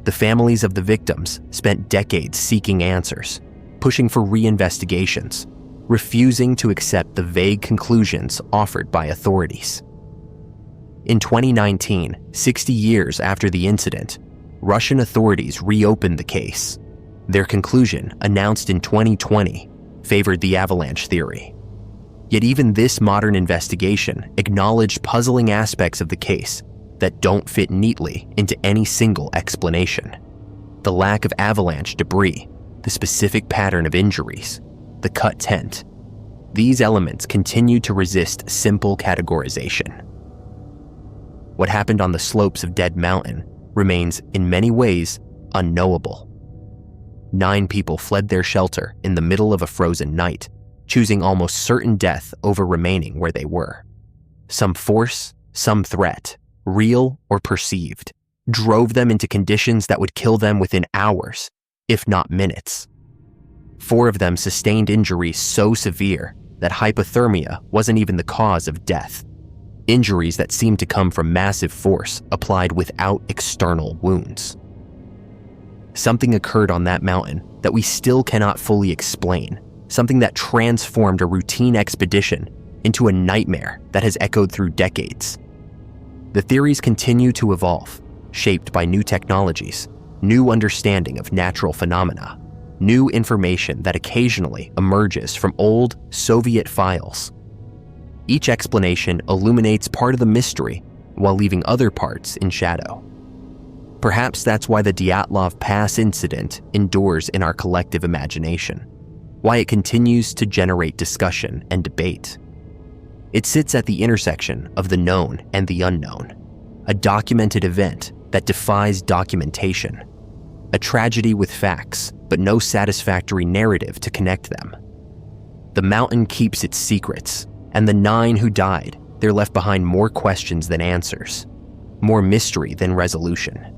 The families of the victims spent decades seeking answers, pushing for reinvestigations, refusing to accept the vague conclusions offered by authorities. In 2019, 60 years after the incident, Russian authorities reopened the case. Their conclusion, announced in 2020, favored the avalanche theory. Yet even this modern investigation acknowledged puzzling aspects of the case that don't fit neatly into any single explanation. The lack of avalanche debris, the specific pattern of injuries, the cut tent. These elements continue to resist simple categorization. What happened on the slopes of Dead Mountain remains, in many ways, unknowable. 9 people fled their shelter in the middle of a frozen night, choosing almost certain death over remaining where they were. Some force, some threat, real or perceived, drove them into conditions that would kill them within hours, if not minutes. 4 of them sustained injuries so severe that hypothermia wasn't even the cause of death. Injuries that seemed to come from massive force applied without external wounds. Something occurred on that mountain that we still cannot fully explain, something that transformed a routine expedition into a nightmare that has echoed through decades. The theories continue to evolve, shaped by new technologies, new understanding of natural phenomena, new information that occasionally emerges from old Soviet files. Each explanation illuminates part of the mystery while leaving other parts in shadow. Perhaps that's why the Dyatlov Pass incident endures in our collective imagination, why it continues to generate discussion and debate. It sits at the intersection of the known and the unknown, a documented event that defies documentation, a tragedy with facts, but no satisfactory narrative to connect them. The mountain keeps its secrets, and the 9 who died, they're left behind more questions than answers, more mystery than resolution.